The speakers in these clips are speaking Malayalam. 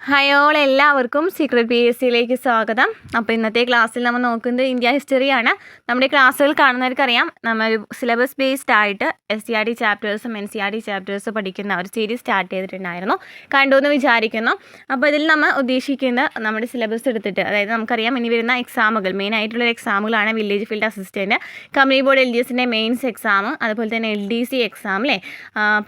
ഹായ് ഓൾ, എല്ലാവർക്കും സീക്രട്ട് PSCയിലേക്ക് സ്വാഗതം. അപ്പോൾ ഇന്നത്തെ ക്ലാസ്സിൽ നമ്മൾ നോക്കുന്നത് ഇന്ത്യ ഹിസ്റ്ററിയാണ്. നമ്മുടെ ക്ലാസ്സുകൾ കാണുന്നവർക്കറിയാം, നമ്മൾ സിലബസ് ബേസ്ഡ് ആയിട്ട് SCRT ചാപ്റ്റേഴ്സും NCRT ചാപ്റ്റേഴ്സും പഠിക്കുന്ന ഒരു സീരീസ് സ്റ്റാർട്ട് ചെയ്തിട്ടുണ്ടായിരുന്നു. കണ്ടു എന്ന് വിചാരിക്കുന്നു. അപ്പോൾ ഇതിൽ നമ്മൾ ഉദ്ദേശിക്കുന്നത് നമ്മുടെ സിലബസ് എടുത്തിട്ട്, അതായത് നമുക്കറിയാം ഇനി വരുന്ന എക്സാമുകൾ, മെയിൻ ആയിട്ടുള്ള എക്സാമുകളാണ് village field assistant, community board LGSൻ്റെ മെയിൻസ് എക്സാം, അതുപോലെ തന്നെ LDC എക്സാം അല്ലേ.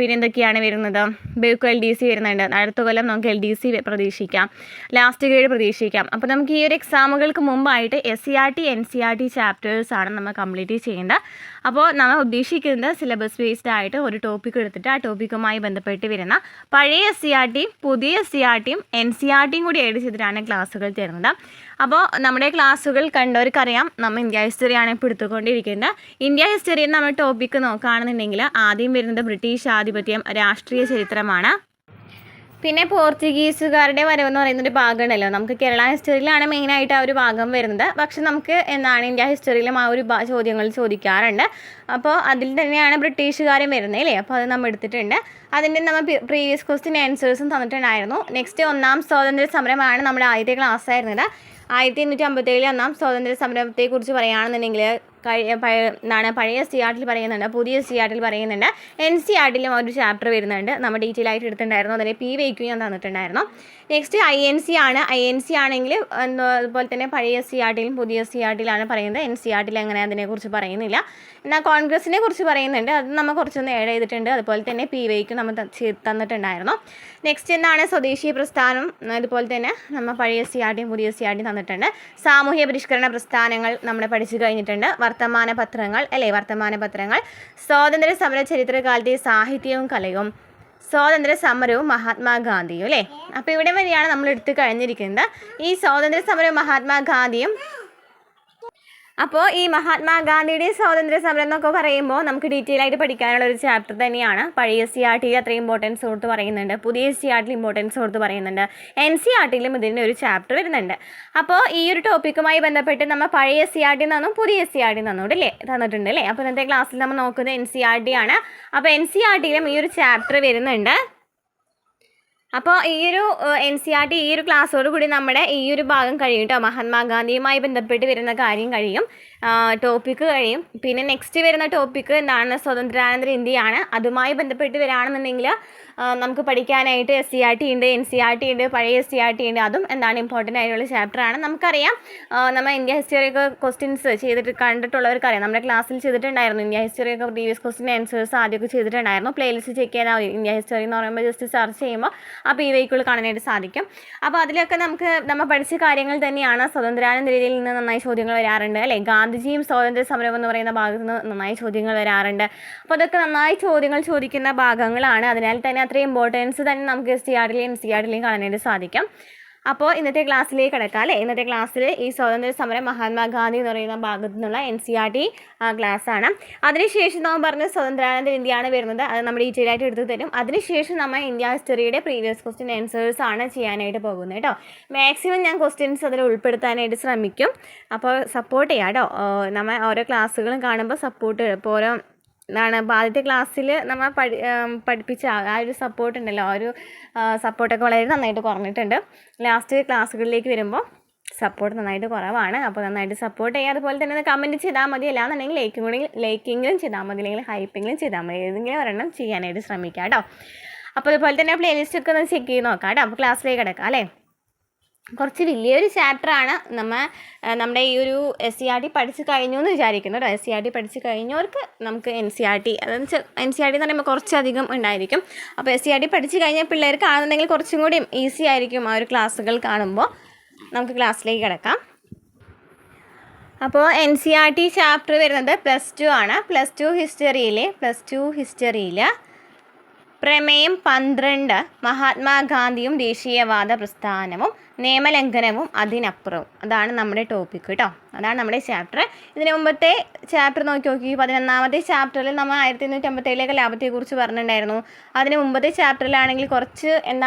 പിന്നെ എന്തൊക്കെയാണ് വരുന്നത്, ബേക്കോ LDC വരുന്നുണ്ട്. അടുത്ത കൊല്ലം നമുക്ക് LDC പ്രതീക്ഷിക്കാം, ലാസ്റ്റ് ഗ്രേഡ് പ്രതീക്ഷിക്കാം. അപ്പോൾ നമുക്ക് ഈ ഒരു എക്സാമുകൾക്ക് മുമ്പായിട്ട് SCRT NCRT ചാപ്റ്റേഴ്സാണ് നമ്മൾ കംപ്ലീറ്റ് ചെയ്യേണ്ടത്. അപ്പോൾ നമ്മൾ ഉദ്ദേശിക്കുന്നത് സിലബസ് ബേസ്ഡ് ആയിട്ട് ഒരു ടോപ്പിക് എടുത്തിട്ട് ആ ടോപ്പിക്കുമായി ബന്ധപ്പെട്ട് വരുന്ന പഴയ SCRTയും പുതിയ SCRTയും NCRTയും കൂടി ആഡ് ചെയ്തിട്ടാണ് ക്ലാസ്സുകൾ തരുന്നത്. അപ്പോൾ നമ്മുടെ ക്ലാസ്സുകൾ കണ്ടവർക്കറിയാം, നമ്മൾ ഇന്ത്യ ഹിസ്റ്ററിയാണ് ഇപ്പോൾ എടുത്തുകൊണ്ടിരിക്കുന്നത്. ഇന്ത്യ ഹിസ്റ്ററിയിൽ നമ്മൾ ടോപ്പിക്ക് നോക്കുകയാണെന്നുണ്ടെങ്കിൽ ആദ്യം വരുന്നത് ബ്രിട്ടീഷ് ആധിപത്യം, രാഷ്ട്രീയ ചരിത്രമാണ്. പിന്നെ പോർച്ചുഗീസുകാരുടെ വരവെന്ന് പറയുന്നൊരു ഭാഗമുണ്ടല്ലോ, നമുക്ക് കേരള ഹിസ്റ്ററിയിലാണ് മെയിനായിട്ട് ആ ഒരു ഭാഗം വരുന്നത്. പക്ഷെ നമുക്ക് ഇന്ത്യ ഹിസ്റ്ററിയിലും ആ ഒരു ചോദ്യങ്ങൾ ചോദിക്കാറുണ്ട്. അപ്പോൾ അതിൽ തന്നെയാണ് ബ്രിട്ടീഷുകാരും വരുന്നത് അല്ലേ. അപ്പോൾ അത് നമ്മൾ എടുത്തിട്ടുണ്ട്. അതിൻ്റെ നമ്മൾ പ്രീവിയസ് ക്വസ്റ്റ്യൻ ആൻസേഴ്സും തന്നിട്ടുണ്ടായിരുന്നു. നെക്സ്റ്റ് ഒന്നാം സ്വാതന്ത്ര്യ സമരമാണ് നമ്മുടെ ആദ്യത്തെ ക്ലാസ് ആയിരുന്നത്. 1857 ഒന്നാം സ്വാതന്ത്ര്യ സമരത്തെക്കുറിച്ച് പറയുകയാണെന്നുണ്ടെങ്കിൽ പഴയ SCRTയിൽ പറയുന്നുണ്ട്, പുതിയ SCRTയിൽ പറയുന്നുണ്ട്, NCRTയിലും ഒരു ചാപ്റ്റർ വരുന്നുണ്ട്. നമ്മൾ ഡീറ്റെയിൽ ആയിട്ട് എടുത്തിട്ടുണ്ടായിരുന്നു. അതിനെ PYQ ഞാൻ തന്നിട്ടുണ്ടായിരുന്നു. നെക്സ്റ്റ് INC ആണ്. INC ആണെങ്കിൽ അതുപോലെ തന്നെ പഴയ SCRTയിലും പുതിയ SCRTയിലാണ് പറയുന്നത്. NCRTയിൽ അങ്ങനെ അതിനെക്കുറിച്ച് പറയുന്നില്ല. എന്നാൽ കോൺഗ്രസിനെ കുറിച്ച് പറയുന്നുണ്ട്, അത് നമ്മൾ കുറച്ചൊന്ന് ആഡ് ചെയ്തിട്ടുണ്ട്. അതുപോലെ തന്നെ PYQ നമ്മൾ തന്നിട്ടുണ്ടായിരുന്നു. നെക്സ്റ്റ് എന്താണ് സ്വദേശി പ്രസ്ഥാനം, അതുപോലെ തന്നെ നമ്മൾ പഴയ SCRTയും പുതിയ SCRTയും തന്നിട്ടുണ്ട്. സാമൂഹ്യ പരിഷ്കരണ പ്രസ്ഥാനങ്ങൾ നമ്മൾ പഠിച്ചു കഴിഞ്ഞിട്ടുണ്ട്. വർത്തമാന പത്രങ്ങൾ അല്ലേ, വർത്തമാന പത്രങ്ങൾ, സ്വാതന്ത്ര്യ സമര ചരിത്രകാലത്തെ സാഹിത്യവും കലയും, സ്വാതന്ത്ര്യ സമരവും മഹാത്മാഗാന്ധിയും അല്ലേ. അപ്പോൾ ഇവിടെ വരെയാണ് നമ്മൾ എടുത്തു കഴിഞ്ഞിരിക്കുന്നത്. ഈ സ്വാതന്ത്ര്യ സമരവും മഹാത്മാഗാന്ധിയും, അപ്പോൾ ഈ മഹാത്മാഗാന്ധിയുടെ സ്വാതന്ത്ര്യ സമരം എന്നൊക്കെ പറയുമ്പോൾ നമുക്ക് ഡീറ്റെയിൽ ആയിട്ട് പഠിക്കാനുള്ള ഒരു ചാപ്റ്റർ തന്നെയാണ്. പഴയ SCRTയിൽ അത്രയും ഇമ്പോർട്ടൻസ് കൊടുത്ത് പറയുന്നുണ്ട്, പുതിയ SCRTയിൽ ഇമ്പോർട്ടൻസ് കൊടുത്ത് പറയുന്നുണ്ട്, NCRTയിലും ഇതിൻ്റെ ഒരു ചാപ്റ്റർ വരുന്നുണ്ട്. അപ്പോൾ ഈ ഒരു ടോപ്പിക്കുമായി ബന്ധപ്പെട്ട് നമ്മൾ പഴയ SCRT നിന്നും പുതിയ SCRT തന്നിട്ടുണ്ട് അല്ലേ. അപ്പോൾ ഇന്നത്തെ ക്ലാസ്സിൽ നമ്മൾ നോക്കുന്നത് NCRT ആണ്. അപ്പോൾ NCRTയിലും ഈ ഒരു ചാപ്റ്റർ വരുന്നുണ്ട്. അപ്പോൾ ഈ ഒരു NCRT ഈ ഒരു ക്ലാസ്സോട് കൂടി നമ്മുടെ ഈ ഒരു ഭാഗം കഴിയും കേട്ടോ. മഹാത്മാഗാന്ധിയുമായി ബന്ധപ്പെട്ട് വരുന്ന കാര്യം കഴിയും, ടോപ്പിക്ക് കഴിയും. പിന്നെ നെക്സ്റ്റ് വരുന്ന ടോപ്പിക്ക് എന്താണ്, സ്വതന്ത്രാനന്തര ഇന്ത്യയാണ്. അതുമായി ബന്ധപ്പെട്ട് വരികയാണെന്നുണ്ടെങ്കിൽ നമുക്ക് പഠിക്കാനായിട്ട് SCRT ഉണ്ട്, NCRT ഉണ്ട്, പഴയ SCRT ഉണ്ട്. അതും എന്താണ് ഇമ്പോർട്ടൻ്റ് ആയിട്ടുള്ള ചാപ്റ്ററാണ്. നമുക്കറിയാം, നമ്മൾ ഇന്ത്യ ഹിസ്റ്ററിയൊക്കെ ക്വസ്റ്റ്യൻസ് ചെയ്തിട്ട് കണ്ടിട്ടുള്ളവർക്കറിയാം, നമ്മുടെ ക്ലാസ്സിൽ ചെയ്തിട്ടുണ്ടായിരുന്നു. ഇന്ത്യ ഹിസ്റ്ററിയൊക്കെ പ്രീവിയസ് ക്വസ്റ്റ്യൻ ആൻസേഴ്സ് ആദ്യമൊക്കെ ചെയ്തിട്ടുണ്ടായിരുന്നു. പ്ലേലിസ്റ്റ് ചെക്ക് ചെയ്താൽ മതി. ഇന്ത്യ ഹിസ്റ്ററി എന്ന് പറയുമ്പോൾ ജസ്റ്റ് സെർച്ച് ചെയ്യുമ്പോൾ ആ PYQ കാണാനായിട്ട് സാധിക്കും. അപ്പോൾ അതിലൊക്കെ നമ്മൾ പഠിച്ച കാര്യങ്ങൾ തന്നെയാണ്. സ്വതന്ത്രാനന്തരയിൽ നിന്ന് നന്നായി ചോദ്യങ്ങൾ വരാറുണ്ട് അല്ലേ. ഗാന്ധിജിയും സ്വാതന്ത്ര്യ സമരം എന്ന് പറയുന്ന ഭാഗത്ത് നിന്ന് നന്നായി ചോദ്യങ്ങൾ വരാറുണ്ട്. അപ്പോൾ അതൊക്കെ നന്നായി ചോദ്യങ്ങൾ ചോദിക്കുന്ന ഭാഗങ്ങളാണ്. അതിനാൽ തന്നെ അത്രയും ഇമ്പോർട്ടൻസ് തന്നെ നമുക്ക് SCRTയിലും NCRTയിലും കാണാനായിട്ട് സാധിക്കും. അപ്പോൾ ഇന്നത്തെ ക്ലാസ്സിലേക്ക് കിടക്കാം അല്ലേ. ഇന്നത്തെ ക്ലാസ്സിൽ ഈ സ്വാതന്ത്ര്യ സമരം മഹാത്മാഗാന്ധി എന്ന് പറയുന്ന ഭാഗത്തു നിന്നുള്ള NCRT ക്ലാസ്സാണ്. അതിനുശേഷം നമ്മൾ പറഞ്ഞ സ്വതന്ത്രാനന്തര ഇന്ത്യയാണ് വരുന്നത്. അത് നമ്മൾ ഡീറ്റെയിൽ ആയിട്ട് എടുത്തു തരും. അതിനുശേഷം നമ്മൾ ഇന്ത്യ ഹിസ്റ്ററിയുടെ പ്രീവിയസ് ക്വസ്റ്റ്യൻ ആൻസേഴ്സ് ആണ് ചെയ്യാനായിട്ട് പോകുന്നത് കേട്ടോ. മാക്സിമം ഞാൻ ക്വസ്റ്റ്യൻസ് അതിൽ ഉൾപ്പെടുത്താനായിട്ട് ശ്രമിക്കും. അപ്പോൾ സപ്പോർട്ട് ചെയ്യാം കേട്ടോ. നമ്മൾ ഓരോ ക്ലാസ്സുകളും കാണുമ്പോൾ സപ്പോർട്ട് ഇപ്പോൾ ഓരോ ആദ്യത്തെ ക്ലാസ്സിൽ നമ്മൾ പഠിപ്പിച്ച ആ ഒരു സപ്പോർട്ട് ഉണ്ടല്ലോ, ആ ഒരു സപ്പോർട്ടൊക്കെ വളരെ നന്നായിട്ട് കുറഞ്ഞിട്ടുണ്ട്. ലാസ്റ്റ് ക്ലാസ്സുകളിലേക്ക് വരുമ്പോൾ സപ്പോർട്ട് നന്നായിട്ട് കുറവാണ്. അപ്പോൾ നന്നായിട്ട് സപ്പോർട്ട് ചെയ്യുക. അതുപോലെ തന്നെ കമൻറ്റ് ചെയ്താൽ മതി. അല്ലാന്നുണ്ടെങ്കിൽ ലൈക്കിങ്ങും ചെയ്താൽ മതി, അല്ലെങ്കിൽ ഹൈപ്പിങ്ങും ചെയ്താൽ മതി. ഏതെങ്കിലും ഒരെണ്ണം ചെയ്യാനായിട്ട് ശ്രമിക്കാം കേട്ടോ. അപ്പോൾ അതുപോലെ തന്നെ പ്ലേലിസ്റ്റൊക്കെ ഒന്ന് ചെക്ക് ചെയ്ത് നോക്കാം കേട്ടോ. അപ്പോൾ ക്ലാസ്സിലേക്ക് കിടക്കാം അല്ലേ. കുറച്ച് വലിയൊരു ചാപ്റ്ററാണ്. നമ്മുടെ ഈ ഒരു SCRT പഠിച്ച് കഴിഞ്ഞു എന്ന് വിചാരിക്കുന്നു കേട്ടോ. SCRT പഠിച്ച് കഴിഞ്ഞവർക്ക് നമുക്ക് NCRT, അതെന്ന് വെച്ചാൽ NCRT എന്ന് പറയുമ്പോൾ കുറച്ചധികം ഉണ്ടായിരിക്കും. അപ്പോൾ SCRT പഠിച്ച് കഴിഞ്ഞ പിള്ളേർക്ക് ആണെന്നുണ്ടെങ്കിൽ കുറച്ചും കൂടി ഈസി ആയിരിക്കും ആ ഒരു ക്ലാസ്സുകൾ കാണുമ്പോൾ. നമുക്ക് ക്ലാസ്സിലേക്ക് കിടക്കാം. അപ്പോൾ NCRT ചാപ്റ്റർ വരുന്നത് +2 ആണ്. പ്ലസ് ടു ഹിസ്റ്ററിയിൽ പ്രമേയം 12 മഹാത്മാഗാന്ധിയും ദേശീയവാദ പ്രസ്ഥാനവും നിയമലംഘനവും അതിനപ്പുറവും, അതാണ് നമ്മുടെ ടോപ്പിക്ക് കേട്ടോ. അതാണ് നമ്മുടെ ചാപ്റ്റർ. ഇതിന് മുമ്പത്തെ ചാപ്റ്റർ നോക്കി 11ാമത്തെ ചാപ്റ്ററിൽ നമ്മൾ 1857 ലാഭത്തെക്കുറിച്ച് പറഞ്ഞിട്ടുണ്ടായിരുന്നു. അതിന് മുമ്പത്തെ ചാപ്റ്ററിലാണെങ്കിൽ കുറച്ച്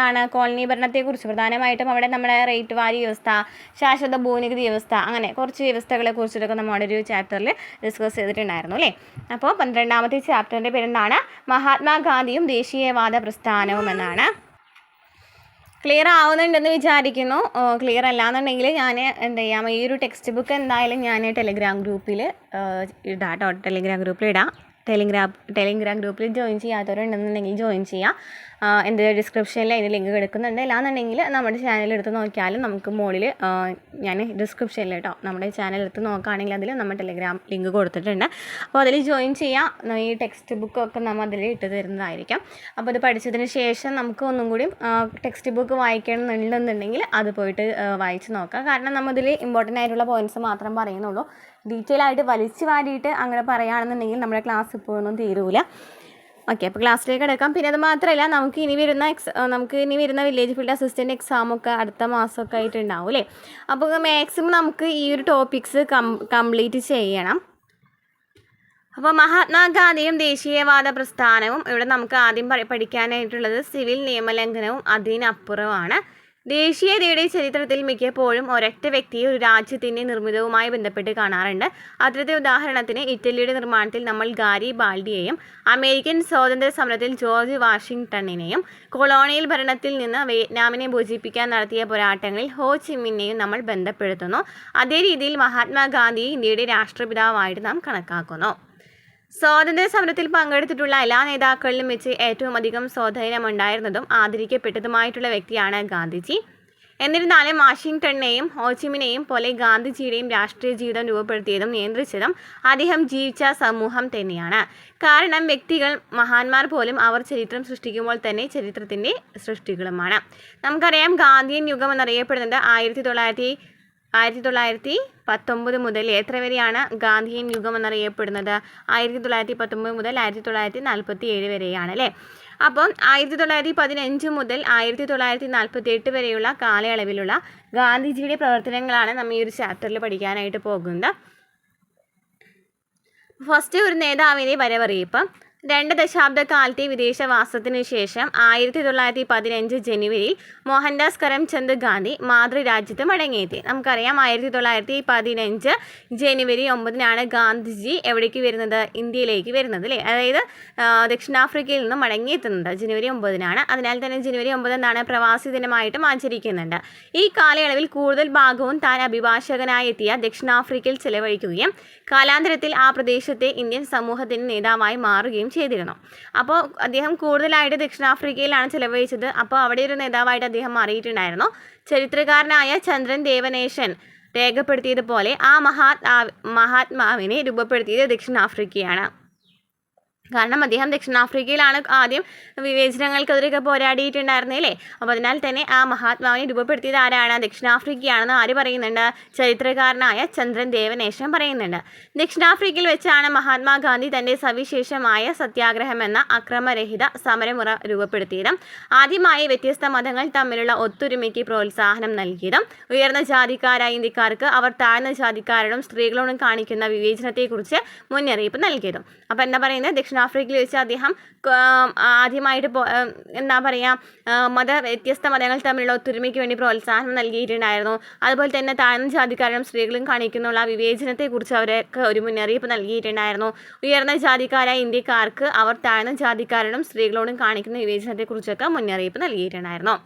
കോളനി ഭരണത്തെക്കുറിച്ച്, പ്രധാനമായിട്ടും അവിടെ നമ്മുടെ റേറ്റ് വാരി വ്യവസ്ഥ, ശാശ്വത ഭൂനികുതി വ്യവസ്ഥ, അങ്ങനെ കുറച്ച് വ്യവസ്ഥകളെ കുറിച്ചിട്ടൊക്കെ നമ്മുടെ ഒരു ചാപ്റ്ററിൽ ഡിസ്കസ് ചെയ്തിട്ടുണ്ടായിരുന്നു അല്ലേ. അപ്പോൾ 12ാമത്തെ ചാപ്റ്ററിൻ്റെ പേരെന്താണ്, മഹാത്മാഗാന്ധിയും ദേശീയവാദ പ്രസ്ഥാനവും എന്നാണ്. ക്ലിയർ ആവുന്നുണ്ടെന്ന് വിചാരിക്കുന്നു. ക്ലിയർ അല്ലാന്നുണ്ടെങ്കിൽ ഞാൻ എന്ത് ചെയ്യാം, ഈ ഒരു ടെക്സ്റ്റ് ബുക്ക് എന്തായാലും ഞാൻ ടെലിഗ്രാം ഗ്രൂപ്പിൽ ഇടാം കേട്ടോ. ടെലിഗ്രാം ഗ്രൂപ്പിൽ ഇടാം. ടെലിഗ്രാം ഗ്രൂപ്പിൽ ജോയിൻ ചെയ്യാത്തവരുണ്ടെന്നുണ്ടെങ്കിൽ ജോയിൻ ചെയ്യാം. എൻ്റെ ഡിസ്ക്രിപ്ഷനിൽ അതിന് ലിങ്ക് കിടക്കുന്നുണ്ട്. അല്ലാന്നുണ്ടെങ്കിൽ നമ്മുടെ ചാനൽ എടുത്ത് നോക്കിയാലും നമുക്ക് മുകളിൽ ഞാൻ ഡിസ്ക്രിപ്ഷനിൽ കേട്ടോ നമ്മുടെ ചാനൽ എടുത്ത് നോക്കുകയാണെങ്കിൽ അതിൽ നമ്മൾ ടെലിഗ്രാം ലിങ്ക് കൊടുത്തിട്ടുണ്ട്. അപ്പോൾ അതിൽ ജോയിൻ ചെയ്യാം. ഈ ടെക്സ്റ്റ് ബുക്കൊക്കെ നമ്മൾ അതിൽ ഇട്ട് തരുന്നതായിരിക്കും. അപ്പോൾ അത് പഠിച്ചതിന് ശേഷം നമുക്ക് ഒന്നും കൂടി ടെക്സ്റ്റ് ബുക്ക് വായിക്കണമെന്നുണ്ടെന്നുണ്ടെങ്കിൽ അത് പോയിട്ട് വായിച്ച് നോക്കാം. കാരണം നമ്മളിതിൽ ഇമ്പോർട്ടൻ്റ് ആയിട്ടുള്ള പോയിൻറ്റ്സ് മാത്രം പറയുന്നുള്ളൂ. ഡീറ്റെയിൽ ആയിട്ട് വലിച്ചു വാരിയിട്ട് അങ്ങനെ പറയുകയാണെന്നുണ്ടെങ്കിൽ നമ്മുടെ ക്ലാസ് ഇപ്പോഴൊന്നും തീരൂല. ഓക്കെ, അപ്പോൾ ക്ലാസ്സിലേക്ക് കിടക്കാം. പിന്നെ അത് മാത്രമല്ല, നമുക്ക് ഇനി വരുന്ന വില്ലേജ് ഫീൽഡ് അസിസ്റ്റൻറ്റ് എക്സാമൊക്കെ അടുത്ത മാസമൊക്കെ ആയിട്ടുണ്ടാവും അല്ലേ. അപ്പോൾ മാക്സിമം നമുക്ക് ഈ ഒരു ടോപ്പിക്സ് കംപ്ലീറ്റ് ചെയ്യണം. അപ്പോൾ മഹാത്മാഗാന്ധിയും ദേശീയവാദ പ്രസ്ഥാനവും ഇവിടെ നമുക്ക് ആദ്യം പഠിക്കാനായിട്ടുള്ളത് സിവിൽ നിയമലംഘനവും അതിനപ്പുറമാണ്. ദേശീയതയുടെ ചരിത്രത്തിൽ മിക്കപ്പോഴും ഒരൊറ്റ വ്യക്തിയെ ഒരു രാജ്യത്തിൻ്റെ നിർമ്മിതവുമായി ബന്ധപ്പെട്ട് കാണാറുണ്ട്. അത്തരത്തെ ഉദാഹരണത്തിന് ഇറ്റലിയുടെ നിർമ്മാണത്തിൽ നമ്മൾ ഗാരിബാൾഡിയെയും അമേരിക്കൻ സ്വാതന്ത്ര്യ സമരത്തിൽ ജോർജ് വാഷിങ്ടണിനെയും കൊളോണിയൽ ഭരണത്തിൽ നിന്ന് വിയറ്റ്നാമിനെ മോചിപ്പിക്കാൻ നടത്തിയ പോരാട്ടങ്ങളിൽ ഹോ ചിമിനെയും നമ്മൾ ബന്ധപ്പെടുത്തുന്നു. അതേ രീതിയിൽ മഹാത്മാഗാന്ധിയെ ഇന്ത്യയുടെ രാഷ്ട്രപിതാവായിട്ട് നാം കണക്കാക്കുന്നു. സ്വാതന്ത്ര്യ സമരത്തിൽ പങ്കെടുത്തിട്ടുള്ള എല്ലാ നേതാക്കളിലും വെച്ച് ഏറ്റവും അധികം സ്വാധീനമുണ്ടായിരുന്നതും ആദരിക്കപ്പെട്ടതുമായിട്ടുള്ള വ്യക്തിയാണ് ഗാന്ധിജി. എന്നിരുന്നാലും വാഷിങ്ടണിനെയും ഹോച്ചിമിനെയും പോലെ ഗാന്ധിജിയുടെയും രാഷ്ട്രീയ ജീവിതം രൂപപ്പെടുത്തിയതും നിയന്ത്രിച്ചതും അദ്ദേഹം ജീവിച്ച സമൂഹം തന്നെയാണ്. കാരണം വ്യക്തികൾ മഹാന്മാർ പോലും അവർ ചരിത്രം സൃഷ്ടിക്കുമ്പോൾ തന്നെ ചരിത്രത്തിൻ്റെ സൃഷ്ടികളുമാണ്. നമുക്കറിയാം ഗാന്ധിയൻ യുഗം എന്നറിയപ്പെടുന്നത് 1919 മുതൽ എത്ര വരെയാണ് ഗാന്ധിയൻ യുഗം എന്നറിയപ്പെടുന്നത്? 1919 മുതൽ 1947 വരെയാണ് അല്ലേ. അപ്പം 1915 മുതൽ 1948 വരെയുള്ള കാലയളവിലുള്ള ഗാന്ധിജിയുടെ പ്രവർത്തനങ്ങളാണ് നമ്മൾ ഈ ഒരു ചാപ്റ്ററിൽ പഠിക്കാനായിട്ട് പോകുന്നത്. ഫസ്റ്റ് ഒരു നേതാവിനെ വരവറിയിപ്പ്. 2 ദശാബ്ദക്കാലത്തെ വിദേശവാസത്തിനു ശേഷം 1915 ജനുവരിയിൽ മോഹൻദാസ് കരംചന്ദ് ഗാന്ധി മാതൃരാജ്യത്ത് മടങ്ങിയെത്തി. നമുക്കറിയാം 1915 ജനുവരി 9 ഗാന്ധിജി എവിടേക്ക് വരുന്നത്? ഇന്ത്യയിലേക്ക് വരുന്നത് അല്ലേ. അതായത് ദക്ഷിണാഫ്രിക്കയിൽ നിന്നും മടങ്ങിയെത്തുന്നത് ജനുവരി 9. അതിനാൽ തന്നെ ജനുവരി 9 എന്താണ്? പ്രവാസി ദിനമായിട്ടും ആചരിക്കുന്നുണ്ട്. ഈ കാലയളവിൽ കൂടുതൽ ഭാഗവും താൻ അഭിഭാഷകനായി എത്തിയ ദക്ഷിണാഫ്രിക്കയിൽ ചെലവഴിക്കുകയും കാലാന്തരത്തിൽ ആ പ്രദേശത്തെ ഇന്ത്യൻ സമൂഹത്തിൻ്റെ നേതാവായി മാറുകയും ചെയ്തിരുന്നു. അപ്പോൾ അദ്ദേഹം കൂടുതലായിട്ട് ദക്ഷിണാഫ്രിക്കയിലാണ് ചെലവഴിച്ചത്. അപ്പോൾ അവിടെ ഒരു നേതാവായിട്ട് അദ്ദേഹം മാറിയിട്ടുണ്ടായിരുന്നു. ചരിത്രകാരനായ ചന്ദ്രൻ ദേവനേശൻ രേഖപ്പെടുത്തിയതുപോലെ ആ മഹാത്മാവിനെ രൂപപ്പെടുത്തിയത് ദക്ഷിണാഫ്രിക്കയാണ്. കാരണം അദ്ദേഹം ദക്ഷിണാഫ്രിക്കയിലാണ് ആദ്യം വിവേചനങ്ങൾക്കെതിരെയൊക്കെ പോരാടിയിട്ടുണ്ടായിരുന്നില്ലേ. അപ്പോൾ അതിനാൽ തന്നെ ആ മഹാത്മാവിനെ രൂപപ്പെടുത്തിയത് ആരാണ്? ദക്ഷിണാഫ്രിക്കയാണെന്ന് ആര് പറയുന്നുണ്ട്? ചരിത്രകാരനായ ചന്ദ്രൻ ദേവനേശൻ പറയുന്നുണ്ട്. ദക്ഷിണാഫ്രിക്കയിൽ വെച്ചാണ് മഹാത്മാഗാന്ധി തൻ്റെ സവിശേഷമായ സത്യാഗ്രഹം എന്ന അക്രമരഹിത സമരമുറ രൂപപ്പെടുത്തിയത്. ആദ്യമായി വ്യത്യസ്ത മതങ്ങൾ തമ്മിലുള്ള ഒത്തൊരുമയ്ക്ക് പ്രോത്സാഹനം നൽകിയതും ഉയർന്ന ജാതിക്കാരായ ഇന്ത്യക്കാർക്ക് അവർ താഴ്ന്ന ജാതിക്കാരോടും സ്ത്രീകളോടും കാണിക്കുന്ന വിവേചനത്തെക്കുറിച്ച് മുന്നറിയിപ്പ് നൽകിയതും. അപ്പോൾ എന്താ പറയുന്നത്? ദക്ഷിണാഫ്രിക്കയിൽ വെച്ച് അദ്ദേഹം ആദ്യമായിട്ട് വ്യത്യസ്ത മതങ്ങൾ തമ്മിലുള്ള ഒത്തൊരുമയ്ക്ക് വേണ്ടി പ്രോത്സാഹനം നൽകിയിട്ടുണ്ടായിരുന്നു. അതുപോലെ തന്നെ താഴ്ന്ന ജാതിക്കാരും സ്ത്രീകളും കാണിക്കുന്നുള്ള വിവേചനത്തെക്കുറിച്ച് അവർക്ക് ഒരു മുന്നറിയിപ്പ് നൽകിയിട്ടുണ്ടായിരുന്നു. ഉയർന്ന ജാതിക്കാരായ ഇന്ത്യക്കാർക്ക് അവർ താഴ്ന്ന ജാതിക്കാരോടും സ്ത്രീകളോടും കാണിക്കുന്ന വിവേചനത്തെക്കുറിച്ചൊക്കെ മുന്നറിയിപ്പ് നൽകിയിട്ടുണ്ടായിരുന്നു.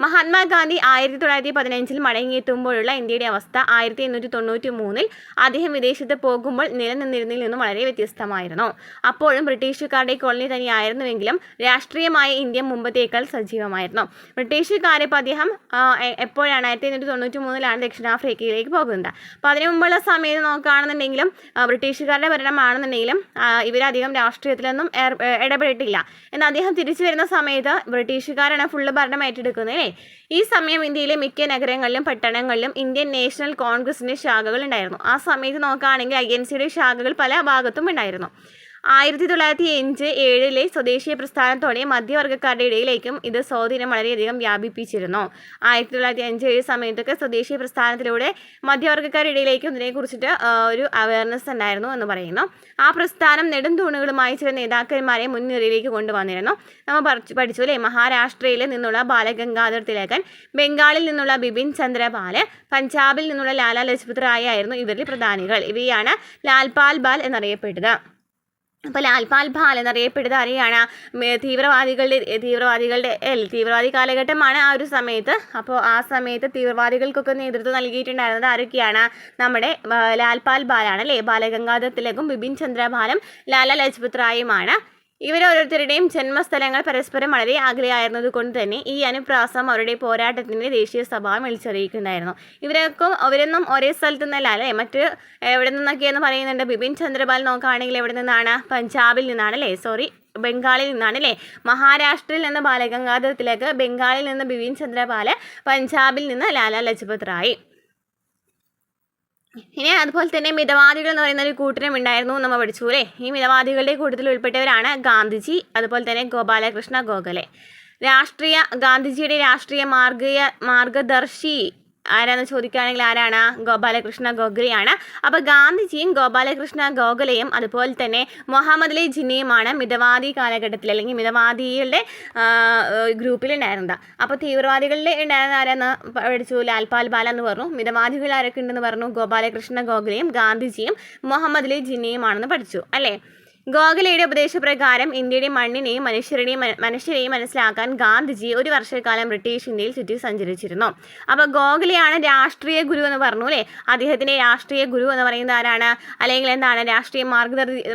മഹാത്മാഗാന്ധി 1915 മടങ്ങിയെത്തുമ്പോഴുള്ള ഇന്ത്യയുടെ അവസ്ഥ 1893 അദ്ദേഹം വിദേശത്ത് പോകുമ്പോൾ നിലനിന്നിരുന്നതിൽ നിന്നും വളരെ വ്യത്യസ്തമായിരുന്നു. അപ്പോഴും ബ്രിട്ടീഷുകാരുടെ കോളനി തന്നെയായിരുന്നുവെങ്കിലും രാഷ്ട്രീയമായ ഇന്ത്യ മുമ്പത്തേക്കാൾ സജീവമായിരുന്നു. ബ്രിട്ടീഷുകാരെ ഇപ്പോൾ അദ്ദേഹം എപ്പോഴാണ് 1893 ദക്ഷിണാഫ്രിക്കയിലേക്ക് പോകുന്നത്. അപ്പോൾ അതിനു മുമ്പുള്ള സമയത്ത് നോക്കുകയാണെന്നുണ്ടെങ്കിലും ബ്രിട്ടീഷുകാരുടെ ഭരണമാണെന്നുണ്ടെങ്കിലും ഇവരധികം രാഷ്ട്രീയത്തിലൊന്നും ഇടപെട്ടിട്ടില്ല. എന്നാൽ അദ്ദേഹം തിരിച്ചു വരുന്ന സമയത്ത് ബ്രിട്ടീഷുകാരാണ് ഫുള്ള് ഭരണം ഏറ്റെടുക്കുന്നത്. ഈ സമയം ഇന്ത്യയിലെ മിക്ക നഗരങ്ങളിലും പട്ടണങ്ങളിലും ഇന്ത്യൻ നാഷണൽ കോൺഗ്രസിൻ്റെ ശാഖകൾ ഉണ്ടായിരുന്നു. ആ സമയത്ത് നോക്കുകയാണെങ്കിൽ INCയുടെ ശാഖകൾ പല ഭാഗത്തും ഉണ്ടായിരുന്നു. 1905-7 സ്വദേശീയ പ്രസ്ഥാനത്തോടെ മധ്യവർഗ്ഗക്കാരുടെ ഇടയിലേക്കും ഇത് സ്വാധീനം വളരെയധികം വ്യാപിപ്പിച്ചിരുന്നു. 1905-7 സമയത്തൊക്കെ സ്വദേശീയ പ്രസ്ഥാനത്തിലൂടെ മധ്യവർഗ്ഗക്കാരുടെ ഇടയിലേക്കും ഇതിനെക്കുറിച്ചിട്ട് ഒരു അവയർനെസ് ഉണ്ടായിരുന്നു എന്ന് പറയുന്നു. ആ പ്രസ്ഥാനം നെടുംതൂണുകളുമായി ചില നേതാക്കന്മാരെ മുൻനിരയിലേക്ക് കൊണ്ടുവന്നിരുന്നു. നമ്മൾ പഠിച്ചു അല്ലേ. മഹാരാഷ്ട്രയിൽ നിന്നുള്ള ബാലഗംഗാധർ തിലകൻ, ബംഗാളിൽ നിന്നുള്ള ബിപിൻ ചന്ദ്രപാൽ, പഞ്ചാബിൽ നിന്നുള്ള ലാലാ ലജ്പത് റായ് ആയിരുന്നു ഇവരിൽ പ്രധാനികൾ. ഇവയാണ് ലാൽപാൽ ബാൽ എന്നറിയപ്പെട്ടത്. അപ്പോൾ ലാൽപാൽ ഭാൽ എന്നറിയപ്പെടുന്നത് ആരെയാണ്? തീവ്രവാദി കാലഘട്ടമാണ് ആ ഒരു സമയത്ത്. അപ്പോൾ ആ സമയത്ത് തീവ്രവാദികൾക്കൊക്കെ നേതൃത്വം നൽകിയിട്ടുണ്ടായിരുന്നത് ആരൊക്കെയാണ്? നമ്മുടെ ലാൽപാൽ ഭാലാണ് അല്ലേ. ബാലഗംഗാധർ തിലകും ബിപിൻ ചന്ദ്ര പാലും ലാലാ ലജ്പത് റായുമാണ്. ഇവരോരോരുത്തരുടെയും ജന്മസ്ഥലങ്ങൾ പരസ്പരം വളരെ അകലെയായിരുന്നത് കൊണ്ട് തന്നെ ഈ അനുപ്രാസം അവരുടെ പോരാട്ടത്തിൻ്റെ ദേശീയ സ്വഭാവം വിളിച്ചറിയിക്കുന്നുണ്ടായിരുന്നു. അവരൊന്നും ഒരേ സ്ഥലത്തു നിന്നല്ല അല്ലേ. മറ്റ് എവിടെ നിന്നൊക്കെയെന്ന് പറയുന്നുണ്ട്. ബിപിൻ ചന്ദ്രപാൽ നോക്കുകയാണെങ്കിൽ എവിടെ നിന്നാണ്? പഞ്ചാബിൽ നിന്നാണ് അല്ലേ. ബംഗാളിൽ നിന്നാണ് അല്ലേ. മഹാരാഷ്ട്രയിൽ നിന്ന് ബാലഗംഗാധർ തിലക്, ബംഗാളിൽ നിന്ന് ബിപിൻ ചന്ദ്രപാൽ, പഞ്ചാബിൽ നിന്ന് ലാലാ ലജ്പത് റായ്. ഇനി അതുപോലെ തന്നെ മിതവാദികൾ എന്ന് പറയുന്ന ഒരു കൂട്ടരും ഉണ്ടായിരുന്നു നമ്മൾ പഠിച്ചു അല്ലേ. ഈ മിതവാദികളുടെ കൂട്ടത്തിൽ ഉൾപ്പെട്ടവരാണ് ഗാന്ധിജി, അതുപോലെ തന്നെ ഗോപാലകൃഷ്ണ ഗോഖലെ. ഗാന്ധിജിയുടെ രാഷ്ട്രീയ മാർഗദർശി ആരാന്ന് ചോദിക്കുകയാണെങ്കിൽ ആരാണ്? ഗോപാലകൃഷ്ണ ഗോഖലെയാണ്. അപ്പോൾ ഗാന്ധിജിയും ഗോപാലകൃഷ്ണ ഗോഖലെയും അതുപോലെ തന്നെ മുഹമ്മദ് അലി ജിന്നയുമാണ് മിതവാദി കാലഘട്ടത്തിൽ അല്ലെങ്കിൽ മിതവാദികളുടെ ഗ്രൂപ്പിലുണ്ടായിരുന്നത്. അപ്പോൾ തീവ്രവാദികളിൽ ഉണ്ടായിരുന്ന ആരാന്ന് പഠിച്ചു? ലാൽപാൽ ഭാൽ എന്ന് പറഞ്ഞു. മിതവാദികൾ ആരൊക്കെ ഉണ്ടെന്ന് പറഞ്ഞു? ഗോപാലകൃഷ്ണ ഗോഖലെയും ഗാന്ധിജിയും മുഹമ്മദ് അലി ജിന്നയുമാണെന്ന് പഠിച്ചു അല്ലേ. ഗോഖലെയുടെ ഉപദേശപ്രകാരം ഇന്ത്യയുടെ മണ്ണിനെയും മനുഷ്യരെയും മനസ്സിലാക്കാൻ ഗാന്ധിജി ഒരു വർഷക്കാലം ബ്രിട്ടീഷ് ഇന്ത്യയിൽ ചുറ്റി സഞ്ചരിച്ചിരുന്നു. അപ്പോൾ ഗോഖലെയാണ് രാഷ്ട്രീയ ഗുരു എന്ന് പറഞ്ഞു അല്ലേ. അദ്ദേഹത്തിൻ്റെ രാഷ്ട്രീയ ഗുരു എന്ന് പറയുന്നത് ആരാണ്? അല്ലെങ്കിൽ എന്താണ് രാഷ്ട്രീയ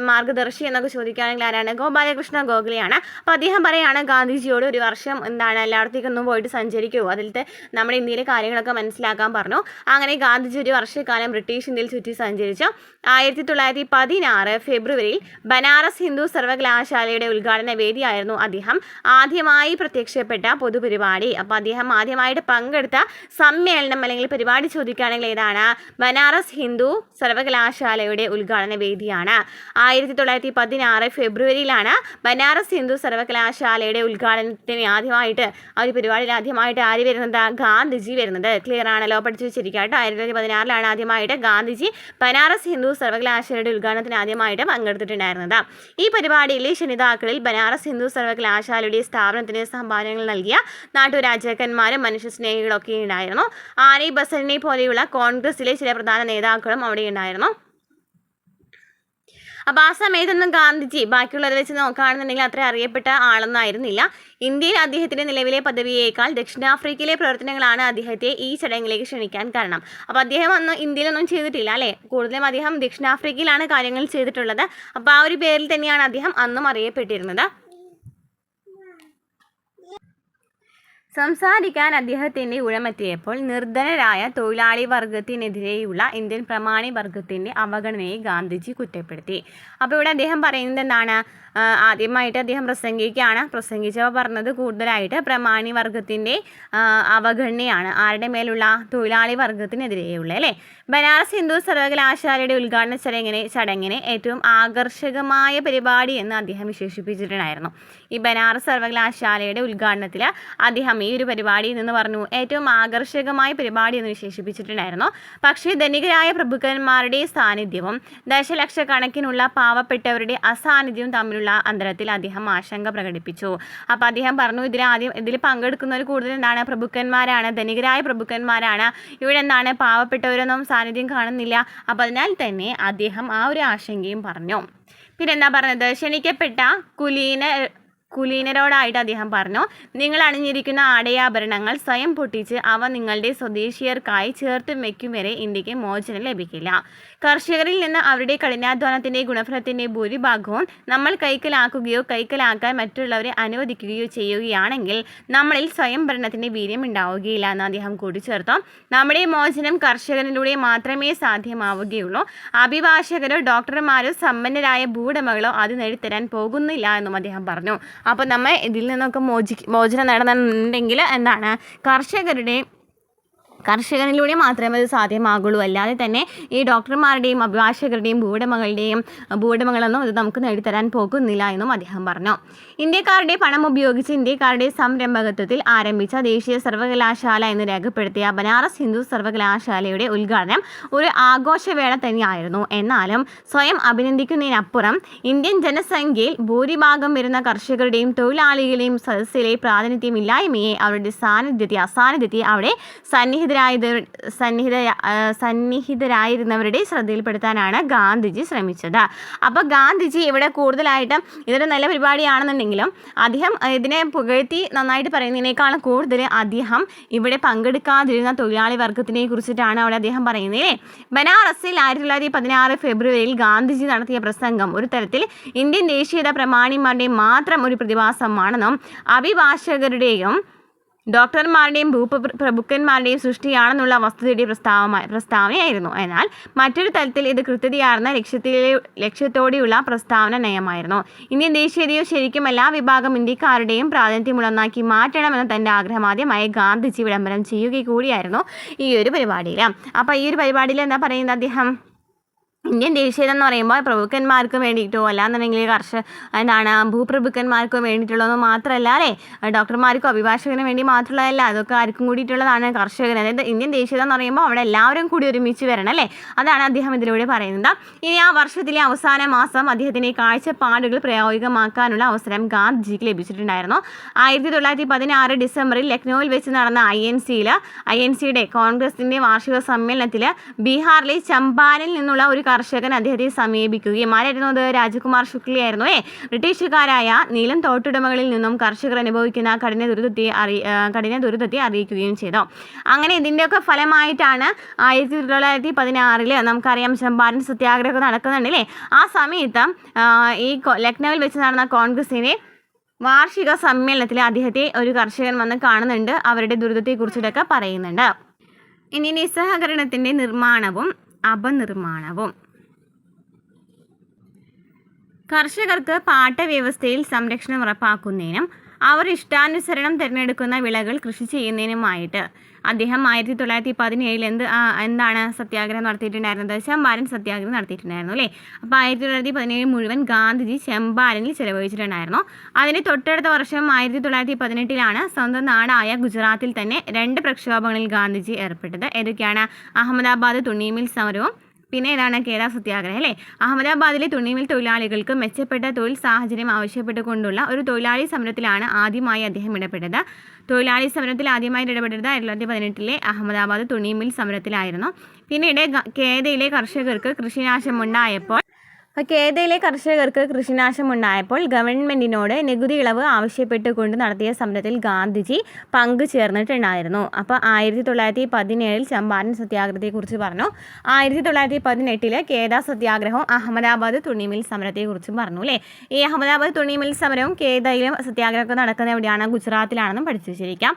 മാർഗദർശി എന്നൊക്കെ ചോദിക്കുകയാണെങ്കിൽ ആരാണ്? ഗോപാലകൃഷ്ണ ഗോഖലെയാണ്. അപ്പോൾ അദ്ദേഹം പറയുകയാണ് ഗാന്ധിജിയോട് ഒരു വർഷം എല്ലായിടത്തേക്കൊന്നും പോയിട്ട് സഞ്ചരിക്കുമോ, അതിലത്തെ നമ്മുടെ ഇന്ത്യയിലെ കാര്യങ്ങളൊക്കെ മനസ്സിലാക്കാൻ പറഞ്ഞു. അങ്ങനെ ഗാന്ധിജി ഒരു വർഷക്കാലം ബ്രിട്ടീഷ് ഇന്ത്യയിൽ ചുറ്റി സഞ്ചരിച്ചു. 1916 ഫെബ്രുവരിയിൽ ബനാറസ് ഹിന്ദു സർവകലാശാലയുടെ ഉദ്ഘാടന വേദിയായിരുന്നു അദ്ദേഹം ആദ്യമായി പ്രത്യക്ഷപ്പെട്ട പൊതുപരിപാടി. അപ്പോൾ അദ്ദേഹം ആദ്യമായിട്ട് പങ്കെടുത്ത സമ്മേളനം അല്ലെങ്കിൽ പരിപാടി ചോദിക്കുകയാണെങ്കിൽ ഏതാണ്? ബനാറസ് ഹിന്ദു സർവകലാശാലയുടെ ഉദ്ഘാടന വേദിയാണ്. 1916 ഫെബ്രുവരിയിലാണ് ബനാറസ് ഹിന്ദു സർവകലാശാലയുടെ ഉദ്ഘാടനത്തിന് ആദ്യമായിട്ട് ആ ഒരു പരിപാടിയിൽ ആദ്യമായിട്ട് ആര് വരുന്നത്? ഗാന്ധിജി വരുന്നത്. ക്ലിയർ ആണല്ലോ, പഠിച്ചു വെച്ചിരിക്കുക കേട്ടോ. 1916 ആദ്യമായിട്ട് ഗാന്ധിജി ബനാറസ് ഹിന്ദു സർവകലാശാലയുടെ ഉദ്ഘാടനത്തിന് ആദ്യമായിട്ട് പങ്കെടുത്തിട്ടുണ്ടായിരുന്നത്. ഈ പരിപാടിയിലെ ക്ഷണിതാക്കളിൽ ബനാറസ് ഹിന്ദു സർവകലാശാലയുടെ സ്ഥാപനത്തിന് സംഭാവനകൾ നൽകിയ നാട്ടുരാജാക്കന്മാരും മനുഷ്യസ്നേഹികളൊക്കെ ഉണ്ടായിരുന്നു. ആനി ബസന്റിനെ പോലെയുള്ള കോൺഗ്രസിലെ ചില പ്രധാന നേതാക്കളും അവിടെ ഉണ്ടായിരുന്നു. അപ്പോൾ ആ സമയത്തൊന്നും ഗാന്ധിജി ബാക്കിയുള്ളവരെ വെച്ച് നോക്കുകയാണെന്നുണ്ടെങ്കിൽ അത്ര അറിയപ്പെട്ട ആളൊന്നായിരുന്നില്ല. ഇന്ത്യയിൽ അദ്ദേഹത്തിൻ്റെ നിലവിലെ പദവിയേക്കാൾ ദക്ഷിണാഫ്രിക്കയിലെ പ്രവർത്തനങ്ങളാണ് അദ്ദേഹത്തെ ഈ ചടങ്ങിലേക്ക് ക്ഷണിക്കാൻ കാരണം. അപ്പോൾ അദ്ദേഹം അന്ന് ഇന്ത്യയിലൊന്നും ചെയ്തിട്ടില്ല അല്ലേ. കൂടുതലും അദ്ദേഹം ദക്ഷിണാഫ്രിക്കയിലാണ് കാര്യങ്ങൾ ചെയ്തിട്ടുള്ളത്. അപ്പോൾ ആ ഒരു പേരിൽ തന്നെയാണ് അദ്ദേഹം അന്നും അറിയപ്പെട്ടിരുന്നത്. സംസാരിക്കാൻ അദ്ദേഹത്തിൻ്റെ ഊഴമെത്തിയപ്പോൾ നിർധനരായ തൊഴിലാളി വർഗത്തിനെതിരെയുള്ള ഇന്ത്യൻ പ്രമാണി വർഗത്തിൻ്റെ അവഗണനയെ ഗാന്ധിജി കുറ്റപ്പെടുത്തി. അപ്പോൾ ഇവിടെ അദ്ദേഹം പറയുന്നത് എന്താണ്? ആദ്യമായിട്ട് അദ്ദേഹം പ്രസംഗിച്ചപ്പോൾ പറഞ്ഞത് കൂടുതലായിട്ട് പ്രമാണി വർഗത്തിൻ്റെ അവഗണനയാണ്. ആരുടെ മേലുള്ള? തൊഴിലാളി വർഗത്തിനെതിരെയുള്ള അല്ലേ. ബനാറസ് ഹിന്ദു സർവകലാശാലയുടെ ഉദ്ഘാടന ചടങ്ങിനെ ഏറ്റവും ആകർഷകമായ പരിപാടി എന്ന് അദ്ദേഹം വിശേഷിപ്പിച്ചിട്ടുണ്ടായിരുന്നു. ഈ ബനാറസ് സർവകലാശാലയുടെ ഉദ്ഘാടനത്തിൽ അദ്ദേഹം ഈ ഒരു പരിപാടിയിൽ നിന്ന് പറഞ്ഞു ഏറ്റവും ആകർഷകമായ പരിപാടി എന്ന് വിശേഷിപ്പിച്ചിട്ടുണ്ടായിരുന്നു. പക്ഷേ ധനികരായ പ്രഭുക്കന്മാരുടെ സാന്നിധ്യവും ദശലക്ഷക്കണക്കിനുള്ള പാവപ്പെട്ടവരുടെ അസാന്നിധ്യവും തമ്മിലുള്ള അന്തരത്തിൽ അദ്ദേഹം ആശങ്ക പ്രകടിപ്പിച്ചു. അപ്പോൾ അദ്ദേഹം പറഞ്ഞു ഇതിൽ പങ്കെടുക്കുന്നവർ കൂടുതൽ എന്താണ്? പ്രഭുക്കന്മാരാണ്, ധനികരായ പ്രഭുക്കന്മാരാണ്. ഇവിടെ എന്താണ്? പാവപ്പെട്ടവരൊന്നും സാന്നിധ്യം കാണുന്നില്ല. അപ്പോൾ അതിനാൽ തന്നെ അദ്ദേഹം ആ ഒരു ആശങ്കയും പറഞ്ഞു. പിന്നെ എന്താ പറഞ്ഞത്? ക്ഷണിക്കപ്പെട്ട കുലീനരോടായിട്ട് അദ്ദേഹം പറഞ്ഞു, നിങ്ങൾ അണിഞ്ഞിരിക്കുന്ന ആടയാഭരണങ്ങൾ സ്വയം പൊട്ടിച്ച് അവ നിങ്ങളുടെ സ്വദേശീയർക്കായി ചേർത്ത് വയ്ക്കും വരെ ഇന്ത്യക്ക് മോചനം ലഭിക്കില്ല. കർഷകരിൽ നിന്ന് അവരുടെ കഠിനാധ്വാനത്തിൻ്റെ ഗുണഫലത്തിൻ്റെ ഭൂരിഭാഗവും നമ്മൾ കൈക്കലാക്കാൻ മറ്റുള്ളവരെ അനുവദിക്കുകയോ ചെയ്യുകയാണെങ്കിൽ നമ്മളിൽ സ്വയം ഭരണത്തിൻ്റെ വീര്യം ഉണ്ടാവുകയില്ല എന്ന് അദ്ദേഹം കൂട്ടിച്ചേർത്തു. നമ്മുടെ മോചനം കർഷകരിലൂടെ മാത്രമേ സാധ്യമാവുകയുള്ളൂ. അഭിഭാഷകരോ ഡോക്ടർമാരോ സമ്പന്നരായ ഭൂവുടമകളോ അത് നേടിത്തരാൻ പോകുന്നില്ല എന്നും അദ്ദേഹം പറഞ്ഞു. അപ്പോൾ നമ്മൾ ഇതിൽ നിന്നൊക്കെ മോചനം നേടണമെന്നുണ്ടെങ്കിൽ എന്താണ്? കർഷകരിലൂടെ മാത്രമേ അത് സാധ്യമാകുള്ളൂ. അല്ലാതെ തന്നെ ഈ ഡോക്ടർമാരുടെയും അഭിഭാഷകരുടെയും ഭൂവുടമകളൊന്നും അത് നമുക്ക് നേടിത്തരാൻ പോകുന്നില്ല എന്നും അദ്ദേഹം പറഞ്ഞു. ഇന്ത്യക്കാരുടെ പണം ഉപയോഗിച്ച് ഇന്ത്യക്കാരുടെ സംരംഭകത്വത്തിൽ ആരംഭിച്ച ദേശീയ സർവകലാശാല എന്ന് രേഖപ്പെടുത്തിയ ബനാറസ് ഹിന്ദു സർവകലാശാലയുടെ ഉദ്ഘാടനം ഒരു ആഘോഷവേള തന്നെയായിരുന്നു. എന്നാലും സ്വയം അഭിനന്ദിക്കുന്നതിനപ്പുറം ഇന്ത്യൻ ജനസംഖ്യയിൽ ഭൂരിഭാഗം വരുന്ന കർഷകരുടെയും തൊഴിലാളികളുടെയും സദസ്സിലെ പ്രാതിനിധ്യമില്ലായ്മയെ അവരുടെ അസാന്നിധ്യത്തെ അവിടെ സന്നിഹിത സന്നിഹിതരായിരുന്നവരുടെ ശ്രദ്ധയിൽപ്പെടുത്താനാണ് ഗാന്ധിജി ശ്രമിച്ചത്. അപ്പോൾ ഗാന്ധിജി ഇവിടെ കൂടുതലായിട്ടും ഇതൊരു നല്ല പരിപാടിയാണെന്നുണ്ടെങ്കിലും അദ്ദേഹം ഇതിനെ പുകഴ്ത്തി നന്നായിട്ട് പറയുന്നതിനേക്കാളും കൂടുതൽ അദ്ദേഹം ഇവിടെ പങ്കെടുക്കാതിരുന്ന തൊഴിലാളി വർഗത്തിനെ കുറിച്ചിട്ടാണ് അവിടെ അദ്ദേഹം പറയുന്നത്. ബനാറസിൽ 1916 ഫെബ്രുവരിയിൽ ഗാന്ധിജി നടത്തിയ പ്രസംഗം ഒരു തരത്തിൽ ഇന്ത്യൻ ദേശീയത പ്രമാണിമാരുടെ മാത്രം ഒരു പ്രതിഭാസമാണെന്നും അഭിഭാഷകരുടെയും ഡോക്ടർമാരുടെയും പ്രഭുക്കന്മാരുടെയും സൃഷ്ടിയാണെന്നുള്ള വസ്തുതയുടെ പ്രസ്താവനയായിരുന്നു. എന്നാൽ മറ്റൊരു തലത്തിൽ ഇത് കൃത്യതയാർന്ന ലക്ഷ്യത്തോടെയുള്ള പ്രസ്താവന നയമായിരുന്നു. ഇന്ത്യൻ ദേശീയതയോ ശരിക്കും എല്ലാ വിഭാഗം ഇന്ത്യക്കാരുടെയും പ്രാതിനിധ്യമുള്ളതാക്കി മാറ്റണമെന്ന തൻ്റെ ആഗ്രഹം ആദ്യമായി ഗാന്ധിജി വിളംബരം ചെയ്യുക കൂടിയായിരുന്നു ഈ ഒരു പരിപാടിയിൽ. അപ്പോൾ ഈ ഒരു പരിപാടിയിൽ എന്താ പറയുന്നത്, അദ്ദേഹം ഇന്ത്യൻ ദേശീയത എന്ന് പറയുമ്പോൾ പ്രഭുക്കന്മാർക്ക് വേണ്ടിയിട്ടോ അല്ലാന്നുണ്ടെങ്കിൽ ഭൂപ്രഭുക്കന്മാർക്ക് വേണ്ടിയിട്ടുള്ളതെന്ന് മാത്രമല്ല അല്ലേ, ഡോക്ടർമാർക്കും അഭിഭാഷകന് വേണ്ടി മാത്രമുള്ളതല്ല, അതൊക്കെ ആർക്കും കൂടിയിട്ടുള്ളതാണ്. കർഷകൻ, അതായത് ഇന്ത്യൻ ദേശീയത എന്ന് പറയുമ്പോൾ അവിടെ എല്ലാവരും കൂടി ഒരുമിച്ച് വരണം അല്ലേ, അതാണ് അദ്ദേഹം ഇതിലൂടെ പറയുന്നത്. ഇനി ആ വർഷത്തിലെ അവസാന മാസം അദ്ദേഹത്തിൻ്റെ കാഴ്ചപ്പാടുകൾ പ്രായോഗികമാക്കാനുള്ള അവസരം ഗാന്ധിജിക്ക് ലഭിച്ചിട്ടുണ്ടായിരുന്നു. 1916 ഡിസംബറിൽ ലക്നൌവിൽ വെച്ച് നടന്ന INCയുടെ കോൺഗ്രസിൻ്റെ വാർഷിക സമ്മേളനത്തിൽ ബീഹാറിലെ ചമ്പാരനിൽ നിന്നുള്ള ഒരു കർഷകൻ അദ്ദേഹത്തെ സമീപിക്കുകയും ആരായിരുന്നു അത്, രാജകുമാർ ശുക്ലയായിരുന്നു. ബ്രിട്ടീഷുകാരായ നീലം തോട്ടുടമകളിൽ നിന്നും കർഷകർ അനുഭവിക്കുന്ന കഠിന ദുരിതത്തെ അറിയിക്കുകയും ചെയ്തു. അങ്ങനെ ഇതിൻ്റെയൊക്കെ ഫലമായിട്ടാണ് 1916 നമുക്കറിയാം ചമ്പാരൻ സത്യാഗ്രഹം നടക്കുന്നുണ്ടല്ലേ. ആ സമയത്ത് ഈ ലക്നൌവിൽ വെച്ച് നടന്ന കോൺഗ്രസിനെ വാർഷിക സമ്മേളനത്തിൽ അദ്ദേഹത്തെ ഒരു കർഷകൻ വന്ന് കാണുന്നുണ്ട്, അവരുടെ ദുരിതത്തെക്കുറിച്ചിട്ടൊക്കെ പറയുന്നുണ്ട്. ഇനി നിസ്സഹകരണത്തിൻ്റെ നിർമ്മാണവും അപനിർമ്മാണവും. കർഷകർക്ക് പാട്ടവ്യവസ്ഥയിൽ സംരക്ഷണം ഉറപ്പാക്കുന്നതിനും അവർ ഇഷ്ടാനുസരണം തിരഞ്ഞെടുക്കുന്ന വിളകൾ കൃഷി ചെയ്യുന്നതിനുമായിട്ട് അദ്ദേഹം 1917 എന്താണ് സത്യാഗ്രഹം നടത്തിയിട്ടുണ്ടായിരുന്നത്, ചമ്പാരൻ സത്യാഗ്രഹം നടത്തിയിട്ടുണ്ടായിരുന്നു അല്ലേ. അപ്പോൾ 1917 മുഴുവൻ ഗാന്ധിജി ചമ്പാരനിൽ ചെലവഴിച്ചിട്ടുണ്ടായിരുന്നു. അതിന് തൊട്ടടുത്ത വർഷം 1918 സ്വന്തം നാടായ ഗുജറാത്തിൽ തന്നെ 2 പ്രക്ഷോഭങ്ങളിൽ ഗാന്ധിജി ഏർപ്പെട്ടത്. ഏതൊക്കെയാണ്, അഹമ്മദാബാദ് തുണിമിൽ സമരവും പിന്നെ ഏതാണ്, കേദാ സത്യാഗ്രഹം അല്ലേ. അഹമ്മദാബാദിലെ തുണിമിൽ തൊഴിലാളികൾക്ക് മെച്ചപ്പെട്ട തൊഴിൽ സാഹചര്യം ആവശ്യപ്പെട്ടുകൊണ്ടുള്ള ഒരു തൊഴിലാളി സമരത്തിലാണ് ആദ്യമായി അദ്ദേഹം ഇടപെട്ടത്. തൊഴിലാളി സമരത്തിൽ ആദ്യമായി ഇടപെട്ടത് 1918 അഹമ്മദാബാദ് തുണിമിൽ സമരത്തിലായിരുന്നു. പിന്നീട് കേദയിലെ കർഷകർക്ക് കൃഷിനാശമുണ്ടായപ്പോൾ ഗവൺമെൻറ്റിനോട് നികുതി ഇളവ് ആവശ്യപ്പെട്ടുകൊണ്ട് നടത്തിയ സമരത്തിൽ ഗാന്ധിജി പങ്കുചേർന്നിട്ടുണ്ടായിരുന്നു. അപ്പോൾ 1917 ചമ്പാരൻ സത്യാഗ്രഹത്തെക്കുറിച്ച് പറഞ്ഞു, 1918 കേദാ സത്യാഗ്രഹവും അഹമ്മദാബാദ് തുണിമിൽ സമരത്തെക്കുറിച്ചും പറഞ്ഞു അല്ലേ. ഈ അഹമ്മദാബാദ് തുണിമിൽ സമരവും കേദയിലും സത്യാഗ്രഹമൊക്കെ നടക്കുന്ന എവിടെയാണ്, ഗുജറാത്തിലാണെന്നും പഠിച്ചു വെച്ചിരിക്കാം.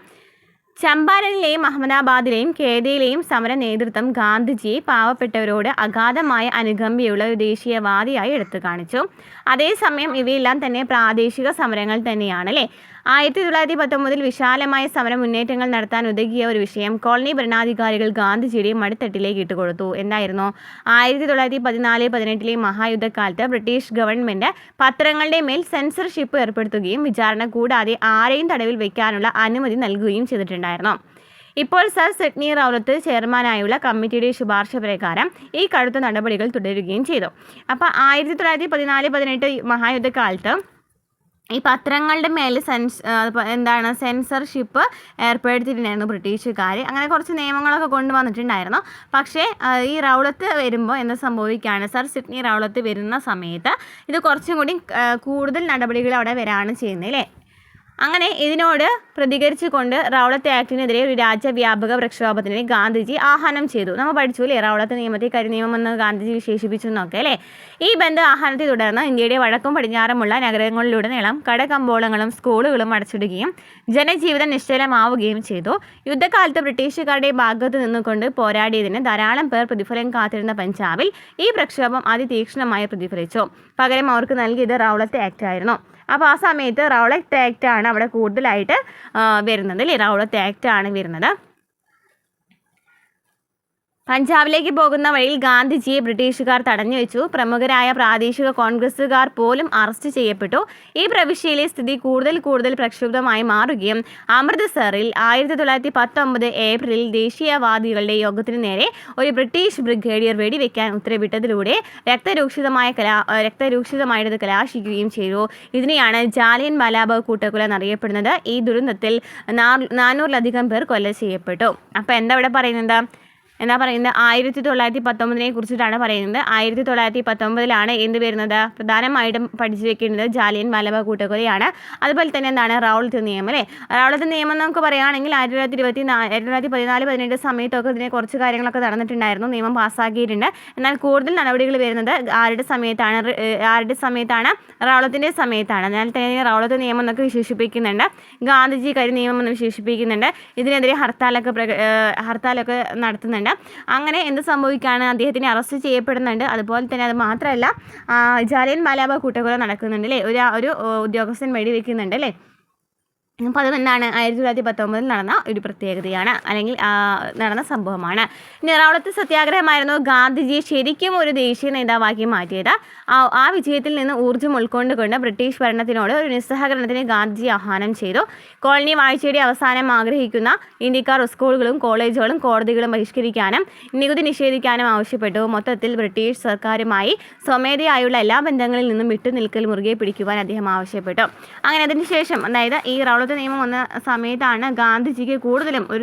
ചമ്പാരനിലെയും അഹമ്മദാബാദിലെയും കേദയിലെയും സമര നേതൃത്വം ഗാന്ധിജിയെ പാവപ്പെട്ടവരോട് അഗാധമായ അനുകമ്പയുള്ള ഒരു ദേശീയവാദിയായി എടുത്തു കാണിച്ചു. അതേസമയം ഇവയെല്ലാം തന്നെ പ്രാദേശിക സമരങ്ങൾ തന്നെയാണ് അല്ലേ. 1919 വിശാലമായ സമര മുന്നേറ്റങ്ങൾ നടത്താൻ ഉതകിയ ഒരു വിഷയം കോളനി ഭരണാധികാരികൾ ഗാന്ധിജിയുടെ മടിത്തട്ടിലേക്ക് ഇട്ടുകൊടുത്തു. എന്തായിരുന്നു, 1914-18 മഹായുദ്ധക്കാലത്ത് ബ്രിട്ടീഷ് ഗവൺമെൻറ് പത്രങ്ങളുടെ മേൽ സെൻസർഷിപ്പ് ഏർപ്പെടുത്തുകയും വിചാരണ കൂടാതെ ആരെയും തടവിൽ വയ്ക്കാനുള്ള അനുമതി നൽകുകയും ചെയ്തിട്ടുണ്ടായിരുന്നു. ഇപ്പോൾ സർ സിഡ്നി റൗലത്ത് ചെയർമാനായുള്ള കമ്മിറ്റിയുടെ ശുപാർശ പ്രകാരം ഈ കടുത്ത നടപടികൾ തുടരുകയും ചെയ്തു. അപ്പോൾ 1914-18 മഹായുദ്ധക്കാലത്ത് ഈ പത്രങ്ങളുടെ മേൽ സെൻസർഷിപ്പ് ഏർപ്പെടുത്തിയിട്ടുണ്ടായിരുന്നു ബ്രിട്ടീഷുകാർ. അങ്ങനെ കുറച്ച് നിയമങ്ങളൊക്കെ കൊണ്ടുവന്നിട്ടുണ്ടായിരുന്നു. പക്ഷേ ഈ റൗലത്ത് വരുമ്പോൾ എന്താ സംഭവിക്കുകയാണ്, സർ സിഡ്നി റൗലത്ത് വരുന്ന സമയത്ത് ഇത് കുറച്ചും കൂടി കൂടുതൽ നടപടികൾ അവിടെ വരാണ് ചെയ്യുന്നത് അല്ലേ. അങ്ങനെ ഇതിനോട് പ്രതികരിച്ചുകൊണ്ട് റൗലത്ത് ആക്ടിനെതിരെ ഒരു രാജ്യവ്യാപക പ്രക്ഷോഭത്തിന് ഗാന്ധിജി ആഹ്വാനം ചെയ്തു. നമ്മൾ പഠിച്ചു അല്ലേ, റൗലത്ത് നിയമത്തെ കരിനിയമമെന്ന് ഗാന്ധിജി വിശേഷിപ്പിച്ചു എന്നൊക്കെ അല്ലേ. ഈ ബന്ദ് ആഹ്വാനത്തെ തുടർന്ന് ഇന്ത്യയുടെ വടക്കും പടിഞ്ഞാറുമുള്ള നഗരങ്ങളിലുടനീളം കടകമ്പോളങ്ങളും സ്കൂളുകളും അടച്ചിടുകയും ജനജീവിതം നിശ്ചലമാവുകയും ചെയ്തു. യുദ്ധകാലത്ത് ബ്രിട്ടീഷുകാരുടെ ഭാഗത്ത് നിന്നുകൊണ്ട് പോരാടിയതിന് ധാരാളം പേർ പ്രതിഫലം കാത്തിരുന്ന പഞ്ചാബിൽ ഈ പ്രക്ഷോഭം അതിതീക്ഷ്ണമായി പ്രതിഫലിച്ചു. പകരം അവർക്ക് നൽകിയത് റൗലത്ത് ആക്ട് ആയിരുന്നു. അപ്പോൾ ആ സമയത്ത് റൗലത്ത് ആക്ട് ആണ് അവിടെ കൂടുതലായിട്ട് വരുന്നത് അല്ലേ, റൗലത്ത് ആക്ട് ആണ് വരുന്നത്. പഞ്ചാബിലേക്ക് പോകുന്ന വഴിയിൽ ഗാന്ധിജിയെ ബ്രിട്ടീഷുകാർ തടഞ്ഞു വെച്ചു. പ്രമുഖരായ പ്രാദേശിക കോൺഗ്രസുകാർ പോലും അറസ്റ്റ് ചെയ്യപ്പെട്ടു. ഈ പ്രവിശ്യയിലെ സ്ഥിതി കൂടുതൽ പ്രക്ഷുബ്ധമായി മാറുകയും അമൃത്സറിൽ 1919 ഏപ്രിലിൽ ദേശീയവാദികളുടെ യോഗത്തിനു നേരെ ഒരു ബ്രിട്ടീഷ് ബ്രിഗേഡിയർ വെടിവെക്കാൻ ഉത്തരവിട്ടതിലൂടെ രക്തരൂക്ഷിതമായത് കലാശിക്കുകയും ചെയ്തു. ഇതിനെയാണ് ജാലിയൻ വാലാബാഗ് കൂട്ടക്കൊല എന്നറിയപ്പെടുന്നത്. ഈ ദുരന്തത്തിൽ 400-ലധികം പേർ കൊല ചെയ്യപ്പെട്ടു. അപ്പോൾ എന്താ പറയുന്നത് 1919 കുറിച്ചിട്ടാണ് പറയുന്നത്. 1919 എന്ത് വരുന്നത്? പ്രധാനമായിട്ടും പഠിച്ചു വെക്കേണ്ടത് ജാലിയൻ വാലാബാഗ് കൂട്ടക്കൊലയാണ്. അതുപോലെ തന്നെ എന്താണ് റൗളത്ത് നിയമം അല്ലേ? റൗളത്ത് നിയമം നമുക്ക് പറയുകയാണെങ്കിൽ 1914-15 സമയത്തൊക്കെ ഇതിനെ കുറച്ച് കാര്യങ്ങളൊക്കെ നടന്നിട്ടുണ്ടായിരുന്നു. നിയമം പാസ്സാക്കിയിട്ടുണ്ട്. എന്നാൽ കൂടുതൽ നടപടികൾ വരുന്നത് ആരുടെ സമയത്താണ്? റൗളത്തിൻ്റെ സമയത്താണ്. അതിനാൽ തന്നെ റൗളത്ത് നിയമം എന്നൊക്കെ വിശേഷിപ്പിക്കുന്നുണ്ട്. ഗാന്ധിജി കരി നിയമം എന്ന് വിശേഷിപ്പിക്കുന്നുണ്ട്. ഇതിനെതിരെ ഹർത്താലൊക്കെ നടത്തുന്നുണ്ട്. അങ്ങനെ എന്ത് സംഭവിക്കുകയാണ്? അദ്ദേഹത്തിനെ അറസ്റ്റ് ചെയ്യപ്പെടുന്നുണ്ട്. അതുപോലെ തന്നെ അത് മാത്രമല്ല, ജാലിയൻ വാലാബാഗ് കൂട്ടക്കൊല നടക്കുന്നുണ്ട് അല്ലേ? ഒരു ഉദ്യോഗസ്ഥൻ വെടിവെക്കുന്നുണ്ട് അല്ലേ? അപ്പോൾ അതും എന്താണ് 1919 നടന്ന ഒരു പ്രത്യേകതയാണ്, അല്ലെങ്കിൽ നടന്ന സംഭവമാണ്. ഇനി റൗളത്ത് സത്യാഗ്രഹമായിരുന്നു ഗാന്ധിജിയെ ശരിക്കും ഒരു ദേശീയ നേതാവാക്കി മാറ്റിയത്. ആ വിജയത്തിൽ നിന്ന് ഊർജ്ജം ഉൾക്കൊണ്ടുകൊണ്ട് ബ്രിട്ടീഷ് ഭരണത്തിനോട് ഒരു നിസ്സഹകരണത്തിന് ഗാന്ധിജി ആഹ്വാനം ചെയ്തു. കോളനി വാഴ്ചയുടെ അവസാനം ആഗ്രഹിക്കുന്ന ഇന്ത്യക്കാർ സ്കൂളുകളും കോളേജുകളും കോടതികളും ബഹിഷ്കരിക്കാനും നികുതി നിഷേധിക്കാനും ആവശ്യപ്പെട്ടു. മൊത്തത്തിൽ ബ്രിട്ടീഷ് സർക്കാരുമായി സ്വമേധയായുള്ള എല്ലാ ബന്ധങ്ങളിൽ നിന്നും വിട്ടുനിൽക്കൽ മുറുകെ പിടിക്കുവാൻ അദ്ദേഹം ആവശ്യപ്പെട്ടു. അങ്ങനെ അതിനുശേഷം, അതായത് ഈ റൗളത്ത് നിയമം വന്ന സമയത്താണ് ഗാന്ധിജിയെ കൂടുതലും ഒരു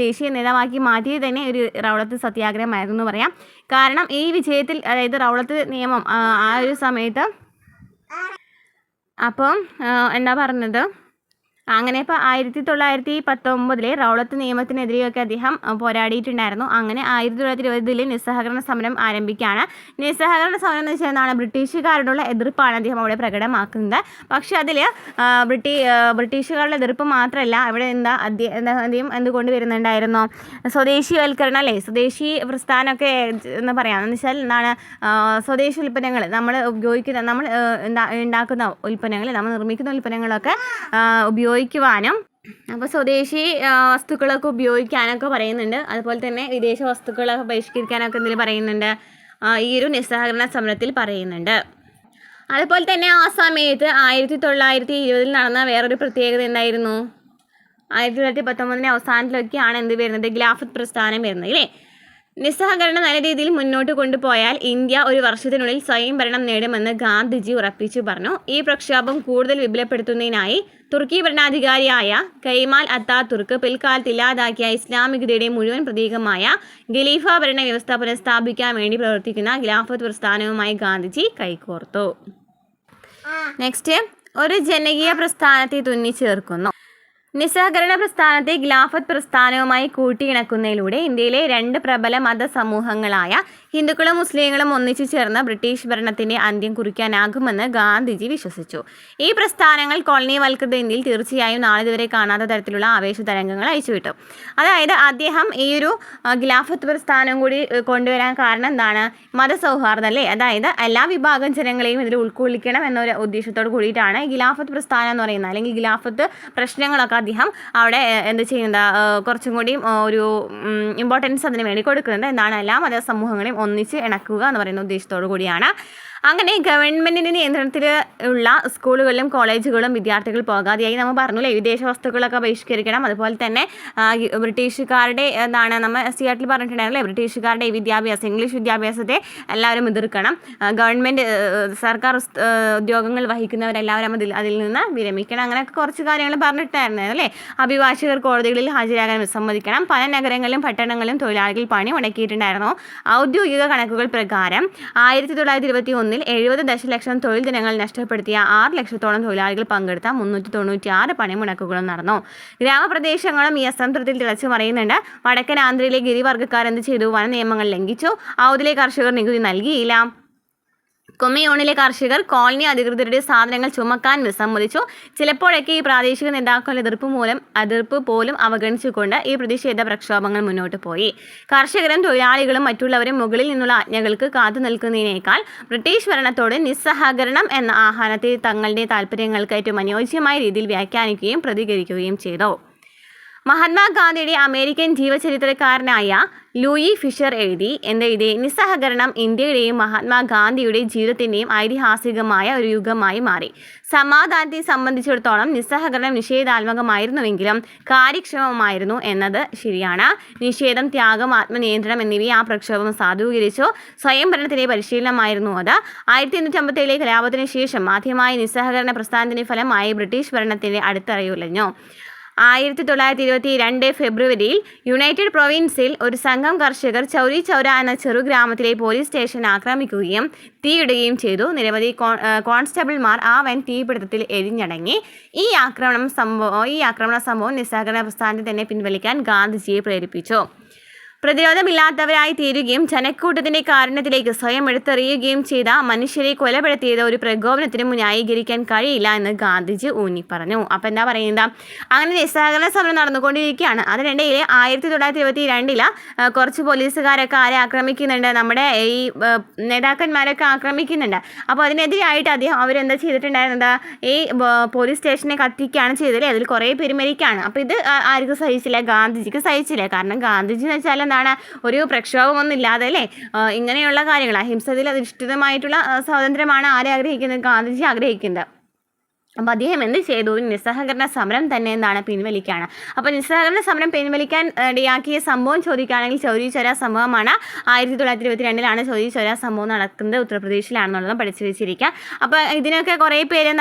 ദേശീയ നേതാവാക്കി മാറ്റിയത് തന്നെ ഒരു റൗളത്ത് സത്യാഗ്രഹമായിരുന്നു എന്ന് പറയാം. കാരണം ഈ വിജയത്തിൽ, അതായത് റൗളത്ത് നിയമം ആ ഒരു സമയത്ത്, അപ്പം എന്താ പറഞ്ഞത്, അങ്ങനെ ഇപ്പോൾ 1919 റൗളത്ത് നിയമത്തിനെതിരെയൊക്കെ അദ്ദേഹം പോരാടിയിട്ടുണ്ടായിരുന്നു. അങ്ങനെ 1920 നിസ്സഹകരണ സമരം ആരംഭിക്കുകയാണ്. നിസ്സഹകരണ സമരം എന്ന് വെച്ചാൽ എന്താണ്? ബ്രിട്ടീഷുകാരോടുള്ള എതിർപ്പാണ് അദ്ദേഹം അവിടെ പ്രകടമാക്കുന്നത്. പക്ഷേ അതിൽ ബ്രിട്ടീഷുകാരുടെ എതിർപ്പ് മാത്രമല്ല, അവിടെ അദ്ദേഹം എന്തുകൊണ്ട് വരുന്നുണ്ടായിരുന്നു? സ്വദേശിവൽക്കരണം അല്ലേ? സ്വദേശി പ്രസ്ഥാനമൊക്കെ എന്ന് പറയാം. എന്ന് വെച്ചാൽ എന്താണ്? സ്വദേശി ഉൽപ്പന്നങ്ങൾ നമ്മൾ ഉണ്ടാക്കുന്ന ഉൽപ്പന്നങ്ങൾ, നമ്മൾ നിർമ്മിക്കുന്ന ഉൽപ്പന്നങ്ങളൊക്കെ ഉപയോഗിക്കുവാനും, അപ്പോൾ സ്വദേശി വസ്തുക്കളൊക്കെ ഉപയോഗിക്കാനൊക്കെ പറയുന്നുണ്ട്. അതുപോലെ തന്നെ വിദേശ വസ്തുക്കളൊക്കെ ബഹിഷ്കരിക്കാനൊക്കെ എന്തിൽ പറയുന്നുണ്ട്? ഈ ഒരു നിസ്സഹകരണ സമരത്തിൽ പറയുന്നുണ്ട്. അതുപോലെ തന്നെ ആ സമയത്ത് 1920 നടന്ന വേറൊരു പ്രത്യേകത എന്തായിരുന്നു? 1919 അവസാനത്തിലൊക്കെയാണ് എന്ത് വരുന്നത്? ഖിലാഫത്ത് പ്രസ്ഥാനം വരുന്നത് അല്ലേ? നിസ്സഹകരണം നല്ല രീതിയിൽ മുന്നോട്ട് കൊണ്ടുപോയാൽ ഇന്ത്യ ഒരു വർഷത്തിനുള്ളിൽ സ്വയം ഭരണം നേടുമെന്ന് ഗാന്ധിജി ഉറപ്പിച്ചു പറഞ്ഞു. ഈ പ്രക്ഷോഭം കൂടുതൽ വിപുലപ്പെടുത്തുന്നതിനായി തുർക്കി ഭരണാധികാരിയായ കെമാൽ അത്താതുർക്ക് പിൽക്കാലത്ത് ഇല്ലാതാക്കിയ ഇസ്ലാമികതയുടെ മുഴുവൻ പ്രതീകമായ ഖലീഫ ഭരണ വ്യവസ്ഥ പുനഃസ്ഥാപിക്കാൻ വേണ്ടി പ്രവർത്തിക്കുന്ന ഖിലാഫത്ത് പ്രസ്ഥാനവുമായി ഗാന്ധിജി കൈകോർത്തു. നെക്സ്റ്റ്, ഒരു ജനകീയ പ്രസ്ഥാനത്തെ തുന്നിച്ചേർക്കുന്നു. നിസ്സഹകരണ പ്രസ്ഥാനത്തെ ഖിലാഫത്ത് പ്രസ്ഥാനവുമായി കൂട്ടിയിണക്കുന്നതിലൂടെ ഇന്ത്യയിലെ 2 പ്രബല മതസമൂഹങ്ങളായ ഹിന്ദുക്കളും മുസ്ലിങ്ങളും ഒന്നിച്ചു ചേർന്ന് ബ്രിട്ടീഷ് ഭരണത്തിൻ്റെ അന്ത്യം കുറിക്കാനാകുമെന്ന് ഗാന്ധിജി വിശ്വസിച്ചു. ഈ പ്രസ്ഥാനങ്ങൾ കോളനിവൽകൃത ഇന്ത്യയിൽ തീർച്ചയായും നാളിതുവരെ കാണാത്ത തരത്തിലുള്ള ആവേശ തരംഗങ്ങൾ അയച്ചുവിട്ടു. അതായത് അദ്ദേഹം ഈ ഒരു ഖിലാഫത്ത് പ്രസ്ഥാനം കൂടി കൊണ്ടുവരാൻ കാരണം എന്താണ്? മതസൗഹാർദ്ദം അല്ലേ? അതായത് എല്ലാ വിഭാഗം ജനങ്ങളെയും ഇതിൽ ഉൾക്കൊള്ളിക്കണം എന്നൊരു ഉദ്ദേശത്തോട് കൂടിയിട്ടാണ് ഖിലാഫത്ത് പ്രസ്ഥാനം എന്ന് പറയുന്നത്, അല്ലെങ്കിൽ ഖിലാഫത്ത് പ്രശ്നങ്ങളൊക്കെ അദ്ദേഹം അവിടെ എന്ത് ചെയ്യുന്നത്? കുറച്ചും കൂടി ഒരു ഇമ്പോർട്ടൻസ് അതിന് വേണ്ടി കൊടുക്കുന്നത് എന്താണ്? എല്ലാ മതസമൂഹങ്ങളെയും ഒന്നിച്ച് ഇണക്കുക എന്ന് പറയുന്ന ഉദ്ദേശത്തോടു കൂടിയാണ്. അങ്ങനെ ഗവൺമെൻറ്റിൻ്റെ നിയന്ത്രണത്തിൽ ഉള്ള സ്കൂളുകളിലും കോളേജുകളും വിദ്യാർത്ഥികൾ പോകാതെയായി. നമ്മൾ പറഞ്ഞില്ലേ, വിദേശ വസ്തുക്കളൊക്കെ ബഹിഷ്കരിക്കണം. അതുപോലെ തന്നെ ബ്രിട്ടീഷുകാരുടെ നമ്മൾ സിയാറ്റിൽ പറഞ്ഞിട്ടുണ്ടായിരുന്നില്ലേ, ബ്രിട്ടീഷുകാരുടെ വിദ്യാഭ്യാസം, ഇംഗ്ലീഷ് വിദ്യാഭ്യാസത്തെ എല്ലാവരും എതിർക്കണം. ഗവൺമെൻറ് സർക്കാർ ഉദ്യോഗങ്ങൾ വഹിക്കുന്നവരെല്ലാവരും അതിൽ നിന്ന് വിരമിക്കണം. അങ്ങനെയൊക്കെ കുറച്ച് കാര്യങ്ങൾ പറഞ്ഞിട്ടായിരുന്നു അല്ലേ. അഭിഭാഷകർ കോടതികളിൽ ഹാജരാകാൻ വിസമ്മതിക്കണം. പല നഗരങ്ങളിലും പട്ടണങ്ങളിലും തൊഴിലാളികൾ പണി മുടക്കിയിട്ടുണ്ടായിരുന്നു. ഔദ്യോഗിക കണക്കുകൾ പ്രകാരം 1921 70 ദശലക്ഷം തൊഴിൽ ദിനങ്ങൾ നഷ്ടപ്പെടുത്തിയ 6 ലക്ഷത്തോളം തൊഴിലാളികൾ പങ്കെടുത്ത 396 പണിമുടക്കുകളും നടന്നു. ഗ്രാമപ്രദേശങ്ങളും ഈ അസംതൃപ്തിയിൽ തിളച്ചു മറിയുന്നുണ്ട്. വടക്കൻ ആന്ധ്രയിലെ ഗിരിവർഗ്ഗക്കാർ എന്ത് ചെയ്തു? വന നിയമങ്ങൾ ലംഘിച്ചു. ഔദ്യോഗിക കർഷകർ നികുതി നൽകിയില്ല. കൊമ്മയൂണിലെ കർഷകർ കോളനി അധികൃതരുടെ സാധനങ്ങൾ ചുമക്കാൻ വിസമ്മതിച്ചു. ചിലപ്പോഴൊക്കെ ഈ പ്രാദേശിക നേതാക്കളുടെ എതിർപ്പ് പോലും അവഗണിച്ചുകൊണ്ട് ഈ പ്രതിഷേധ പ്രക്ഷോഭങ്ങൾ മുന്നോട്ട് പോയി. കർഷകരും തൊഴിലാളികളും മറ്റുള്ളവരും മുകളിൽ നിന്നുള്ള ആജ്ഞകൾക്ക് കാത്തു നിൽക്കുന്നതിനേക്കാൾ ബ്രിട്ടീഷ് ഭരണത്തോട് നിസ്സഹകരണം എന്ന ആഹ്വാനത്തെ തങ്ങളുടെ താല്പര്യങ്ങൾക്ക് ഏറ്റവും അനുയോജ്യമായ രീതിയിൽ വ്യാഖ്യാനിക്കുകയും പ്രതികരിക്കുകയും ചെയ്തു. മഹാത്മാഗാന്ധിയുടെ അമേരിക്കൻ ജീവചരിത്രകാരനായ ലൂയി ഫിഷർ എഴുതി നിസ്സഹകരണം ഇന്ത്യയുടെയും മഹാത്മാഗാന്ധിയുടെ ജീവിതത്തിൻ്റെയും ഐതിഹാസികമായ ഒരു യുഗമായി മാറി. സമാധാനത്തെ സംബന്ധിച്ചിടത്തോളം നിസ്സഹകരണം നിഷേധാത്മകമായിരുന്നുവെങ്കിലും കാര്യക്ഷമമായിരുന്നു എന്നത് ശരിയാണ്. നിഷേധം, ത്യാഗം, ആത്മനിയന്ത്രണം എന്നിവയെ ആ പ്രക്ഷോഭം സാധൂകരിച്ചു. സ്വയംഭരണത്തിൻ്റെ പരിശീലനമായിരുന്നു അത്. 1857 കലാപത്തിന് ശേഷം ആദ്യമായ നിസ്സഹകരണ പ്രസ്ഥാനത്തിൻ്റെ ഫലമായി ബ്രിട്ടീഷ് ഭരണത്തിൻ്റെ അടിത്തറയുലഞ്ഞു. 1922 ഫെബ്രുവരിയിൽ യുണൈറ്റഡ് പ്രൊവിൻസിൽ ഒരു സംഘം കർഷകർ ചൗരി ചൗര എന്ന ചെറുഗ്രാമത്തിലെ പോലീസ് സ്റ്റേഷൻ ആക്രമിക്കുകയും തീയിടുകയും ചെയ്തു. നിരവധി കോൺസ്റ്റബിൾമാർ ആ വൻ തീപിടുത്തത്തിൽ എരിഞ്ഞടങ്ങി. ഈ ആക്രമണ സംഭവം നിസ്സഹകരണ പ്രസ്ഥാനത്തെ തന്നെ പിൻവലിക്കാൻ ഗാന്ധിജിയെ പ്രേരിപ്പിച്ചു. പ്രതിരോധമില്ലാത്തവരായി തീരുകയും ജനക്കൂട്ടത്തിൻ്റെ കാരുണ്യത്തിലേക്ക് സ്വയം എടുത്തെറിയുകയും ചെയ്ത മനുഷ്യരെ കൊലപ്പെടുത്തിയത് ഒരു പ്രകോപനത്തിനും ന്യായീകരിക്കാൻ കഴിയില്ല എന്ന് ഗാന്ധിജി ഊന്നി പറഞ്ഞു. അപ്പം എന്താ പറയുന്നത്, അങ്ങനെ നിസ്സഹകരണ സമരം നടന്നുകൊണ്ടിരിക്കുകയാണ്. അതിനിടയിൽ 1922 കുറച്ച് പോലീസുകാരൊക്കെ ആരെ ആക്രമിക്കുന്നുണ്ട്, നമ്മുടെ ഈ നേതാക്കന്മാരൊക്കെ ആക്രമിക്കുന്നുണ്ട്. അപ്പോൾ അതിനെതിരായിട്ട് അവരെന്താ ചെയ്തിട്ടുണ്ടായിരുന്നത്, ഈ പോലീസ് സ്റ്റേഷനെ കത്തിക്കുകയാണ് ചെയ്തത്. അതിൽ കുറേ പേര് മരിക്കുകയാണ്. അപ്പോൾ ഇത് ആർക്കും സഹിച്ചില്ല, ഗാന്ധിജിക്ക് സഹിച്ചില്ല. കാരണം ഗാന്ധിജി എന്ന് വെച്ചാൽ ഒരു പ്രക്ഷോഭമൊന്നും ഇല്ലാതെ അല്ലേ ഇങ്ങനെയുള്ള കാര്യങ്ങൾ അഹിംസയിൽ അധിഷ്ഠിതമായിട്ടുള്ള സ്വാതന്ത്ര്യമാണ് ആരെ ആഗ്രഹിക്കുന്നത്, ഗാന്ധിജി ആഗ്രഹിക്കുന്നത്. അപ്പോൾ അദ്ദേഹം എന്ത് ചെയ്തു, നിസ്സഹകരണ സമരം തന്നെ പിൻവലിക്കുകയാണ്. അപ്പോൾ നിസ്സഹകരണ സമരം പിൻവലിക്കാൻ ഇടയാക്കിയ സംഭവം ചോദിക്കുകയാണെങ്കിൽ ചൗരി ചൗര സംഭവമാണ്. 1922 ചൗരി ചൗര സംഭവം നടക്കുന്നത് ഉത്തർപ്രദേശിലാണെന്നുള്ളത് പഠിച്ചു വെച്ചിരിക്കുക. അപ്പോൾ ഇതിനൊക്കെ കുറേ പേര്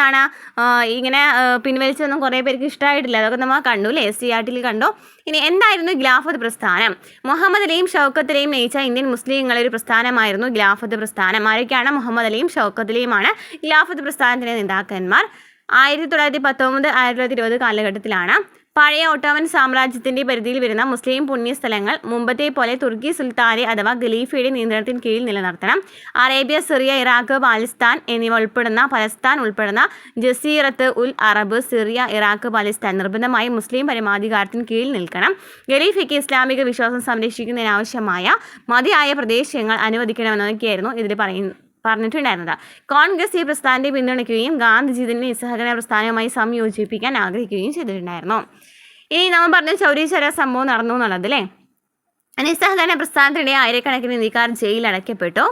ഇങ്ങനെ പിൻവലിച്ചൊന്നും കുറേ പേർക്ക് ഇഷ്ടമായിട്ടില്ല. അതൊക്കെ നമ്മൾ കണ്ടു അല്ലേ, SCRTയിൽ കണ്ടു. ഇനി എന്തായിരുന്നു ഖിലാഫത്ത് പ്രസ്ഥാനം? മുഹമ്മദ് അലിയും ഷൗക്കത്ത് അലിയും നയിച്ച ഇന്ത്യൻ മുസ്ലിങ്ങളുടെ ഒരു പ്രസ്ഥാനമായിരുന്നു ഖിലാഫത്ത് പ്രസ്ഥാനം. ആരൊക്കെയാണ്? മുഹമ്മദ് അലിയും ഷൗക്കത്ത് അലിയുമാണ് ഖിലാഫത്ത് പ്രസ്ഥാനത്തിൻ്റെ നേതാക്കന്മാർ. 1919 1920 കാലഘട്ടത്തിലാണ്. പഴയ ഒട്ടോമൻ സാമ്രാജ്യത്തിൻ്റെ പരിധിയിൽ വരുന്ന മുസ്ലിം പുണ്യസ്ഥലങ്ങൾ മുമ്പത്തെ പോലെ തുർക്കി സുൽത്താനെ അഥവാ ഖലീഫയുടെ നിയന്ത്രണത്തിന് കീഴിൽ നിലനിർത്തണം. അറേബ്യ, സിറിയ, ഇറാഖ്, പാലസ്തീൻ എന്നിവ ഉൾപ്പെടുന്ന ജസീറത്ത് ഉൽ അറബ്, സിറിയ, ഇറാഖ്, പാലസ്തീൻ നിർബന്ധമായും മുസ്ലിം പരമാധികാരത്തിന് കീഴിൽ നിൽക്കണം. ഖലീഫയ്ക്ക് ഇസ്ലാമിക വിശ്വാസം സംരക്ഷിക്കുന്നതിനാവശ്യമായ മതിയായ പ്രദേശങ്ങൾ അനുവദിക്കണമെന്നൊക്കെയായിരുന്നു ഇതിൽ പറഞ്ഞിട്ടുണ്ടായിരുന്നത്. കോൺഗ്രസ് ഈ പ്രസ്ഥാനത്തെ പിന്തുണയ്ക്കുകയും ഗാന്ധിജി ഇതിനെ നിസ്സഹകരണ പ്രസ്ഥാനവുമായി സംയോജിപ്പിക്കാൻ ആഗ്രഹിക്കുകയും ചെയ്തിട്ടുണ്ടായിരുന്നു. ഇനി നമ്മൾ പറഞ്ഞ ചൗരി ചൗര സംഭവം നടന്നു എന്നുള്ളത് അല്ലേ. നിസ്സഹകരണ പ്രസ്ഥാനത്തിനിടെ ആയിരക്കണക്കിന് ഇന്ത്യക്കാർ ജയിലിൽ അടയ്ക്കപ്പെട്ടു.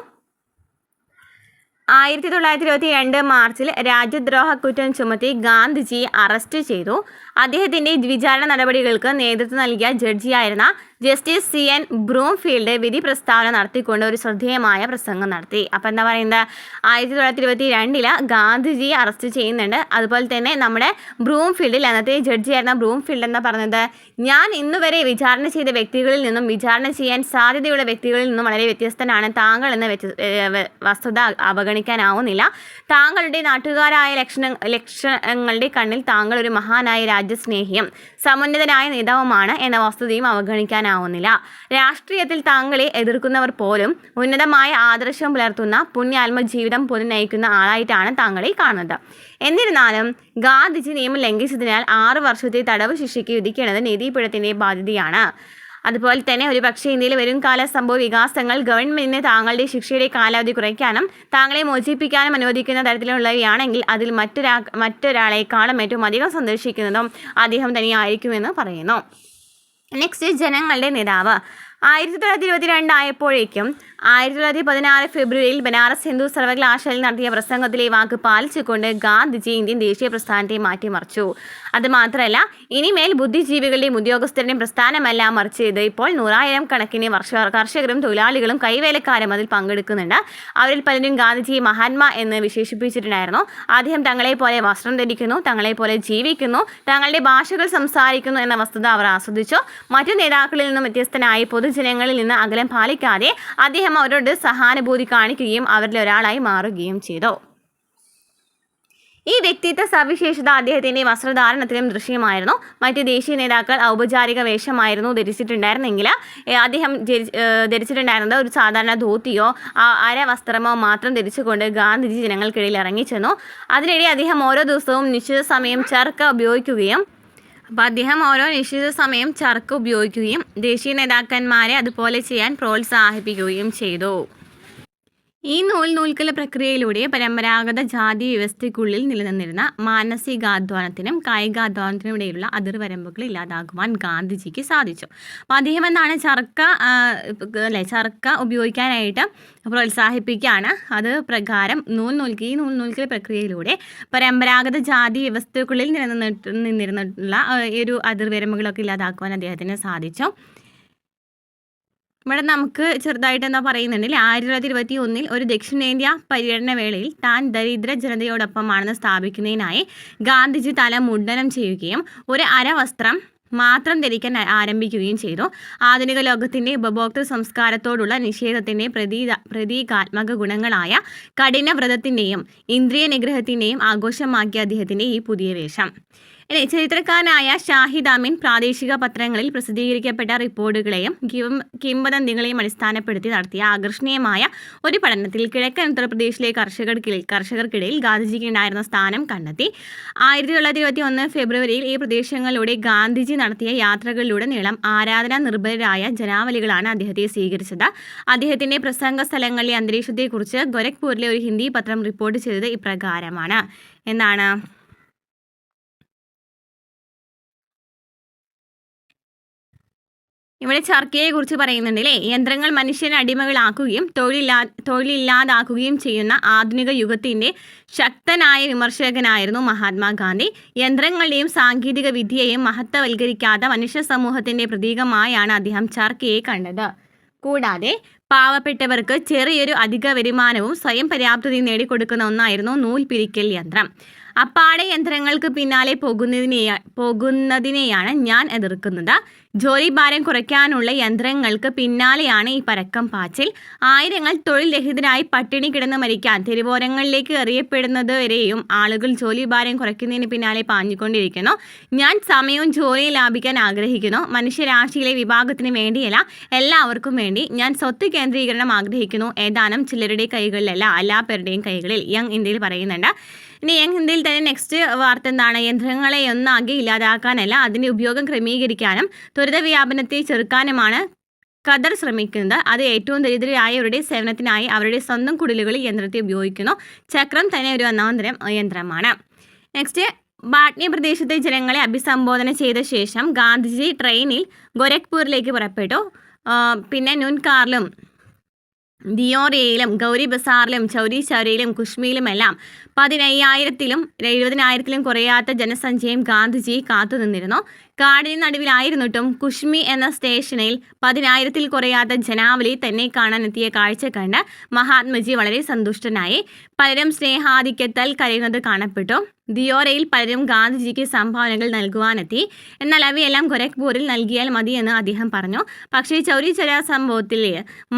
1922 മാർച്ചിൽ രാജ്യദ്രോഹ കുറ്റം ചുമത്തി ഗാന്ധിജിയെ അറസ്റ്റ് ചെയ്തു. അദ്ദേഹത്തിൻ്റെ വിചാരണ നടപടികൾക്ക് നേതൃത്വം നൽകിയ ജഡ്ജിയായിരുന്ന ജസ്റ്റിസ് CN ബ്രൂംഫീൽഡ് വിധി പ്രസ്താവന നടത്തിക്കൊണ്ട് ഒരു ശ്രദ്ധേയമായ പ്രസംഗം നടത്തി. അപ്പോൾ എന്താ പറയുന്നത്, 1922 ഗാന്ധിജിയെ അറസ്റ്റ് ചെയ്യുന്നുണ്ട്. അതുപോലെ തന്നെ നമ്മുടെ ബ്രൂംഫീൽഡിൽ, അന്നത്തെ ജഡ്ജിയായിരുന്ന ബ്രൂംഫീൽഡ് എന്താ പറഞ്ഞത്, ഞാൻ ഇന്നുവരെ വിചാരണ ചെയ്ത വ്യക്തികളിൽ നിന്നും വിചാരണ ചെയ്യാൻ സാധ്യതയുള്ള വ്യക്തികളിൽ നിന്നും വളരെ വ്യത്യസ്തനാണ് താങ്കൾ എന്ന വസ്തുത അവഗണിക്കാനാവുന്നില്ല. താങ്കളുടെ നാട്ടുകാരായ ലക്ഷങ്ങളുടെ കണ്ണിൽ താങ്കൾ ഒരു മഹാനായ രാജ്യസ്നേഹിയും സമുന്നതനായ നേതാവുമാണ് എന്ന വസ്തുതയും അവഗണിക്കാനാവുന്നില്ല. രാഷ്ട്രീയത്തിൽ താങ്കളെ എതിർക്കുന്നവർ പോലും ഉന്നതമായ ആദർശം പുലർത്തുന്ന പുണ്യാത്മ ജീവിതം പോലും നയിക്കുന്ന ആളായിട്ടാണ് താങ്കളെ കാണുന്നത്. എന്നിരുന്നാലും ഗാന്ധിജി നിയമം ലംഘിച്ചതിനാൽ 6 വർഷത്തെ തടവ് ശിക്ഷയ്ക്ക് വിധിക്കേണ്ടത് നീതിപീഠത്തിൻ്റെ ബാധ്യതയാണ്. അതുപോലെ തന്നെ ഒരുപക്ഷെ ഇന്ത്യയിൽ വരും കാല സംഭവ വികാസങ്ങൾ ഗവൺമെന്റിന് താങ്കളുടെ ശിക്ഷയുടെ കാലാവധി കുറയ്ക്കാനും താങ്കളെ മോചിപ്പിക്കാനും അനുവദിക്കുന്ന തരത്തിലുള്ളവയാണെങ്കിൽ അതിൽ മറ്റൊരാളെക്കാളും ഏറ്റവും അധികം സന്തോഷിക്കുന്നതും അദ്ദേഹം തന്നെയായിരിക്കുമെന്ന് പറയുന്നു. നെക്സ്റ്റ്, ജനങ്ങളുടെ നേതാവ്. 1922 ആയപ്പോഴേക്കും 1916 ഫെബ്രുവരിയിൽ ബനാറസ് ഹിന്ദു സർവകലാശാലയിൽ നടത്തിയ പ്രസംഗത്തിലെ വാക്ക് പാലിച്ചുകൊണ്ട് ഗാന്ധിജി ഇന്ത്യൻ ദേശീയ പ്രസ്ഥാനത്തെ മാറ്റിമറിച്ചു. അതുമാത്രമല്ല, ഇനിമേൽ ബുദ്ധിജീവികളുടെയും ഉദ്യോഗസ്ഥരുടെയും പ്രസ്ഥാനമല്ല, മറിച്ച് ഇത് ഇപ്പോൾ 100,000 കണക്കിന് കർഷകരും തൊഴിലാളികളും കൈവേലക്കാരും അതിൽ പങ്കെടുക്കുന്നുണ്ട്. അവരിൽ പലരും ഗാന്ധിജിയെ മഹാത്മാ എന്ന് വിശേഷിപ്പിച്ചിട്ടുണ്ടായിരുന്നു. അദ്ദേഹം തങ്ങളെപ്പോലെ വസ്ത്രം ധരിക്കുന്നു, തങ്ങളെപ്പോലെ ജീവിക്കുന്നു, തങ്ങളുടെ ഭാഷകൾ സംസാരിക്കുന്നു എന്ന വസ്തുത അവർ ആസ്വദിച്ചു. മറ്റു നേതാക്കളിൽ നിന്നും വ്യത്യസ്തനായി പൊതുജനങ്ങളിൽ നിന്ന് അകലം പാലിക്കാതെ അദ്ദേഹം അവരോട് സഹാനുഭൂതി കാണിക്കുകയും അവരിൽ ഒരാളായി മാറുകയും ചെയ്തു. ഈ വ്യക്തിത്വ സവിശേഷത അദ്ദേഹത്തിൻ്റെ വസ്ത്രധാരണത്തിലും ദൃശ്യമായിരുന്നു. മറ്റ് ദേശീയ നേതാക്കൾ ഔപചാരിക വേഷമായിരുന്നു ധരിച്ചിട്ടുണ്ടായിരുന്നെങ്കിൽ അദ്ദേഹം ധരിച്ചിട്ടുണ്ടായിരുന്നത് ഒരു സാധാരണ ധോത്തിയോ അരവസ്ത്രമോ മാത്രം ധരിച്ചുകൊണ്ട് ഗാന്ധിജി ജനങ്ങൾക്കിടയിൽ ഇറങ്ങിച്ചെന്നു. അതിനിടെ അദ്ദേഹം ഓരോ ദിവസവും നിശ്ചിത സമയം ചർക്ക ഉപയോഗിക്കുകയും ദേശീയ നേതാക്കന്മാരെ അതുപോലെ ചെയ്യാൻ പ്രോത്സാഹിപ്പിക്കുകയും ചെയ്തു. ഈ നൂൽക്കൽ പ്രക്രിയയിലൂടെ പരമ്പരാഗത ജാതി വ്യവസ്ഥയ്ക്കുള്ളിൽ നിലനിന്നിരുന്ന മാനസികാധ്വാനത്തിനും കായികാധ്വാനത്തിനും ഇടയിലുള്ള അതിർവരമ്പുകൾ ഇല്ലാതാക്കുവാൻ ഗാന്ധിജിക്ക് സാധിച്ചു. അപ്പോൾ അദ്ദേഹം എന്താണ് ചർക്ക ഉപയോഗിക്കാനായിട്ട് പ്രോത്സാഹിപ്പിക്കുകയാണ്. അത് പ്രകാരം ഈ നൂൽക്കൽ പ്രക്രിയയിലൂടെ പരമ്പരാഗത ജാതി വ്യവസ്ഥയ്ക്കുള്ളിൽ നിന്നിരുന്നിട്ടുള്ള ഒരു അതിർവരമ്പുകളൊക്കെ ഇല്ലാതാക്കുവാൻ അദ്ദേഹത്തിന് സാധിച്ചു. ഇവിടെ നമുക്ക് ചെറുതായിട്ട് എന്താ പറയുന്നുണ്ടെങ്കിൽ 1921 ഒരു ദക്ഷിണേന്ത്യ പര്യടന വേളയിൽ താൻ ദരിദ്ര ജനതയോടൊപ്പമാണെന്ന് സ്ഥാപിക്കുന്നതിനായി ഗാന്ധിജി തല മുണ്ഡനം ചെയ്യുകയും ഒരു അരവസ്ത്രം മാത്രം ധരിക്കാൻ ആരംഭിക്കുകയും ചെയ്തു. ആധുനിക ലോകത്തിൻ്റെ ഉപഭോക്തൃ സംസ്കാരത്തോടുള്ള നിഷേധത്തിൻ്റെ പ്രതീകാത്മക ഗുണങ്ങളായ കഠിനവ്രതത്തിൻ്റെയും ഇന്ദ്രിയ നിഗ്രഹത്തിൻ്റെയും ആഘോഷമാക്കിയ അദ്ദേഹത്തിൻ്റെ ഈ പുതിയ വേഷം. ചരിത്രകാരനായ ഷാഹിദ് അമീൻ പ്രാദേശിക പത്രങ്ങളിൽ പ്രസിദ്ധീകരിക്കപ്പെട്ട റിപ്പോർട്ടുകളെയും കിംവദന്തികളെയും അടിസ്ഥാനപ്പെടുത്തി നടത്തിയ ആകർഷണീയമായ ഒരു പഠനത്തിൽ കിഴക്കൻ ഉത്തർപ്രദേശിലെ കർഷകർക്കിടയിൽ ഗാന്ധിജിക്ക് ഉണ്ടായിരുന്ന സ്ഥാനം കണ്ടെത്തി. 1921 ഫെബ്രുവരിയിൽ ഈ പ്രദേശങ്ങളിലൂടെ ഗാന്ധിജി നടത്തിയ യാത്രകളിലൂടെ നീളം ആരാധനാ നിർഭരരായ ജനാവലികളാണ് അദ്ദേഹത്തെ സ്വീകരിച്ചത്. അദ്ദേഹത്തിൻ്റെ പ്രസംഗ സ്ഥലങ്ങളിലെ അന്തരീക്ഷത്തെക്കുറിച്ച് ഗോരഖ്പൂരിലെ ഒരു ഹിന്ദി പത്രം റിപ്പോർട്ട് ചെയ്തത് ഇപ്രകാരമാണ്. എന്താണ്? ഇവിടെ ചർക്കയെക്കുറിച്ച് പറയുന്നുണ്ട് അല്ലേ. യന്ത്രങ്ങൾ മനുഷ്യനെ അടിമകളാക്കുകയും തൊഴിലില്ലാതാക്കുകയും ചെയ്യുന്ന ആധുനിക യുഗത്തിൻ്റെ ശക്തനായ വിമർശകനായിരുന്നു മഹാത്മാഗാന്ധി. യന്ത്രങ്ങളുടെയും സാങ്കേതിക വിദ്യയെയും മഹത്വവൽക്കരിക്കാത്ത മനുഷ്യ സമൂഹത്തിൻ്റെ പ്രതീകമായാണ് അദ്ദേഹം ചർക്കയെ കണ്ടത്. കൂടാതെ പാവപ്പെട്ടവർക്ക് ചെറിയൊരു അധിക വരുമാനവും സ്വയം പര്യാപ്തതയും നേടിക്കൊടുക്കുന്ന ഒന്നായിരുന്നു നൂൽ പിരിക്കൽ യന്ത്രം. അപ്പാടെ യന്ത്രങ്ങൾക്ക് പിന്നാലെ പോകുന്നതിനെയാണ് ഞാൻ എതിർക്കുന്നത്. ജോലിഭാരം കുറയ്ക്കാനുള്ള യന്ത്രങ്ങൾക്ക് പിന്നാലെയാണ് ഈ പരക്കം പാച്ചിൽ. ആയിരങ്ങൾ തൊഴിൽ രഹിതരായി പട്ടിണി കിടന്ന് മരിക്കാൻ തെരുവോരങ്ങളിലേക്ക് എറിയപ്പെടുന്നത് വരെയും ആളുകൾ ജോലിഭാരം കുറയ്ക്കുന്നതിന് പിന്നാലെ പാഞ്ഞുകൊണ്ടിരിക്കുന്നു. ഞാൻ സമയവും ജോലിയും ലാഭിക്കാൻ ആഗ്രഹിക്കുന്നു. മനുഷ്യരാശിയിലെ വിഭാഗത്തിന് വേണ്ടിയല്ല, എല്ലാവർക്കും വേണ്ടി. ഞാൻ സ്വത്ത് കേന്ദ്രീകരണം ആഗ്രഹിക്കുന്നു. ഏതാനും ചിലരുടെ കൈകളിലല്ല, എല്ലാവരുടെയും കൈകളിൽ. യങ് ഇന്ത്യയിൽ പറയുന്നുണ്ട്. ഇനി യങ് ഹിന്ദിയിൽ തന്നെ നെക്സ്റ്റ് വാർത്ത എന്താണ്? യന്ത്രങ്ങളെ ഒന്നാകെ ഇല്ലാതാക്കാനല്ല, അതിൻ്റെ ഉപയോഗം ക്രമീകരിക്കാനും ത്വരിത വ്യാപനത്തെ ചെറുക്കാനുമാണ് ഖദർ ശ്രമിക്കുന്നത്. അത് ഏറ്റവും ദരിദ്രരായവരുടെ സേവനത്തിനായി അവരുടെ സ്വന്തം കുടിലുകളിൽ യന്ത്രത്തെ ഉപയോഗിക്കുന്നു. ചക്രം തന്നെ ഒരു ഒന്നാന്തരം യന്ത്രമാണ്. നെക്സ്റ്റ്, ബാട്നി പ്രദേശത്തെ ജനങ്ങളെ അഭിസംബോധന ചെയ്ത ശേഷം ഗാന്ധിജി ട്രെയിനിൽ ഗോരഖ്പൂരിലേക്ക് പുറപ്പെട്ടു. പിന്നെ നുൻകാറിലും ദിയോറിയയിലും ഗൗരി ബസാറിലും ചൗരി ചൗരയിലും കുശ്മിയിലുമെല്ലാം 10,000-ലും 70,000-ലും കുറയാത്ത ജനസഞ്ചയം ഗാന്ധിജി കാത്തുനിന്നിരുന്നു. കാടിന് നടുവിലായിരുന്നിട്ടും കുശ്മി എന്ന സ്റ്റേഷനിൽ 10,000-ൽ കുറയാത്ത ജനാവലി തന്നെ കാണാനെത്തിയ കാഴ്ച കണ്ട് മഹാത്മജി വളരെ സന്തുഷ്ടനായി. പലരും സ്നേഹാധിക്യത്താൽ കരയുന്നത് കാണപ്പെട്ടു. ദിയോറയിൽ പലരും ഗാന്ധിജിക്ക് സംഭാവനകൾ നൽകുവാനെത്തി. എന്നാൽ അവയെല്ലാം ഗോരഖ്പൂരിൽ നൽകിയാൽ മതിയെന്ന് അദ്ദേഹം പറഞ്ഞു. പക്ഷേ ചൗരി ചൗര സംഭവത്തിൽ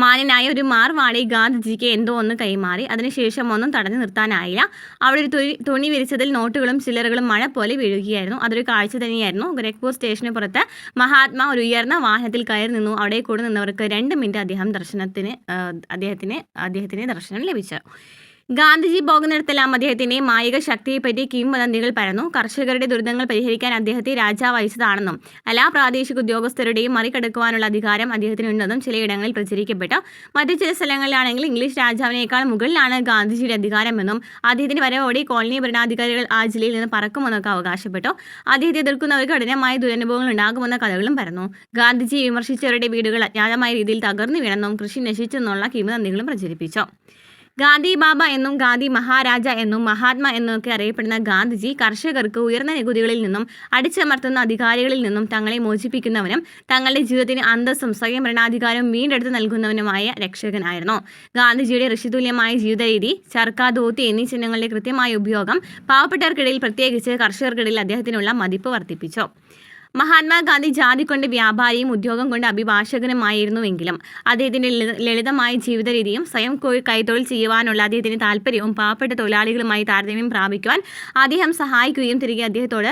മാന്യനായ ഒരു മാർവാടി ഗാന്ധിജിക്ക് എന്തോ ഒന്ന് കൈമാറി. അതിനുശേഷം ഒന്നും തടഞ്ഞു നിർത്താനായില്ല. അവിടെ ഒരു തുണി വിരിച്ചതിൽ നോട്ടുകളും ചില്ലറുകളും മഴ പോലെ വീഴുകയായിരുന്നു. അതൊരു കാഴ്ച തന്നെയായിരുന്നു. ഗോരഖ്പൂർ സ്റ്റേഷന് പുറത്ത് മഹാത്മാ ഒരു ഉയർന്ന വാഹനത്തിൽ കയറി നിന്നു. അവിടെ കൂടെ നിന്നവർക്ക് 2 മിനിറ്റ് അദ്ദേഹത്തിന് ദർശനം ലഭിച്ചു. ഗാന്ധിജി പോകുന്നിടത്തെല്ലാം അദ്ദേഹത്തിൻ്റെ മായിക ശക്തിയെപ്പറ്റി കിംവദന്തികൾ പരന്നു. കർഷകരുടെ ദുരിതങ്ങൾ പരിഹരിക്കാൻ അദ്ദേഹത്തെ രാജാവ് അയച്ചതാണെന്നും എല്ലാ പ്രാദേശിക ഉദ്യോഗസ്ഥരുടെയും മറികടക്കുവാനുള്ള അധികാരം അദ്ദേഹത്തിനുണ്ടെന്നും ചിലയിടങ്ങളിൽ പ്രചരിക്കപ്പെട്ടു. മറ്റു ചില സ്ഥലങ്ങളിലാണെങ്കിൽ ഇംഗ്ലീഷ് രാജാവിനേക്കാൾ മുകളിലാണ് ഗാന്ധിജിയുടെ അധികാരമെന്നും അദ്ദേഹത്തിൻ്റെ വരവോടെ കോളനി ഭരണാധികാരികൾ ആ ജില്ലയിൽ നിന്ന് പറക്കുമെന്നൊക്കെ അവകാശപ്പെട്ടു. അദ്ദേഹത്തെ എതിർക്കുന്നവർക്ക് കഠിനമായ ദുരനുഭവങ്ങൾ ഉണ്ടാകുമെന്ന കഥകളും പരന്നു. ഗാന്ധിജി വിമർശിച്ചവരുടെ വീടുകൾ അജ്ഞാതമായ രീതിയിൽ തകർന്നു വീണെന്നും കൃഷി നശിച്ചെന്നുള്ള കിംവദന്തികളും പ്രചരിപ്പിച്ചു. ഗാന്ധി ബാബ എന്നും ഗാന്ധി മഹാരാജ എന്നും മഹാത്മാ എന്നൊക്കെ അറിയപ്പെടുന്ന ഗാന്ധിജി കർഷകർക്ക് ഉയർന്ന നികുതികളിൽ നിന്നും അടിച്ചമർത്തുന്ന അധികാരികളിൽ നിന്നും തങ്ങളെ മോചിപ്പിക്കുന്നവനും തങ്ങളുടെ ജീവിതത്തിന് അന്തസ്സും സ്വയം ഭരണാധികാരവും വീണ്ടെടുത്ത് നൽകുന്നവനുമായ രക്ഷകനായിരുന്നു. ഗാന്ധിജിയുടെ ഋഷിതുല്യമായ ജീവിതരീതി, ചർക്ക, ധോത്തി എന്നീ ചിഹ്നങ്ങളുടെ കൃത്യമായ ഉപയോഗം പാവപ്പെട്ടവർക്കിടയിൽ, പ്രത്യേകിച്ച് കർഷകർക്കിടയിൽ അദ്ദേഹത്തിനുള്ള മതിപ്പ് വർദ്ധിപ്പിച്ചു. മഹാത്മാഗാന്ധി ജാതി കൊണ്ട് വ്യാപാരിയും ഉദ്യോഗം കൊണ്ട് അഭിഭാഷകനുമായിരുന്നുവെങ്കിലും അദ്ദേഹത്തിൻ്റെ ലളിതമായ ജീവിത രീതിയും സ്വയം കൈത്തൊഴിൽ ചെയ്യുവാനുള്ള അദ്ദേഹത്തിൻ്റെ താല്പര്യവും പാവപ്പെട്ട തൊഴിലാളികളുമായി താരതമ്യം പ്രാപിക്കുവാൻ അദ്ദേഹം സഹായിക്കുകയും തിരികെ അദ്ദേഹത്തോട്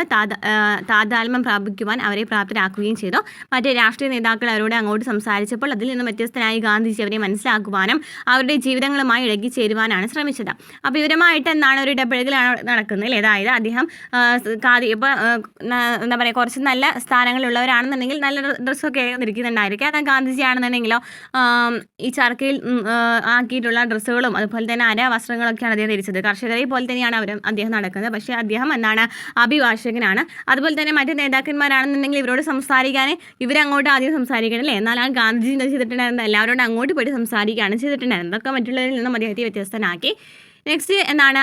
താതാത്മ്യം പ്രാപിക്കുവാൻ അവരെ പ്രാപ്തരാക്കുകയും ചെയ്തു. മറ്റ് രാഷ്ട്രീയ നേതാക്കൾ അവരോട് അങ്ങോട്ട് സംസാരിച്ചപ്പോൾ അതിൽ നിന്നും വ്യത്യസ്തനായി ഗാന്ധിജി അവരെ മനസ്സിലാക്കുവാനും അവരുടെ ജീവിതങ്ങളുമായി ഇഴകിച്ചേരുവാനാണ് ശ്രമിച്ചത്. അപ്പോൾ ഇവരുമായിട്ട് എന്താണ് ഒരു ഇടപഴകലാണ് നടക്കുന്നത്. അതായത് അദ്ദേഹം ഇപ്പോൾ എന്താ പറയുക, കുറച്ച് നല്ല സ്ഥാനങ്ങളിലുള്ളവരാണെന്നുണ്ടെങ്കിൽ നല്ല ഡ്രസ്സൊക്കെ ധരിക്കുന്നുണ്ടായിരിക്കും. എന്നാൽ ഗാന്ധിജി ആണെന്നുണ്ടെങ്കിലോ ഈ ചർക്കയിൽ ആക്കിയിട്ടുള്ള ഡ്രസ്സുകളും അതുപോലെ തന്നെ വസ്ത്രങ്ങളൊക്കെയാണ് അദ്ദേഹം ധരിച്ചത്. കർഷകരെ പോലെ തന്നെയാണ് അദ്ദേഹം നടക്കുന്നത്. പക്ഷേ അദ്ദേഹം എന്താണ്, അഭിഭാഷകനാണ്. അതുപോലെ തന്നെ മറ്റ് നേതാക്കന്മാരാണെന്നുണ്ടെങ്കിൽ ഇവരോട് സംസാരിക്കാൻ ഇവരങ്ങോട്ട് ആദ്യം സംസാരിക്കണം അല്ലേ. എന്നാൽ ഗാന്ധിജി എന്താ ചെയ്തിട്ടുണ്ടായിരുന്നത്, എല്ലാവരോടും അങ്ങോട്ട് പോയിട്ട് സംസാരിക്കുകയാണ് ചെയ്തിട്ടുണ്ടായിരുന്നത്. അതൊക്കെ മറ്റുള്ളവരിൽ നിന്നും അദ്ദേഹത്തെ വ്യത്യസ്തനാക്കി. നെക്സ്റ്റ് എന്താണ്,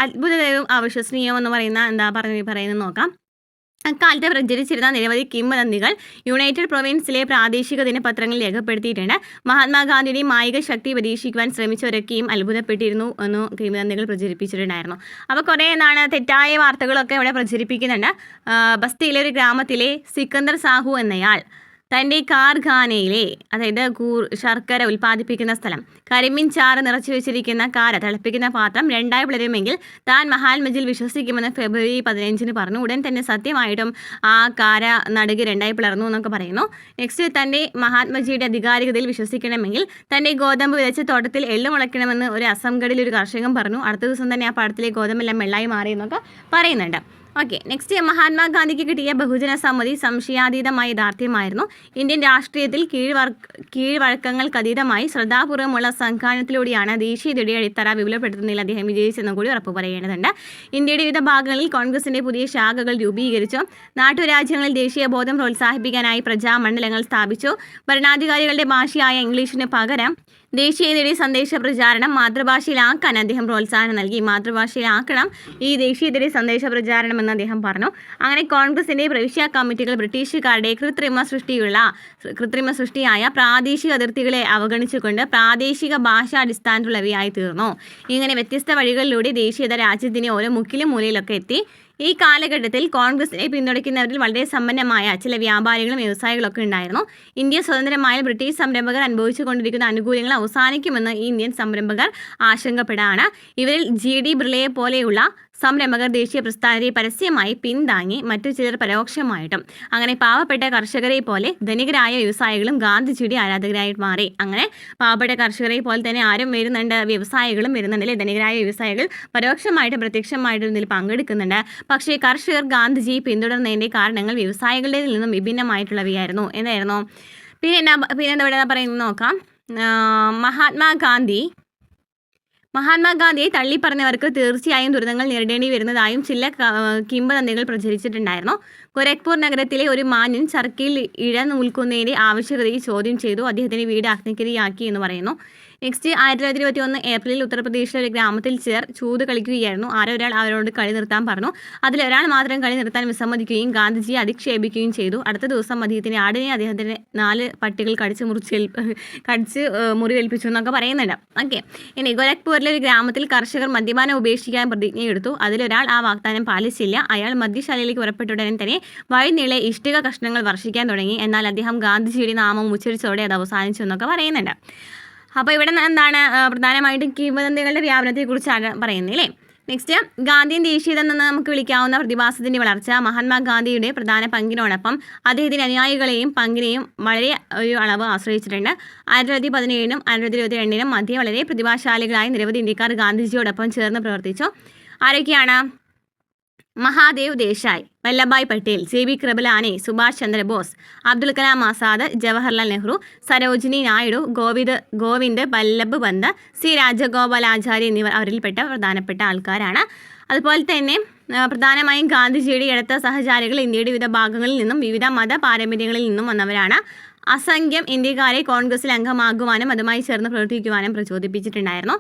അത്ഭുതകരവും അവിശ്വസനീയവും എന്ന് പറയുന്നത് നോക്കാം. അക്കാലത്ത് പ്രചരിച്ചിരുന്ന നിരവധി കിംവദന്തികൾ യുണൈറ്റഡ് പ്രൊവിൻസിലെ പ്രാദേശിക ദിനപത്രങ്ങളിൽ രേഖപ്പെടുത്തിയിട്ടുണ്ട്. മഹാത്മാഗാന്ധിയുടെ മായിക ശക്തി പരീക്ഷിക്കുവാൻ ശ്രമിച്ചവരൊക്കെയും അത്ഭുതപ്പെട്ടിരുന്നു എന്ന് കിംവദന്തികൾ പ്രചരിപ്പിച്ചിട്ടുണ്ടായിരുന്നു. അപ്പോൾ കുറേ തെറ്റായ വാർത്തകളൊക്കെ ഇവിടെ പ്രചരിപ്പിക്കുന്നുണ്ട്. ബസ്തിയിലെ ഒരു ഗ്രാമത്തിലെ സിക്കന്ദർ സാഹു എന്നയാൾ തൻ്റെ കാർഖാനയിലെ, അതായത് ശർക്കര ഉൽപ്പാദിപ്പിക്കുന്ന സ്ഥലം, കരിമീൻ ചാറ് നിറച്ചു വെച്ചിരിക്കുന്ന തിളപ്പിക്കുന്ന പാത്രം രണ്ടായി പിളരുമെങ്കിൽ താൻ മഹാത്മജിൽ വിശ്വസിക്കുമെന്ന് ഫെബ്രുവരി 15 പറഞ്ഞു. ഉടൻ തന്നെ സത്യമായിട്ടും ആ നടുക് രണ്ടായി പിളർന്നു എന്നൊക്കെ പറയുന്നു. നെക്സ്റ്റ്, തൻ്റെ മഹാത്മജിയുടെ അധികാരികതയിൽ വിശ്വസിക്കണമെങ്കിൽ തൻ്റെ ഗോതമ്പ് വിതച്ച തോട്ടത്തിൽ എള്ളു മുളയ്ക്കണമെന്ന് ഒരു അസംഗഡിൽ ഒരു കർഷകൻ പറഞ്ഞു. അടുത്ത ദിവസം തന്നെ ആ പാടത്തിലെ ഗോതമ്പെല്ലാം വെള്ളായി മാറിയെന്നൊക്കെ പറയുന്നുണ്ട്. ഓക്കെ, നെക്സ്റ്റ്, മഹാത്മാഗാന്ധിക്ക് കിട്ടിയ ബഹുജന സമ്മതി സംശയാതീതമായ യാഥാർത്ഥ്യമായിരുന്നു. ഇന്ത്യൻ രാഷ്ട്രീയത്തിൽ കീഴ്വഴക്കങ്ങൾക്കതീതമായി ശ്രദ്ധാപൂർവ്വമുള്ള സംഘാടനത്തിലൂടെയാണ് ദേശീയതയുടെ അടിത്തറ വിപുലപ്പെടുത്തുന്നതിൽ അദ്ദേഹം വിജയിച്ചെന്നും കൂടി ഉറപ്പ് പറയേണ്ടതുണ്ട്. ഇന്ത്യയുടെ വിവിധ ഭാഗങ്ങളിൽ കോൺഗ്രസിന്റെ പുതിയ ശാഖകൾ രൂപീകരിച്ചു. നാട്ടുരാജ്യങ്ങളിൽ ദേശീയ ബോധം പ്രോത്സാഹിപ്പിക്കാനായി പ്രജാമണ്ഡലങ്ങൾ സ്ഥാപിച്ചു. ഭരണാധികാരികളുടെ ഭാഷയായ ഇംഗ്ലീഷിന് പകരം ദേശീയതയുടെ സന്ദേശ പ്രചാരണം മാതൃഭാഷയിലാക്കാൻ അദ്ദേഹം പ്രോത്സാഹനം നൽകി. മാതൃഭാഷയിലാക്കണം ഈ ദേശീയതയുടെ സന്ദേശ പ്രചാരണം എന്ന് അദ്ദേഹം പറഞ്ഞു. അങ്ങനെ കോൺഗ്രസിന്റെ പ്രവിശ്യ കമ്മിറ്റികൾ ബ്രിട്ടീഷുകാരുടെ കൃത്രിമ സൃഷ്ടിയായ പ്രാദേശിക അതിർത്തികളെ അവഗണിച്ചുകൊണ്ട് പ്രാദേശിക ഭാഷാടിസ്ഥാനത്തിലുള്ളവയായി തീർന്നു. ഇങ്ങനെ വ്യത്യസ്ത വഴികളിലൂടെ ദേശീയത രാജ്യത്തിന് ഓരോ മുക്കിലും മൂലയിലൊക്കെ എത്തി. ഈ കാലഘട്ടത്തിൽ കോൺഗ്രസിനെ പിന്തുണയ്ക്കുന്നവരിൽ വളരെ സമ്പന്നമായ ചില വ്യാപാരികളും വ്യവസായികളൊക്കെ ഉണ്ടായിരുന്നു. ഇന്ത്യ സ്വതന്ത്രമായ ബ്രിട്ടീഷ് സംരംഭകർ അനുഭവിച്ചുകൊണ്ടിരിക്കുന്ന ആനുകൂല്യങ്ങൾ അവസാനിക്കുമെന്ന് ഈ ഇന്ത്യൻ സംരംഭകർ ആശങ്കപ്പെടാണ്. ഇവരിൽ GD ബിർളയെ പോലെയുള്ള സംരംഭകർ ദേശീയ പ്രസ്ഥാനത്തെ പരസ്യമായി പിന്താങ്ങി, മറ്റു ചിലർ പരോക്ഷമായിട്ടും. അങ്ങനെ പാവപ്പെട്ട കർഷകരെ പോലെ ധനികരായ വ്യവസായികളും ഗാന്ധിജിയുടെ ആരാധകരായി മാറി. അങ്ങനെ പാവപ്പെട്ട കർഷകരെ പോലെ തന്നെ ആരും വരുന്നുണ്ട്, വ്യവസായികളും വരുന്നുണ്ട് അല്ലേ. ധനികരായ വ്യവസായികൾ പരോക്ഷമായിട്ടും പ്രത്യക്ഷമായിട്ടും ഇതിൽ പങ്കെടുക്കുന്നുണ്ട്. പക്ഷേ കർഷകർ ഗാന്ധിജിയെ പിന്തുടർന്നതിൻ്റെ കാരണങ്ങൾ വ്യവസായികളുടെ നിന്നും വിഭിന്നമായിട്ടുള്ളവയായിരുന്നു. എന്തായിരുന്നു? പിന്നെന്താ ഇവിടെ പറയുന്നത് നോക്കാം. മഹാത്മാഗാന്ധിയെ തള്ളിപ്പറഞ്ഞവർക്ക് തീർച്ചയായും ദുരിതങ്ങൾ നേരിടേണ്ടി വരുന്നതായും ചില കിംവദന്തികൾ പ്രചരിച്ചിട്ടുണ്ടായിരുന്നു. ഗോരഖ്പൂർ നഗരത്തിലെ ഒരു മാന്യൻ ചർക്കയിൽ ഇഴനൂൽക്കുന്നതിൻ്റെ ആവശ്യകതയെ ചോദ്യം ചെയ്തു. അദ്ദേഹത്തിൻ്റെ വീട് അഗ്നിക്കിരയാക്കി എന്ന് പറയുന്നു. നെക്സ്റ്റ്, 1921 ഏപ്രിലിൽ ഉത്തർപ്രദേശിലെ ഒരു ഗ്രാമത്തിൽ ചിലർ ചൂത് കളിക്കുകയായിരുന്നു. ഒരാൾ അവരോട് കളി നിർത്താൻ പറഞ്ഞു. അതിലൊരാൾ മാത്രം കളി നിർത്താൻ വിസമ്മതിക്കുകയും ഗാന്ധിജിയെ അധിക്ഷേപിക്കുകയും ചെയ്തു. അടുത്ത ദിവസം അദ്ദേഹത്തിന് 4 പട്ടികൾ കടിച്ച് മുറിവേൽപ്പിച്ചു എന്നൊക്കെ പറയുന്നുണ്ട്. ഓക്കെ, ഇനി ഗോരഖ്പൂരിലെ ഒരു ഗ്രാമത്തിൽ കർഷകർ മദ്യപാനം ഉപേക്ഷിക്കാൻ പ്രതിജ്ഞയെടുത്തു. അതിലൊരാൾ ആ വാഗ്ദാനം പാലിച്ചില്ല. അയാൾ മദ്യശാലയിലേക്ക് പുറപ്പെട്ട ഉടനെ തന്നെ വഴിനീളെ ഇഷ്ടിക കഷ്ണങ്ങൾ വർഷിക്കാൻ തുടങ്ങി. എന്നാൽ അദ്ദേഹം ഗാന്ധിജിയുടെ നാമം ഉച്ചരിച്ചതോടെ അത് അവസാനിച്ചു എന്നൊക്കെ പറയുന്നുണ്ട്. അപ്പോൾ ഇവിടെ എന്താണ് പ്രധാനമായിട്ടും കിംവദന്തികളുടെ വ്യാപനത്തെക്കുറിച്ചാണ് പറയുന്നത് അല്ലേ. നെക്സ്റ്റ്, ഗാന്ധിയൻ ദേശീയത എന്ന് നമുക്ക് വിളിക്കാവുന്ന പ്രതിഭാസത്തിൻ്റെ വളർച്ച മഹാത്മാഗാന്ധിയുടെ പ്രധാന പങ്കിനോടൊപ്പം അദ്ദേഹത്തിൻ്റെ അനുയായികളെയും പങ്കിനെയും വളരെ ഒരു അളവ് ആശ്രയിച്ചിട്ടുണ്ട്. 1917 1922 മധ്യേ വളരെ പ്രതിഭാശാലികളായ നിരവധി ഇന്ത്യക്കാർ ഗാന്ധിജിയോടൊപ്പം ചേർന്ന് പ്രവർത്തിച്ചു. ആരൊക്കെയാണ്? മഹാദേവ് ദേശായ്, വല്ലഭായ് പട്ടേൽ, JB കൃപലാനി, സുഭാഷ് ചന്ദ്രബോസ്, അബ്ദുൽ കലാം ആസാദ്, ജവഹർലാൽ നെഹ്റു, സരോജിനി നായിഡു, ഗോവിന്ദ് വല്ലഭ് പന്ത്, C രാജഗോപാലാചാരി എന്നിവർ അവരിൽപ്പെട്ട പ്രധാനപ്പെട്ട ആൾക്കാരാണ്. അതുപോലെ തന്നെ പ്രധാനമായും ഗാന്ധിജിയുടെ അടുത്ത സഹചാരികൾ ഇന്ത്യയുടെ വിവിധ ഭാഗങ്ങളിൽ നിന്നും വിവിധ മത പാരമ്പര്യങ്ങളിൽ നിന്നും വന്നവരാണ്. അസംഖ്യം ഇന്ത്യക്കാരെ കോൺഗ്രസിൽ അംഗമാകുവാനും അതുമായി ചേർന്ന് പ്രവർത്തിക്കുവാനും പ്രചോദിപ്പിച്ചിട്ടുണ്ടായിരുന്നു.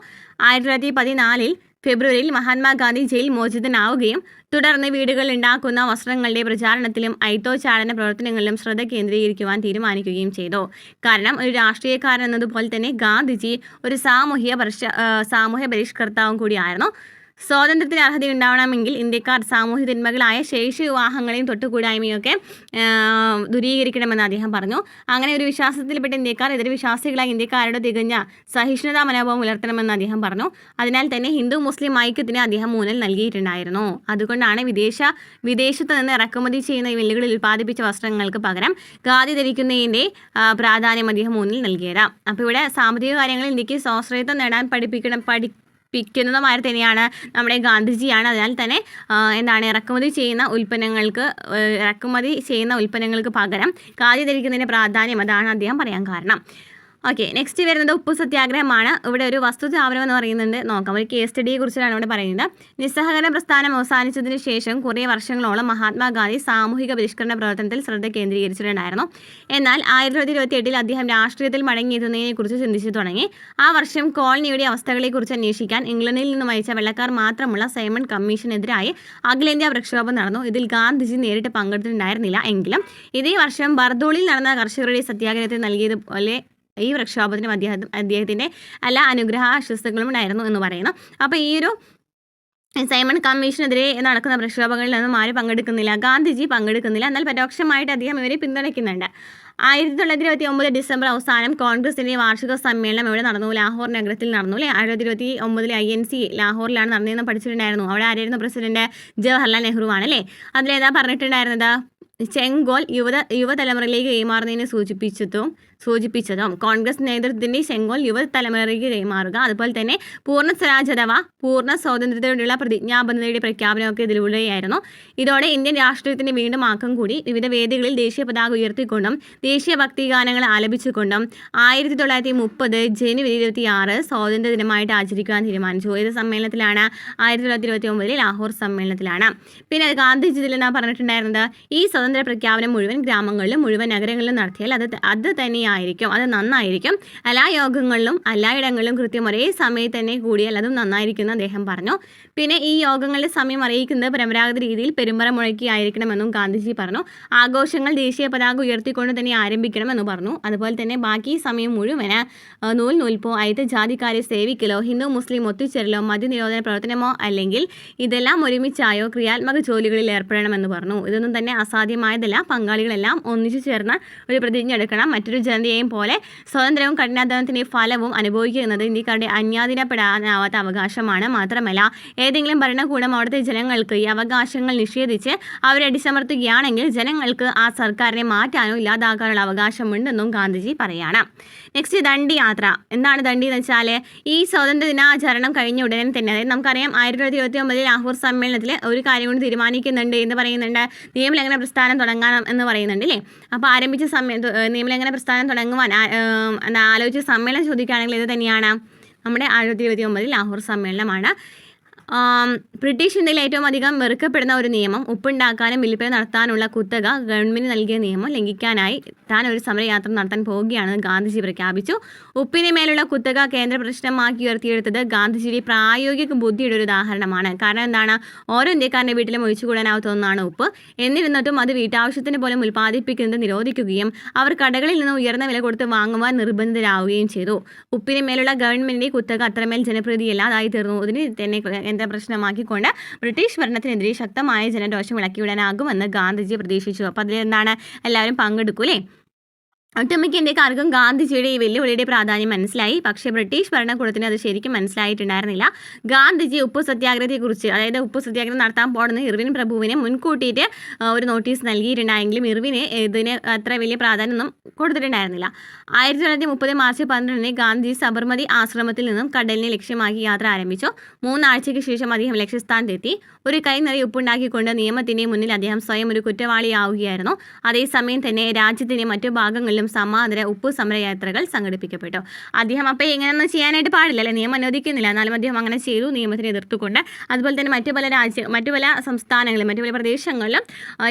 1914 ഫെബ്രുവരിയിൽ മഹാത്മാഗാന്ധി ജയിൽ മോചിതനാവുകയും തുടർന്ന് വീടുകളിൽ ഉണ്ടാക്കുന്ന വസ്ത്രങ്ങളുടെ പ്രചാരണത്തിലും ഐത്തോച്ചാടന പ്രവർത്തനങ്ങളിലും ശ്രദ്ധ കേന്ദ്രീകരിക്കുവാൻ തീരുമാനിക്കുകയും ചെയ്തു. കാരണം ഒരു രാഷ്ട്രീയക്കാരൻ എന്നതുപോലെ തന്നെ ഗാന്ധിജി ഒരു സാമൂഹ്യ പരിഷ്കർത്താവും കൂടിയായിരുന്നു. സ്വാതന്ത്ര്യത്തിന് അർഹതയുണ്ടാവണമെങ്കിൽ ഇന്ത്യക്കാർ സാമൂഹ്യ തിന്മകളായ ശേഷി വിവാഹങ്ങളെയും തൊട്ടുകൂടായ്മയൊക്കെ ദൂരീകരിക്കണമെന്ന് അദ്ദേഹം പറഞ്ഞു. അങ്ങനെ ഒരു വിശ്വാസത്തിൽപ്പെട്ട ഇന്ത്യക്കാർ എതിർ വിശ്വാസികളായ ഇന്ത്യക്കാരുടെ തികഞ്ഞ സഹിഷ്ണുതാ മനോഭാവം പുലർത്തണമെന്ന് അദ്ദേഹം പറഞ്ഞു. അതിനാൽ തന്നെ ഹിന്ദു മുസ്ലിം ഐക്യത്തിന് അദ്ദേഹം ഊന്നൽ നൽകിയിട്ടുണ്ടായിരുന്നു. അതുകൊണ്ടാണ് വിദേശത്ത് നിന്ന് ഇറക്കുമതി ചെയ്യുന്ന മില്ലുകളിൽ ഉൽപ്പാദിപ്പിച്ച വസ്ത്രങ്ങൾക്ക് പകരം ഖാദി ധരിക്കുന്നതിൻ്റെ പ്രാധാന്യം അദ്ദേഹം ഊന്നൽ നൽകിയത്. അപ്പോൾ ഇവിടെ സാമ്പത്തിക കാര്യങ്ങളിൽ ഇന്ത്യക്ക് സ്വാശ്രയത്വം നേടാൻ നശിപ്പിക്കുന്നതുമായി തന്നെയാണ് നമ്മുടെ ഗാന്ധിജിയാണ്. അതിനാൽ തന്നെ ഇറക്കുമതി ചെയ്യുന്ന ഉൽപ്പന്നങ്ങൾക്ക് പകരം ഖാദി ധരിക്കുന്നതിൻ്റെ പ്രാധാന്യം അതാണ് അദ്ദേഹം പറയാൻ കാരണം. ഓക്കെ, നെക്സ്റ്റ് വരുന്നത് ഉപ്പു സത്യാഗ്രഹമാണ്. ഇവിടെ ഒരു വസ്തുതാപനം എന്ന് പറയുന്നുണ്ട്, നോക്കാം. ഒരു കേസ് സ്റ്റഡിയെ കുറിച്ചാണ് ഇവിടെ പറയുന്നത്. നിസ്സഹകരണ പ്രസ്ഥാനം അവസാനിച്ചതിന് ശേഷം കുറേ വർഷങ്ങളോളം മഹാത്മാഗാന്ധി സാമൂഹിക പരിഷ്കരണ പ്രവർത്തനത്തിൽ ശ്രദ്ധ കേന്ദ്രീകരിച്ചിട്ടുണ്ടായിരുന്നു. എന്നാൽ 1928 അദ്ദേഹം രാഷ്ട്രീയത്തിൽ മടങ്ങിയെത്തുന്നതിനെക്കുറിച്ച് ചിന്തിച്ചു തുടങ്ങി. ആ വർഷം കോളനിയുടെ അവസ്ഥകളെക്കുറിച്ച് അന്വേഷിക്കാൻ ഇംഗ്ലണ്ടിൽ നിന്നും അയച്ച വെള്ളക്കാർ മാത്രമുള്ള സൈമൺ കമ്മീഷനെതിരായി അഖിലേന്ത്യാ പ്രക്ഷോഭം നടന്നു. ഇതിൽ ഗാന്ധിജി നേരിട്ട് പങ്കെടുത്തിട്ടുണ്ടായിരുന്നില്ല. എങ്കിലും ഇതേ വർഷം ബർദോളിൽ നടന്ന കർഷകരുടെ സത്യാഗ്രഹത്തിൽ നൽകിയതുപോലെ ഈ പ്രക്ഷോഭത്തിനും അദ്ദേഹത്തിൻ്റെ എല്ലാ അനുഗ്രഹാശസ്സുകളും ഉണ്ടായിരുന്നു എന്ന് പറയുന്നു. അപ്പോൾ ഈ ഒരു സൈമൺ കമ്മീഷനെതിരെ നടക്കുന്ന പ്രക്ഷോഭങ്ങളിലൊന്നും ആരും പങ്കെടുക്കുന്നില്ല, ഗാന്ധിജി പങ്കെടുക്കുന്നില്ല. എന്നാൽ പരോക്ഷമായിട്ട് അദ്ദേഹം ഇവരെ പിന്തുണയ്ക്കുന്നുണ്ട്. 1929 ഡിസംബർ അവസാനം കോൺഗ്രസിൻ്റെ വാർഷിക സമ്മേളനം ഇവിടെ നടന്നു, ലാഹോർ നഗരത്തിൽ നടന്നു അല്ലേ. 1929 INC ലാഹോറിലാണ് നടന്നതെന്ന് പഠിച്ചിട്ടുണ്ടായിരുന്നു. അവിടെ ആരായിരുന്നു പ്രസിഡന്റ്? ജവഹർലാൽ നെഹ്റു ആണ് അല്ലേ. അതിലേതാ പറഞ്ഞിട്ടുണ്ടായിരുന്നത്? ചെങ്കോൽ യുവതലമുറയിലേക്ക് കൈമാറുന്നതിനെ സൂചിപ്പിച്ചതും കോൺഗ്രസ് നേതൃത്വത്തിൻ്റെ ചെങ്കോൽ യുവതലമുറയിലേക്ക് കൈമാറുക, അതുപോലെ തന്നെ പൂർണ്ണ സ്വരാജ് അഥവാ പൂർണ്ണ സ്വാതന്ത്ര്യത്തോടുള്ള പ്രതിജ്ഞാബദ്ധതയുടെ പ്രഖ്യാപനമൊക്കെ ഇതിലൂടെയായിരുന്നു. ഇതോടെ ഇന്ത്യൻ രാഷ്ട്രീയത്തിന് വീണ്ടും ആക്കം കൂടി. വിവിധ വേദികളിൽ ദേശീയ പതാക ഉയർത്തിക്കൊണ്ടും ദേശീയ ഭക്തിഗാനങ്ങൾ ആലപിച്ചുകൊണ്ടും 1930 ജനുവരി 26 സ്വാതന്ത്ര്യ ദിനമായിട്ട് ആചരിക്കാൻ തീരുമാനിച്ചു. ഏത് സമ്മേളനത്തിലാണ്? 1929 ലാഹോർ സമ്മേളനത്തിലാണ്. പിന്നെ ഗാന്ധിജി ഇതിൽ എന്താ പറഞ്ഞിട്ടുണ്ടായിരുന്നത്? ഈ സ്വതന്ത്ര പ്രഖ്യാപനം മുഴുവൻ ഗ്രാമങ്ങളിലും മുഴുവൻ നഗരങ്ങളിലും നടത്തിയാൽ അത് തന്നെയായിരിക്കും, അത് നന്നായിരിക്കും. എല്ലാ യോഗങ്ങളിലും എല്ലായിടങ്ങളിലും കൃത്യം ഒരേ സമയത്ത് തന്നെ കൂടിയാൽ അതും നന്നായിരിക്കും എന്ന് അദ്ദേഹം പറഞ്ഞു. പിന്നെ ഈ യോഗങ്ങളുടെ സമയം അറിയിക്കുന്നത് പരമ്പരാഗത രീതിയിൽ പെരുമ്പറ മുഴക്കി ആയിരിക്കണമെന്നും ഗാന്ധിജി പറഞ്ഞു. ആഘോഷങ്ങൾ ദേശീയ പതാക ഉയർത്തിക്കൊണ്ട് തന്നെ ആരംഭിക്കണമെന്ന് പറഞ്ഞു. അതുപോലെ തന്നെ ബാക്കി സമയം മുഴുവന് നൂൽപ്പോ, അയത്ത് ജാതിക്കാരെ സേവിക്കലോ, ഹിന്ദു മുസ്ലിം ഒത്തുചേരലോ, മദ്യനിരോധന പ്രവർത്തനമോ അല്ലെങ്കിൽ ഇതെല്ലാം ഒരുമിച്ചായോ ക്രിയാത്മക ജോലികളിൽ ഏർപ്പെടണമെന്ന് പറഞ്ഞു. ഇതൊന്നും തന്നെ അസാധ്യമായതല്ല. പങ്കാളികളെല്ലാം ഒന്നിച്ചു ചേർന്ന് ഒരു പ്രതിജ്ഞ എടുക്കണം. മറ്റൊരു ജനതയെയും പോലെ സ്വതന്ത്രവും കഠിനാധ്വാനത്തിൻ്റെ ഫലവും അനുഭവിക്കുന്നത് ഇന്ത്യക്കാരുടെ അന്യാധീനപ്പെടാനാവാത്ത അവകാശമാണ്. മാത്രമല്ല ഏതെങ്കിലും ഭരണകൂടം അവിടുത്തെ ജനങ്ങൾക്ക് ഈ അവകാശങ്ങൾ നിഷേധിച്ച് അവരെ അടിച്ചമർത്തുകയാണെങ്കിൽ ജനങ്ങൾക്ക് ആ സർക്കാരിനെ മാറ്റാനോ ഇല്ലാതാക്കാനുള്ള അവകാശമുണ്ടെന്നും ഗാന്ധിജി പറയാണ്. നെക്സ്റ്റ് ദണ്ഡി യാത്ര. എന്താണ് ദണ്ഡി എന്ന് വെച്ചാൽ ഈ സ്വാതന്ത്ര്യ ദിനാചരണം കഴിഞ്ഞ ഉടനെ തന്നെ, അതായത് നമുക്കറിയാം 1929 ലാഹോർ സമ്മേളനത്തിൽ ഒരു കാര്യം കൊണ്ട് തീരുമാനിക്കുന്നുണ്ട് എന്ന് പറയുന്നുണ്ട്, നിയമലംഘന പ്രസ്ഥാനം തുടങ്ങാൻ എന്ന് പറയുന്നുണ്ട് അല്ലേ. അപ്പോൾ ആരംഭിച്ച നിയമലംഘന പ്രസ്ഥാനം തുടങ്ങുവാൻ ആലോചിച്ച സമ്മേളനം ചോദിക്കുകയാണെങ്കിൽ ഇത് തന്നെയാണ് നമ്മുടെ 1929 ലാഹോർ സമ്മേളനമാണ്. ബ്രിട്ടീഷ് ഇന്ത്യയിൽ ഏറ്റവും അധികം വെറുക്കപ്പെടുന്ന ഒരു നിയമം, ഉപ്പുണ്ടാക്കാനും വിൽപ്പന നടത്താനുള്ള കുത്തക ഗവൺമെൻറ് നൽകിയ നിയമം ലംഘിക്കാനായി താൻ ഒരു സമരയാത്ര നടത്താൻ പോവുകയാണെന്ന് ഗാന്ധിജി പ്രഖ്യാപിച്ചു. ഉപ്പിന് മേലുള്ള കുത്തക കേന്ദ്ര പ്രശ്നമാക്കി ഉയർത്തിയെടുത്തത് ഗാന്ധിജിയുടെ പ്രായോഗിക ബുദ്ധിയുടെ ഒരു ഉദാഹരണമാണ്. കാരണം എന്താണ്? ഓരോ ഇന്ത്യക്കാരൻ്റെ വീട്ടിലും ഒഴിച്ചുകൂടാനാവാത്ത ഒന്നാണ് ഉപ്പ്. എന്നിരുന്നിട്ടും അത് വീട്ടാവശ്യത്തിന് പോലും ഉൽപ്പാദിപ്പിക്കുന്നത് നിരോധിക്കുകയും അവർ കടകളിൽ നിന്ന് ഉയർന്ന വില കൊടുത്ത് വാങ്ങുവാൻ നിർബന്ധിതരാവുകയും ചെയ്തു. ഉപ്പിന് മേലുള്ള ഗവൺമെൻറ്റിൻ്റെ കുത്തക അത്രമേൽ ജനപ്രീതിയില്ലാതായി തീർന്നു. ഇതിന് തന്നെ കേന്ദ്ര പ്രശ്നമാക്കിക്കൊണ്ട് ബ്രിട്ടീഷ് ഭരണത്തിനെതിരെ ശക്തമായ ജനരോഷം ഇളക്കിവിടാനാകുമെന്ന് ഗാന്ധിജി പ്രതീക്ഷിച്ചു. അപ്പോൾ അതിലെന്താണ്? എല്ലാവരും പങ്കെടുക്കൂലേ. ഒട്ടുമിക്ക ഇന്ത്യക്കാർക്കും ഗാന്ധിജിയുടെ ഈ വെല്ലുവിളിയുടെ പ്രാധാന്യം മനസ്സിലായി. പക്ഷേ ബ്രിട്ടീഷ് ഭരണകൂടത്തിന് അത് ശരിക്കും മനസ്സിലായിട്ടുണ്ടായിരുന്നില്ല. ഗാന്ധിജി ഉപ്പു സത്യാഗ്രഹത്തെക്കുറിച്ച്, അതായത് ഉപ്പു സത്യാഗ്രഹം നടത്താൻ പോകുന്ന ഇർവിൻ പ്രഭുവിനെ മുൻകൂട്ടിയിട്ട് ഒരു നോട്ടീസ് നൽകിയിട്ടുണ്ടായെങ്കിലും ഇർവിന് ഇതിന് അത്ര വലിയ പ്രാധാന്യമൊന്നും കൊടുത്തിട്ടുണ്ടായിരുന്നില്ല. 1930 മാർച്ച് 12 ഗാന്ധിജി സബർമതി ആശ്രമത്തിൽ നിന്നും കടലിനെ ലക്ഷ്യമാക്കി യാത്ര ആരംഭിച്ചു. 3 ആഴ്ചയ്ക്ക് ശേഷം അദ്ദേഹം ലക്ഷ്യസ്ഥാനത്തെത്തി. ഒരു കൈ നിറയെ ഉപ്പുണ്ടാക്കിക്കൊണ്ട് നിയമത്തിൻ്റെ മുന്നിൽ അദ്ദേഹം സ്വയം ഒരു കുറ്റവാളിയാവുകയായിരുന്നു. അതേസമയം തന്നെ രാജ്യത്തിൻ്റെ മറ്റു ഭാഗങ്ങളിലും സമാന്തര ഉപ്പു സമരയാത്രകൾ സംഘടിപ്പിക്കപ്പെട്ടു. അദ്ദേഹം അപ്പോൾ ഇങ്ങനെയൊന്നും ചെയ്യാനായിട്ട് പാടില്ലല്ലേ, നിയമം അനുവദിക്കുന്നില്ല, എന്നാലും അദ്ദേഹം അങ്ങനെ ചെയ്തു നിയമത്തിനെ എതിർത്തുകൊണ്ട്. അതുപോലെ തന്നെ മറ്റു പല സംസ്ഥാനങ്ങളിലും മറ്റു പല പ്രദേശങ്ങളിലും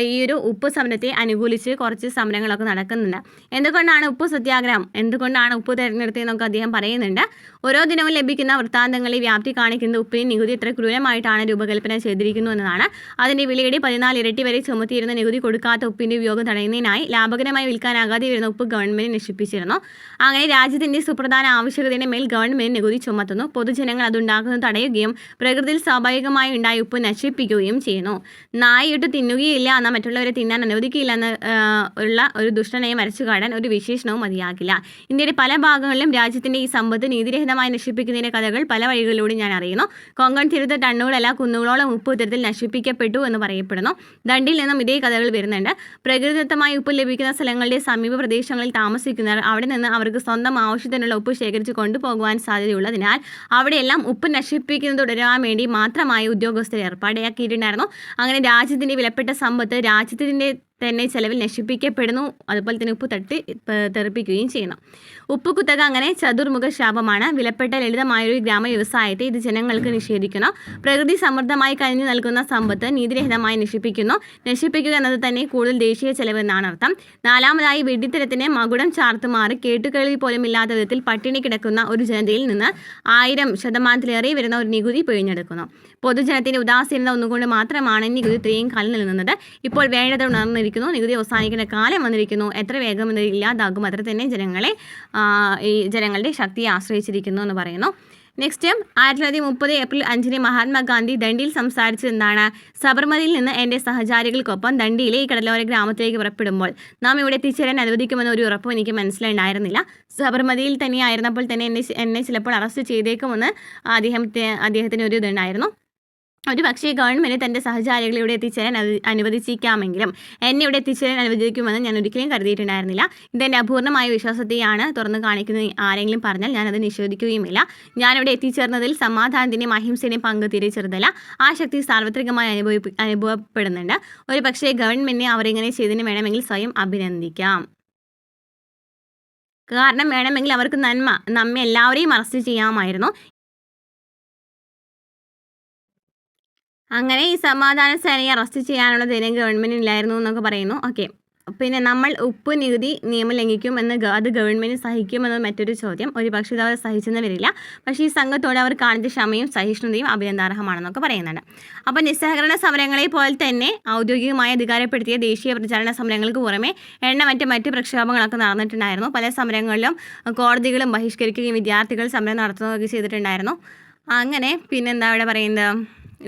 ഈ ഒരു ഉപ്പ് സമരത്തെ അനുകൂലിച്ച് കുറച്ച് സമരങ്ങളൊക്കെ നടക്കുന്നുണ്ട്. എന്തുകൊണ്ടാണ് ഉപ്പു സത്യാഗ്രഹം, എന്തുകൊണ്ടാണ് ഉപ്പ് തിരഞ്ഞെടുത്തതെന്നൊക്കെ അദ്ദേഹം പറയുന്നുണ്ട്. ഓരോ ദിനവും ലഭിക്കുന്ന വൃത്താന്തങ്ങളിൽ വ്യാപ്തി കാണിക്കുന്നത് ഉപ്പിന് നികുതി എത്ര ക്രൂരമായിട്ടാണ് രൂപകൽപ്പന ചെയ്തിരിക്കുന്നു എന്നതാണ്. അതിൻ്റെ വിലയുടെ 14 ഇരട്ടി വരെ ചുമത്തിയിരുന്ന നികുതി കൊടുക്കാത്ത ഉപ്പിൻ്റെ ഉപയോഗം തടയുന്നതിനായി ലാഭകരമായി വിൽക്കാനാകാതെ വരുന്ന ഉപ്പ് ഗവൺമെൻറ് നശിപ്പിച്ചിരുന്നു. അങ്ങനെ രാജ്യത്തിൻ്റെ സുപ്രധാന ആവശ്യകതയുടെ മേൽ ഗവൺമെൻറ് നികുതി ചുമത്തുന്നു. പൊതുജനങ്ങൾ അതുണ്ടാക്കുന്നത് തടയുകയും പ്രകൃതിയിൽ സ്വാഭാവികമായി ഉണ്ടായ ഉപ്പ് നശിപ്പിക്കുകയും ചെയ്യുന്നു. നായിട്ട് തിന്നുകയില്ല എന്നാൽ മറ്റുള്ളവരെ തിന്നാൻ അനുവദിക്കില്ല എന്ന് ഉള്ള ഒരു ദുഷ്ടനയം വരച്ചു കാട്ടാൻ ഒരു വിശേഷണവും മതിയാകില്ല. ഇന്ത്യയുടെ പല ഭാഗങ്ങളിലും രാജ്യത്തിൻ്റെ ഈ സമ്പത്ത് നീതിരഹിതമായി നശിപ്പിക്കുന്നതിൻ്റെ കഥകൾ പല വഴികളിലൂടെ ഞാൻ അറിയുന്നു. കൊങ്കൺ തീരത്ത് ടണ്ണുകളല്ല കുന്നുകളോളം ഉപ്പ് ഇത്തരത്തിൽ നശിപ്പിക്കപ്പെട്ടു എന്ന് പറയപ്പെടുന്നു. ദണ്ഡിൽ നിന്നും ഇതേ കഥകൾ വരുന്നുണ്ട്. പ്രകൃതിദത്തമായി ഉപ്പ് ലഭിക്കുന്ന സ്ഥലങ്ങളുടെ സമീപ പ്രദേശം പ്രദേശങ്ങളിൽ താമസിക്കുന്നവർ അവിടെ നിന്ന് അവർക്ക് സ്വന്തം ആവശ്യത്തിനുള്ള ഉപ്പ് ശേഖരിച്ച് കൊണ്ടുപോകുവാൻ സാധ്യതയുള്ളതിനാൽ അവിടെയെല്ലാം ഉപ്പ് നശിപ്പിക്കുന്നത് തുടരാൻ വേണ്ടി മാത്രമായി ഉദ്യോഗസ്ഥരെ ഏർപ്പാടാക്കിയിട്ടുണ്ടായിരുന്നു. അങ്ങനെ രാജ്യത്തിൻ്റെ വിലപ്പെട്ട സമ്പത്ത് രാജ്യത്തിൻ്റെ തന്നെ ചെലവിൽ നശിപ്പിക്കപ്പെടുന്നു. അതുപോലെ തന്നെ ഉപ്പ് തെറിപ്പിക്കുകയും ചെയ്യുന്നു. ഉപ്പ് കുത്തക അങ്ങനെ ചതുർമുഖ ശാപമാണ്. വിലപ്പെട്ട ലളിതമായൊരു ഗ്രാമ വ്യവസായത്തെ ഇത് ജനങ്ങൾക്ക് നിഷേധിക്കുന്നു. പ്രകൃതി സമൃദ്ധമായി കഴിഞ്ഞു നൽകുന്ന സമ്പത്ത് നീതിരഹിതമായി നശിപ്പിക്കുക എന്നത് തന്നെ കൂടുതൽ ദേശീയ ചെലവ് എന്നാണ് അർത്ഥം. നാലാമതായി വെടിത്തരത്തിന് മകുടം ചാർത്തുമാറി കേട്ടുകളിൽ പോലും ഇല്ലാത്ത വിധത്തിൽ പട്ടിണി കിടക്കുന്ന ഒരു ജനതയിൽ നിന്ന് 1000% വരുന്ന ഒരു നികുതി പിഴിഞ്ഞെടുക്കുന്നു. പൊതുജനത്തിന്റെ ഉദാസീനത ഒന്നുകൊണ്ട് മാത്രമാണ് നികുതി ഇത്രയും കാലം നിലനിന്നത്. ഇപ്പോൾ വേണ്ടത് ഉണർന്നിരിക്കുന്നു. നികുതി അവസാനിക്കേണ്ട കാലം വന്നിരിക്കുന്നു. എത്ര വേഗം ഇത് ഇല്ലാതാകും അത്ര തന്നെ ജനങ്ങളുടെ ശക്തിയെ ആശ്രയിച്ചിരിക്കുന്നു എന്ന് പറയുന്നു. നെക്സ്റ്റ് 1930 ഏപ്രിൽ 5 മഹാത്മാഗാന്ധി ദണ്ഡിയിൽ സംസാരിച്ചത് എന്താണ്? സബർമതിയിൽ നിന്ന് എൻ്റെ സഹചാരികൾക്കൊപ്പം ദണ്ഡിയിലെ ഈ കടലോര ഗ്രാമത്തിലേക്ക് പുറപ്പെടുമ്പോൾ നാം ഇവിടെ എത്തിച്ചേരാൻ അനുവദിക്കുമെന്ന ഒരു ഉറപ്പും എനിക്ക് മനസ്സിലുണ്ടായിരുന്നില്ല. സബർമതിയിൽ തന്നെയായിരുന്നപ്പോൾ തന്നെ എന്നെ ചിലപ്പോൾ അറസ്റ്റ് ചെയ്തേക്കുമെന്ന് അദ്ദേഹത്തിന് ഒരു ഇതുണ്ടായിരുന്നു. ഒരു പക്ഷേ ഗവൺമെൻറ് തൻ്റെ സഹചാരികളെ ഇവിടെ എത്തിച്ചേരാൻ അനുവദിച്ചേക്കാമെങ്കിലും എന്നെ ഇവിടെ എത്തിച്ചേരാൻ അനുവദിക്കുമെന്ന് ഞാൻ ഒരിക്കലും കരുതിയിട്ടുണ്ടായിരുന്നില്ല. ഇതെൻ്റെ അപൂർണമായ വിശ്വാസത്തെയാണ് തുറന്നു കാണിക്കുന്നത്. ആരെങ്കിലും പറഞ്ഞാൽ ഞാനത് നിഷേധിക്കുകയുമില്ല. ഞാനിവിടെ എത്തിച്ചേർന്നതിൽ സമാധാനത്തിൻ്റെയും അഹിംസയുടെയും പങ്ക് തീരെ ചെറുതല്ല. ആ ശക്തി സാർവത്രികമായി അനുഭവപ്പെടുന്നുണ്ട്. ഒരു പക്ഷേ ഗവൺമെൻറ്റിനെ അവരിങ്ങനെ ചെയ്തതിന് വേണമെങ്കിൽ സ്വയം അഭിനന്ദിക്കാം. കാരണം വേണമെങ്കിൽ അവർക്ക് നമ്മെ എല്ലാവരെയും അറസ്റ്റ് ചെയ്യാമായിരുന്നു. അങ്ങനെ ഈ സമാധാന സേനയെ അറസ്റ്റ് ചെയ്യാനുള്ള ധൈര്യം ഗവൺമെൻറ്റിനില്ലായിരുന്നു എന്നൊക്കെ പറയുന്നു. ഓക്കെ, പിന്നെ നമ്മൾ ഉപ്പ് നികുതി നിയമം ലംഘിക്കും അത് ഗവൺമെൻറ് സഹിക്കുമെന്നത് മറ്റൊരു ചോദ്യം. ഒരു പക്ഷേ ഇത് അവർ സഹിച്ചെന്ന് വരില്ല. പക്ഷേ ഈ സംഘത്തോട് അവർ കാണിച്ച ക്ഷമയും സഹിഷ്ണുതയും അഭിനന്ദാർഹമാണെന്നൊക്കെ പറയുന്നുണ്ട്. അപ്പോൾ നിസ്സഹകരണ സമരങ്ങളെ പോലെ തന്നെ ഔദ്യോഗികമായി അധികാരപ്പെടുത്തിയ ദേശീയ പ്രചാരണ സമരങ്ങൾക്ക് പുറമെ മറ്റ് പ്രക്ഷോഭങ്ങളൊക്കെ നടന്നിട്ടുണ്ടായിരുന്നു. പല സമരങ്ങളിലും കോടതികളും ബഹിഷ്കരിക്കുകയും വിദ്യാർത്ഥികൾ സമരം നടത്തുകയൊക്കെ ചെയ്തിട്ടുണ്ടായിരുന്നു. അങ്ങനെ പിന്നെന്താ ഇവിടെ പറയുന്നത്?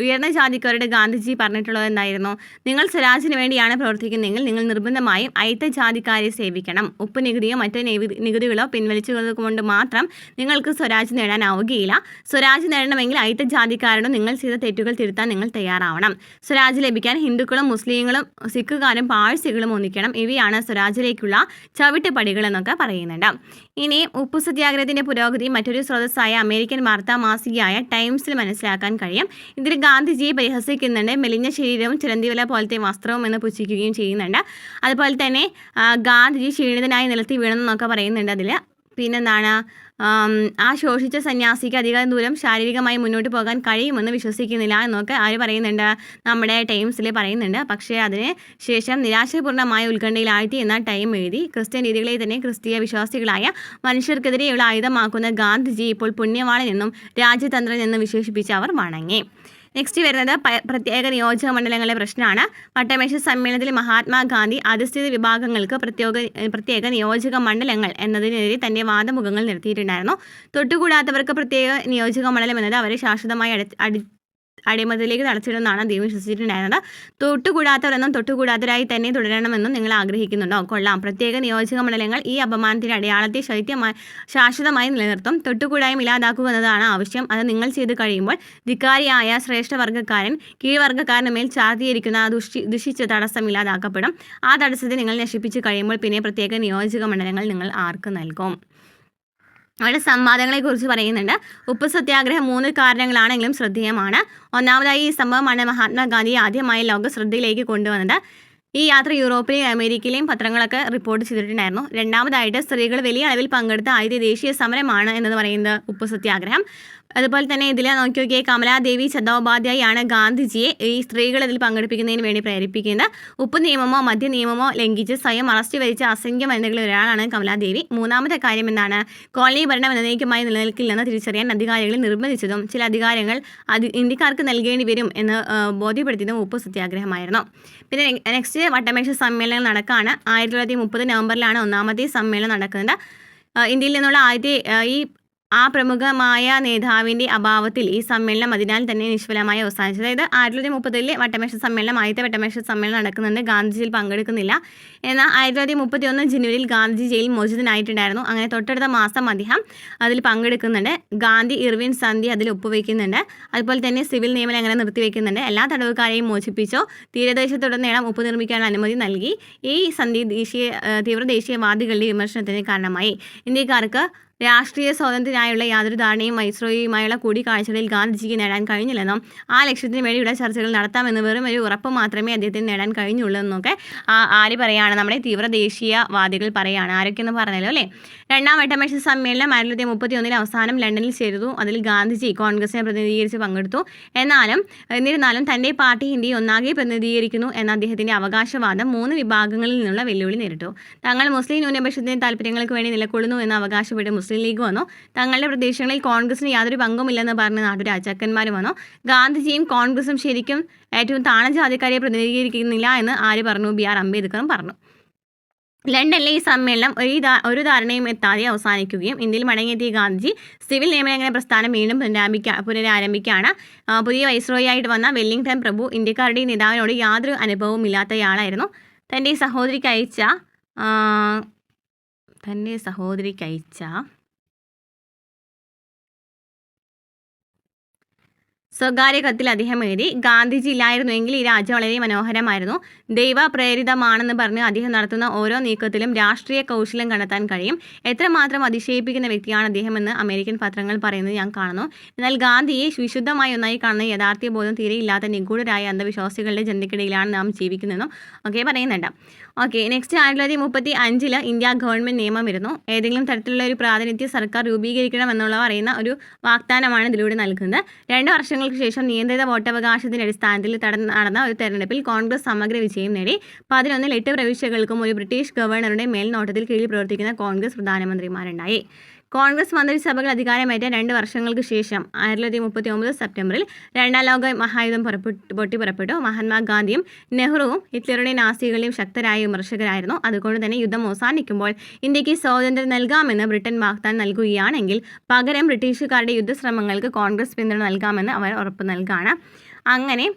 ഉയർന്ന ജാതിക്കാരുടെ ഗാന്ധിജി പറഞ്ഞിട്ടുള്ളത് എന്തായിരുന്നു? നിങ്ങൾ സ്വരാജിന് വേണ്ടിയാണ് പ്രവർത്തിക്കുന്നതെങ്കിൽ നിങ്ങൾ നിർബന്ധമായും അയിത്ത ജാതിക്കാരെ സേവിക്കണം. ഉപ്പ് നികുതിയോ മറ്റ് നികുതികളോ പിൻവലിച്ചുകൊണ്ട് മാത്രം നിങ്ങൾക്ക് സ്വരാജ് നേടാനാവുകയില്ല. സ്വരാജ് നേടണമെങ്കിൽ അയിത്ത ജാതിക്കാരോട് നിങ്ങൾ ചെയ്ത തെറ്റുകൾ തിരുത്താൻ നിങ്ങൾ തയ്യാറാവണം. സ്വരാജ് ലഭിക്കാൻ ഹിന്ദുക്കളും മുസ്ലിങ്ങളും സിഖുകാരും പാഴ്സികളും ഒന്നിക്കണം. ഇവയാണ് സ്വരാജിലേക്കുള്ള ചവിട്ടുപടികൾ എന്നൊക്കെ പറയുന്നുണ്ട്. ഇനി ഉപ്പു സത്യാഗ്രഹത്തിൻ്റെ പുരോഗതി മറ്റൊരു സ്രോതസ്സായ അമേരിക്കൻ വാർത്താ മാസികയായ ടൈംസിൽ മനസ്സിലാക്കാൻ കഴിയും. ഇതിൽ ഗാന്ധിജിയെ പരിഹസിക്കുന്നുണ്ട്. മെലിഞ്ഞ ശരീരവും ചിലന്തിവല പോലത്തെ വസ്ത്രവും എന്ന് പുച്ഛിക്കുകയും ചെയ്യുന്നുണ്ട്. അതുപോലെ തന്നെ ഗാന്ധിജി ക്ഷീണിതനായി നിലത്തി വീണെന്നൊക്കെ പറയുന്നുണ്ട് അതിൽ. പിന്നെന്താണ്? ആ ശോഷിച്ച സന്യാസിക്ക് അധികം ദൂരം ശാരീരികമായി മുന്നോട്ട് പോകാൻ കഴിയുമെന്ന് വിശ്വസിക്കുന്നില്ല എന്നൊക്കെ ആര് പറയുന്നുണ്ട്? നമ്മുടെ ടൈംസിൽ പറയുന്നുണ്ട്. പക്ഷേ അതിന് ശേഷം നിരാശാപൂർണ്ണമായ ഉത്കണ്ഠയിലാഴ്ത്തി എന്ന ടൈം എഴുതി. ക്രിസ്ത്യൻ രീതികളെ തന്നെ ക്രിസ്തീയ വിശ്വാസികളായ മനുഷ്യർക്കെതിരെയുള്ള ആയുധമാക്കുന്ന ഗാന്ധിജി ഇപ്പോൾ പുണ്യവാളൻ എന്നും രാജ്യതന്ത്രൻ എന്നും വിശേഷിപ്പിച്ച് അവർ വണങ്ങി. നെക്സ്റ്റ് വരുന്നത് പ്രത്യേക നിയോജക മണ്ഡലങ്ങളുടെ പ്രശ്നമാണ്. വട്ടമേശ സമ്മേളനത്തിൽ മഹാത്മാഗാന്ധി അധിഷ്ഠിത വിഭാഗങ്ങൾക്ക് പ്രത്യേക നിയോജക മണ്ഡലങ്ങൾ എന്നതിനെതിരെ തൻ്റെ വാദമുഖങ്ങൾ നിർത്തിയിട്ടുണ്ടായിരുന്നു. തൊട്ടുകൂടാത്തവർക്ക് പ്രത്യേക നിയോജക മണ്ഡലം എന്നത് അവരെ ശാശ്വതമായി അടിമതിലേക്ക് തളച്ചിടുമെന്നാണ് അദ്ദേഹം വിശ്വസിച്ചിട്ടുണ്ടായിരുന്നത്. തൊട്ടുകൂടാത്തവരെന്നും തൊട്ടുകൂടാത്തവരായി തന്നെ തുടരണമെന്നും നിങ്ങൾ ആഗ്രഹിക്കുന്നുണ്ടോ? കൊള്ളാം. പ്രത്യേക നിയോജക മണ്ഡലങ്ങൾ ഈ അപമാനത്തിൻ്റെ അടയാളത്തെ ശാശ്വതമായി നിലനിർത്തും. തൊട്ടുകൂടായ്മ ഇല്ലാതാക്കുക എന്നതാണ് ആവശ്യം. അത് നിങ്ങൾ ചെയ്ത് കഴിയുമ്പോൾ ധിക്കാരിയായ ശ്രേഷ്ഠവർഗ്ഗക്കാരൻ കീഴ്വർഗ്ഗക്കാരന് മേൽ ചാർത്തിയിരിക്കുന്ന ദുഷിച്ച തടസ്സം ഇല്ലാതാക്കപ്പെടും. ആ തടസ്സത്തെ നിങ്ങൾ നശിപ്പിച്ച് കഴിയുമ്പോൾ പിന്നെ പ്രത്യേക നിയോജക മണ്ഡലങ്ങൾ നിങ്ങൾ ആർക്ക് നൽകും? അവിടെ സംവാദങ്ങളെക്കുറിച്ച് പറയുന്നുണ്ട്. ഉപ്പ് സത്യാഗ്രഹം 3 കാരണങ്ങളാണെങ്കിലും ശ്രദ്ധേയമാണ്. ഒന്നാമതായി ഈ സംഭവമാണ് മഹാത്മാഗാന്ധിയെ ആദ്യമായി ലോക ശ്രദ്ധയിലേക്ക് കൊണ്ടുവന്നത്. ഈ യാത്ര യൂറോപ്പിലെയും അമേരിക്കയിലെയും പത്രങ്ങളൊക്കെ റിപ്പോർട്ട് ചെയ്തിട്ടുണ്ടായിരുന്നു. രണ്ടാമതായിട്ട് സ്ത്രീകൾ വലിയ അളവിൽ പങ്കെടുത്ത ആദ്യ ദേശീയ സമരമാണ് എന്ന് പറയുന്നത് ഉപ്പ് സത്യാഗ്രഹം. അതുപോലെ തന്നെ ഇതിൽ നോക്കിയൊക്കെ കമലാദേവി ചതോപാധ്യായാണ് ഗാന്ധിജിയെ ഈ സ്ത്രീകൾ ഇതിൽ പങ്കെടുപ്പിക്കുന്നതിന് വേണ്ടി പ്രേരിപ്പിക്കുന്നത്. ഉപ്പ് നിയമമോ മദ്യ നിയമമോ ലംഘിച്ച് സ്വയം അറസ്റ്റ് വരിച്ച അസംഖ്യ വനിതകളിൽ ഒരാളാണ് കമലാദേവി. മൂന്നാമത്തെ കാര്യം എന്താണ്? കോളനി ഭരണം എന്നേക്കുമായി നിലനിൽക്കില്ലെന്ന് തിരിച്ചറിയാൻ അധികാരികളെ നിർബന്ധിച്ചതും ചില അധികാരങ്ങൾ ഇന്ത്യക്കാർക്ക് നൽകേണ്ടി വരും എന്ന് ബോധ്യപ്പെടുത്തിയതും ഉപ്പ് സത്യാഗ്രഹമായിരുന്നു. പിന്നെ നെക്സ്റ്റ് വട്ടമേശ സമ്മേളനം നടക്കുകയാണ്. 1930 നവംബറിലാണ് ഒന്നാമത്തെ സമ്മേളനം നടക്കുന്നത്. ഇന്ത്യയിൽ നിന്നുള്ള ആദ്യത്തെ ഈ ആ പ്രമുഖമായ നേതാവിൻ്റെ അഭാവത്തിൽ ഈ സമ്മേളനം അതിനാൽ തന്നെ നിഷ്ഫലമായി അവസാനിച്ചു. അതായത് 1930 വട്ടമേശ സമ്മേളനം, ആദ്യത്തെ വട്ടമേശ സമ്മേളനം നടക്കുന്നുണ്ട്. ഗാന്ധിജിയിൽ പങ്കെടുക്കുന്നില്ല. എന്നാൽ 1931 ജനുവരിയിൽ ഗാന്ധിജി ജയിൽ മോചിതനായിട്ടുണ്ടായിരുന്നു. അങ്ങനെ തൊട്ടടുത്ത മാസം അദ്ദേഹം അതിൽ പങ്കെടുക്കുന്നുണ്ട്. ഗാന്ധി, ഇർവിൻ സന്ധി അതിൽ ഒപ്പുവെക്കുന്നുണ്ട്. അതുപോലെ തന്നെ സിവിൽ നിയമനം അങ്ങനെ നിർത്തിവെക്കുന്നുണ്ട്. എല്ലാ തടവുകാരെയും മോചിപ്പിച്ചോ തീരദേശത്തുടനീളം ഉപ്പ് നിർമ്മിക്കാനുള്ള അനുമതി നൽകി. ഈ സന്ധി തീവ്ര ദേശീയവാദികളുടെ വിമർശനത്തിന് കാരണമായി. ഇന്ത്യക്കാർക്ക് രാഷ്ട്രീയ സ്വാതന്ത്ര്യത്തിനായുള്ള യാതൊരു ധാരണയും വൈസ്രോയിയുമായുള്ള കൂടിക്കാഴ്ചകളിൽ ഗാന്ധിജിക്ക് നേടാൻ കഴിഞ്ഞില്ലെന്നും ആ ലക്ഷ്യത്തിന് വേണ്ടിയുള്ള ചർച്ചകൾ നടത്താമെന്ന് വെറും ഒരു ഉറപ്പ് മാത്രമേ അദ്ദേഹത്തിന് നേടാൻ കഴിഞ്ഞുള്ളൂ എന്നൊക്കെ ആര് പറയാണ്? നമ്മുടെ തീവ്ര ദേശീയവാദികൾ പറയാണ്. ആരൊക്കെയെന്ന് പറഞ്ഞല്ലോ അല്ലേ. രണ്ടാം വട്ടമേശ സമ്മേളനം 1931 അവസാനം ലണ്ടനിൽ ചേർന്നു. അതിൽ ഗാന്ധിജി കോൺഗ്രസിനെ പ്രതിനിധീകരിച്ച് പങ്കെടുത്തു. എന്നിരുന്നാലും തൻ്റെ പാർട്ടി ഇന്ത്യയെ ഒന്നാകെ പ്രതിനിധീകരിക്കുന്നു എന്ന അദ്ദേഹത്തിൻ്റെ അവകാശവാദം 3 വിഭാഗങ്ങളിൽ നിന്നുള്ള വെല്ലുവിളി നേരിട്ടു. തങ്ങൾ മുസ്ലിം ന്യൂനപക്ഷത്തിൻ്റെ താല്പര്യങ്ങൾക്ക് വേണ്ടി നിലകൊള്ളുന്നു എന്ന് അവകാശപ്പെട്ട് മുസ്ലിം ലീഗ് വന്നു. തങ്ങളുടെ പ്രദേശങ്ങളിൽ കോൺഗ്രസിന് യാതൊരു പങ്കുമില്ലെന്ന് പറഞ്ഞ് നാട്ടുരാജാക്കന്മാർ വന്നു. ഗാന്ധിജിയും കോൺഗ്രസും ശരിക്കും ഏറ്റവും താഴ്ന്ന ജാതിക്കാരെ പ്രതിനിധീകരിക്കുന്നില്ല എന്ന് ആര് പറഞ്ഞു? BR അംബേദ്കറും പറഞ്ഞു. ലണ്ടനിലെ ഈ സമ്മേളനം ഒരു ധാരണയും എത്താതെ അവസാനിക്കുകയും ഇന്ത്യയിൽ മടങ്ങിയെത്തിയ ഗാന്ധിജി സിവിൽ നിയമലംഘന പ്രസ്ഥാനം വീണ്ടും പുനരാരംഭിക്കുകയാണ്. പുതിയ വൈസ്രോയിയായിട്ട് വന്ന വെല്ലിംഗ്ടൺ പ്രഭു ഇന്ത്യക്കാരുടെ നേതാവിനോട് യാതൊരു അനുഭവവും ഇല്ലാത്തയാളായിരുന്നു. തൻ്റെ സഹോദരിക്കയച്ച സ്വകാര്യ കത്തിൽ അദ്ദേഹം എഴുതി, ഗാന്ധിജി ഇല്ലായിരുന്നുവെങ്കിൽ ഈ രാജ്യം വളരെ മനോഹരമായിരുന്നു. ദൈവപ്രേരിതമാണെന്ന് പറഞ്ഞ് അദ്ദേഹം നടത്തുന്ന ഓരോ നീക്കത്തിലും രാഷ്ട്രീയ കൗശലം കണ്ടെത്താൻ കഴിയും. എത്രമാത്രം അതിശയിപ്പിക്കുന്ന വ്യക്തിയാണ് അദ്ദേഹമെന്ന് അമേരിക്കൻ പത്രങ്ങൾ പറയുന്നത് ഞാൻ കാണുന്നു. എന്നാൽ ഗാന്ധിയെ വിശുദ്ധമായ ഒന്നായി കാണുന്ന യഥാർത്ഥ ബോധം തീരെയില്ലാത്ത നിഗൂഢരായ അന്ധവിശ്വാസികളുടെ ജനതയ്ക്കിടയിലാണ് നാം ജീവിക്കുന്നതെന്നും പറയുന്നുണ്ട്. നെക്സ്റ്റ് 1935 ഇന്ത്യ ഗവൺമെൻറ് നിയമം വരുന്നു. ഏതെങ്കിലും തരത്തിലുള്ള ഒരു പ്രാതിനിധ്യ സർക്കാർ രൂപീകരിക്കണം എന്നുള്ള പറയുന്ന ഒരു വാഗ്ദാനമാണ് ഇതിലൂടെ നൽകുന്നത്. 2 വർഷങ്ങൾക്ക് ശേഷം നിയന്ത്രിത വോട്ടവകാശത്തിൻ്റെ അടിസ്ഥാനത്തിൽ നടന്ന ഒരു തെരഞ്ഞെടുപ്പിൽ കോൺഗ്രസ് സമഗ്ര വിജയം നേടി. 11 8 പ്രവിശ്യകൾക്കും ഒരു ബ്രിട്ടീഷ് ഗവർണറുടെ മേൽനോട്ടത്തിൽ കീഴിൽ പ്രവർത്തിക്കുന്ന കോൺഗ്രസ് പ്രധാനമന്ത്രിമാരുണ്ടായി. കോൺഗ്രസ് മന്ത്രിസഭകൾ അധികാരമേറ്റ 2 വർഷങ്ങൾക്ക് ശേഷം 1939 സെപ്റ്റംബറിൽ രണ്ടാം ലോക മഹായുദ്ധം പൊട്ടിപ്പുറപ്പെട്ടു. മഹാത്മാഗാന്ധിയും നെഹ്റുവും ഹിറ്റ്ലറുടെ നാസികളെയും ശക്തരായ വിമർശകരായിരുന്നു. അതുകൊണ്ട് തന്നെ യുദ്ധം അവസാനിക്കുമ്പോൾ ഇന്ത്യക്ക് സ്വാതന്ത്ര്യം നൽകാമെന്ന് ബ്രിട്ടൻ വാഗ്ദാനം നൽകുകയാണെങ്കിൽ പകരം ബ്രിട്ടീഷുകാരുടെ യുദ്ധശ്രമങ്ങൾക്ക് കോൺഗ്രസ് പിന്തുണ നൽകാമെന്ന് അവർ ഉറപ്പ് നൽകുകയാണ്. അങ്ങനെ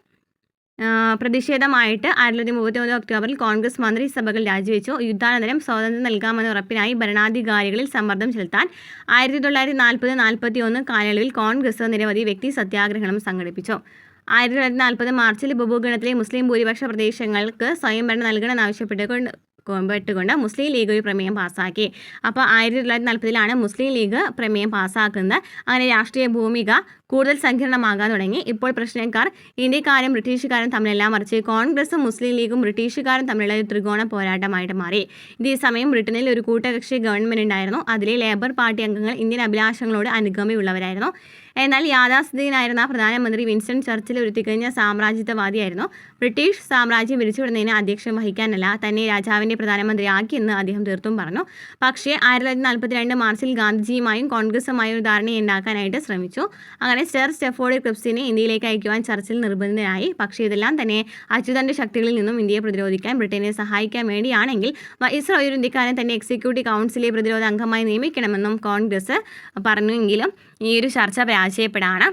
പ്രതിഷേധമായിട്ട് 1939 ഒക്ടോബറിൽ കോൺഗ്രസ് മന്ത്രിസഭകൾ രാജിവെച്ചു. യുദ്ധാനന്തരം സ്വാതന്ത്ര്യം നൽകാമെന്ന ഉറപ്പിനായി ഭരണാധികാരികളിൽ സമ്മർദ്ദം ചെലുത്താൻ 1940-41 കാലയളവിൽ കോൺഗ്രസ് നിരവധി വ്യക്തി സത്യാഗ്രഹങ്ങളും സംഘടിപ്പിച്ചു. 1940 മാർച്ചിൽ ഭൂഗണത്തിലെ മുസ്ലിം ഭൂരിപക്ഷ പ്രദേശങ്ങൾക്ക് സ്വയംഭരണം നൽകണമെന്നാവശ്യപ്പെട്ടുകൊണ്ട് മുസ്ലിം ലീഗ് ഒരു പ്രമേയം പാസ്സാക്കി. അപ്പോൾ 1940 മുസ്ലിം ലീഗ് പ്രമേയം പാസ്സാക്കുന്നത്. അങ്ങനെ രാഷ്ട്രീയ ഭൂമിക കൂടുതൽ സങ്കീർണമാകാൻ തുടങ്ങി. ഇപ്പോൾ പ്രശ്നക്കാർ ഇന്ത്യക്കാരും ബ്രിട്ടീഷുകാരും തമ്മിലല്ല, മറിച്ച് കോൺഗ്രസും മുസ്ലിം ലീഗും ബ്രിട്ടീഷുകാരും തമ്മിലുള്ള ഒരു ത്രികോണ പോരാട്ടമായിട്ട് മാറി. ഇതേ സമയം ബ്രിട്ടനിൽ ഒരു കൂട്ടകക്ഷി ഗവൺമെൻറ് ഉണ്ടായിരുന്നു. അതിലെ ലേബർ പാർട്ടി അംഗങ്ങൾ ഇന്ത്യൻ അഭിലാഷങ്ങളോട് അനുഗമയുള്ളവരായിരുന്നു. എന്നാൽ യാഥാസ്ഥിതികനായിരുന്ന പ്രധാനമന്ത്രി വിൻസ്റ്റൺ ചർച്ചിൽ ഒരു തികഞ്ഞ സാമ്രാജ്യത്വവാദിയായിരുന്നു. ബ്രിട്ടീഷ് സാമ്രാജ്യം വിരിച്ചുവിടുന്നതിന് അധ്യക്ഷം വഹിക്കാനല്ല, തന്നെ രാജാവിൻ്റെ പ്രധാനമന്ത്രിയാക്കിയെന്ന് അദ്ദേഹം തീർത്തും പറഞ്ഞു. പക്ഷേ 1942 മാർച്ചിൽ ഗാന്ധിജിയുമായും കോൺഗ്രസുമായും ഒരു ധാരണയുണ്ടാക്കാനായിട്ട് ശ്രമിച്ചു. അങ്ങനെ സർ സ്റ്റെഫോർഡ് ക്രിപ്സിനെ ഇന്ത്യയിലേക്ക് അയക്കുവാൻ ചർച്ചിൽ നിർബന്ധിതനായി. പക്ഷേ ഇതെല്ലാം തന്നെ അച്യുതൻ്റെ ശക്തികളിൽ നിന്നും ഇന്ത്യയെ പ്രതിരോധിക്കാൻ ബ്രിട്ടനെ സഹായിക്കാൻ വേണ്ടിയാണെങ്കിൽ വൈസ്രോയി ഒരു ഇന്ത്യക്കാരൻ തന്നെ എക്സിക്യൂട്ടീവ് കൗൺസിലെ പ്രതിരോധ അംഗമായി നിയമിക്കണമെന്നും കോൺഗ്രസ് പറഞ്ഞുവെങ്കിലും ഈ ഒരു ചർച്ച പരാജയപ്പെടാണ്.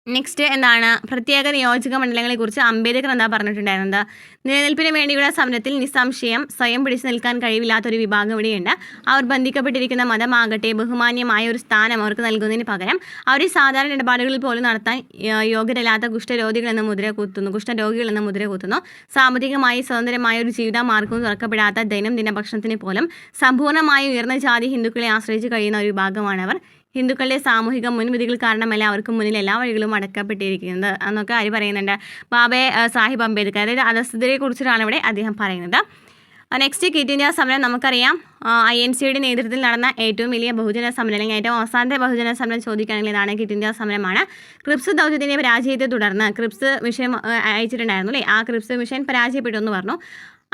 നെക്സ്റ്റ് എന്താണ്? പ്രത്യേക നിയോജക മണ്ഡലങ്ങളെക്കുറിച്ച് അംബേദ്കർ എന്താ പറഞ്ഞിട്ടുണ്ടായിരുന്നത്? നിലനിൽപ്പിന് വേണ്ടിയുള്ള സമരത്തിൽ നിസ്സംശയം സ്വയം പിടിച്ചു നിൽക്കാൻ കഴിവില്ലാത്തൊരു വിഭാഗം ഇവിടെയുണ്ട്. അവർ ബന്ധിക്കപ്പെട്ടിരിക്കുന്ന മതമാകട്ടെ ബഹുമാന്യമായ ഒരു സ്ഥാനം അവർക്ക് നൽകുന്നതിന് പകരം അവർ സാധാരണ ഇടപാടുകളിൽ പോലും നടത്താൻ യോഗ്യരല്ലാത്ത കുഷ്ഠരോഗികൾ എന്ന മുദ്ര കുത്തുന്നു. സാമ്പത്തികമായി സ്വതന്ത്രമായ ഒരു ജീവിത മാർഗവും തുറക്കപ്പെടാത്ത ദൈനംദിന ഭക്ഷണത്തിന് പോലും സമ്പൂർണ്ണമായി ഉയർന്ന ജാതി ഹിന്ദുക്കളെ ആശ്രയിച്ച് കഴിയുന്ന ഒരു വിഭാഗമാണവർ. ഹിന്ദുക്കളുടെ സാമൂഹിക മുൻവിധികൾ കാരണമല്ല അവർക്ക് മുന്നിൽ എല്ലാ വഴികളും അടക്കപ്പെട്ടിരിക്കുന്നത് എന്നൊക്കെ ആര് പറയുന്നുണ്ട്? ബാബെ സാഹിബ് അംബേദ്കർ. അതായത് അധസ്ഥിതരെ കുറിച്ചിട്ടാണ് ഇവിടെ അദ്ദേഹം പറയുന്നത്. നെക്സ്റ്റ് ക്വിറ്റ് ഇന്ത്യ സമരം നമുക്കറിയാം. INCയുടെ നേതൃത്വത്തിൽ നടന്ന ഏറ്റവും വലിയ ബഹുജന സമരം, അല്ലെങ്കിൽ ഏറ്റവും അവസാനത്തെ ബഹുജന സമരം ചോദിക്കുകയാണെങ്കിൽ ഇതാണ്, ക്വിറ്റ് ഇന്ത്യ സമരമാണ്. ക്രിപ്സ് ദൗത്യത്തിൻ്റെ പരാജയത്തെ തുടർന്ന് ക്രിപ്സ് മിഷൻ അയച്ചിട്ടുണ്ടായിരുന്നു അല്ലേ? ആ ക്രിപ്സ് മിഷൻ പരാജയപ്പെട്ടു എന്ന് പറഞ്ഞു.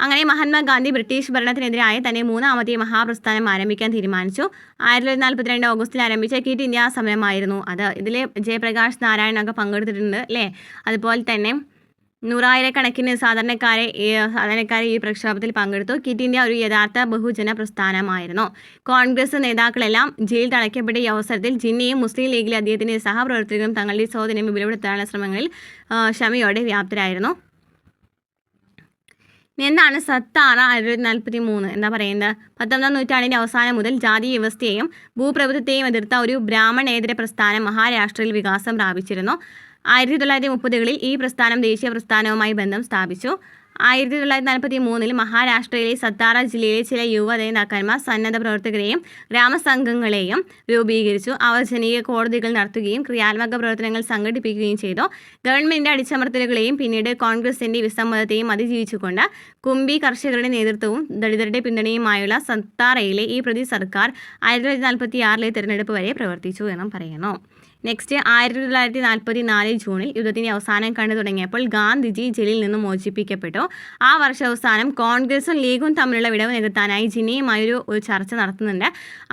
അങ്ങനെ മഹാത്മാഗാന്ധി ബ്രിട്ടീഷ് ഭരണത്തിനെതിരായ തന്നെ 3ാമത്തെ മഹാപ്രസ്ഥാനം ആരംഭിക്കാൻ തീരുമാനിച്ചു. 1942 ഓഗസ്റ്റിൽ ആരംഭിച്ച ക്വിറ്റ് ഇന്ത്യ സമരമായിരുന്നു അത്. ഇതിൽ ജയപ്രകാശ് നാരായണൊക്കെ പങ്കെടുത്തിട്ടുണ്ട് അല്ലേ? അതുപോലെ തന്നെ നൂറായിരക്കണക്കിന് സാധാരണക്കാരെ ഈ പ്രക്ഷോഭത്തിൽ പങ്കെടുത്തു. ക്വിറ്റ് ഇന്ത്യ ഒരു യഥാർത്ഥ ബഹുജന പ്രസ്ഥാനമായിരുന്നു. കോൺഗ്രസ് നേതാക്കളെല്ലാം ജയിൽ തളയ്ക്കപ്പെട്ട ഈ അവസരത്തിൽ ജിന്നയും മുസ്ലിം ലീഗിലെ അദ്ദേഹത്തിൻ്റെ സഹപ്രവർത്തകരും തങ്ങളുടെ സ്വാധീനം വിപുലപ്പെടുത്താനുള്ള ശ്രമങ്ങളിൽ ക്ഷമയോടെ വ്യാപ്തരായിരുന്നു. എന്താണ് സത്താറ 1943 എന്താ പറയുന്നത്? 19ാം നൂറ്റാണ്ടിൻ്റെ അവസാനം മുതൽ ജാതി വ്യവസ്ഥയെയും ഭൂപ്രഭുത്വത്തെയും എതിർത്ത ഒരു ബ്രാഹ്മണേതര പ്രസ്ഥാനം മഹാരാഷ്ട്രയിൽ വികാസം പ്രാപിച്ചിരുന്നു. 1930കളിൽ ഈ പ്രസ്ഥാനം ദേശീയ പ്രസ്ഥാനവുമായി ബന്ധം സ്ഥാപിച്ചു. 1943 മഹാരാഷ്ട്രയിലെ സത്താറ ജില്ലയിലെ ചില യുവ നേതാക്കന്മാർ സന്നദ്ധ പ്രവർത്തകരെയും ഗ്രാമസംഘങ്ങളെയും രൂപീകരിച്ചു. അവർ ജനകീയ കോടതികൾ നടത്തുകയും ക്രിയാത്മക പ്രവർത്തനങ്ങൾ സംഘടിപ്പിക്കുകയും ചെയ്തു. ഗവൺമെൻറ് അടിച്ചമർത്തലുകളെയും പിന്നീട് കോൺഗ്രസിൻ്റെ വിസമ്മതത്തെയും അതിജീവിച്ചുകൊണ്ട് കുംബി കർഷകരുടെ നേതൃത്വവും ദളിതരുടെ പിന്തുണയുമായുള്ള സത്താറയിലെ ഈ പ്രതി സർക്കാർ 1946 തിരഞ്ഞെടുപ്പ് വരെ പ്രവർത്തിച്ചു എന്നും പറയുന്നു. നെക്സ്റ്റ് 1944 ജൂണിൽ യുദ്ധത്തിൻ്റെ അവസാനം കണ്ടു തുടങ്ങിയപ്പോൾ ഗാന്ധിജി ജയിലിൽ നിന്നും മോചിപ്പിക്കപ്പെട്ടു. ആ വർഷാവസാനം കോൺഗ്രസും ലീഗും തമ്മിലുള്ള വിടവ് നികത്താനായി ജിന്നയുമായൊരു ചർച്ച നടത്തുന്നുണ്ട്.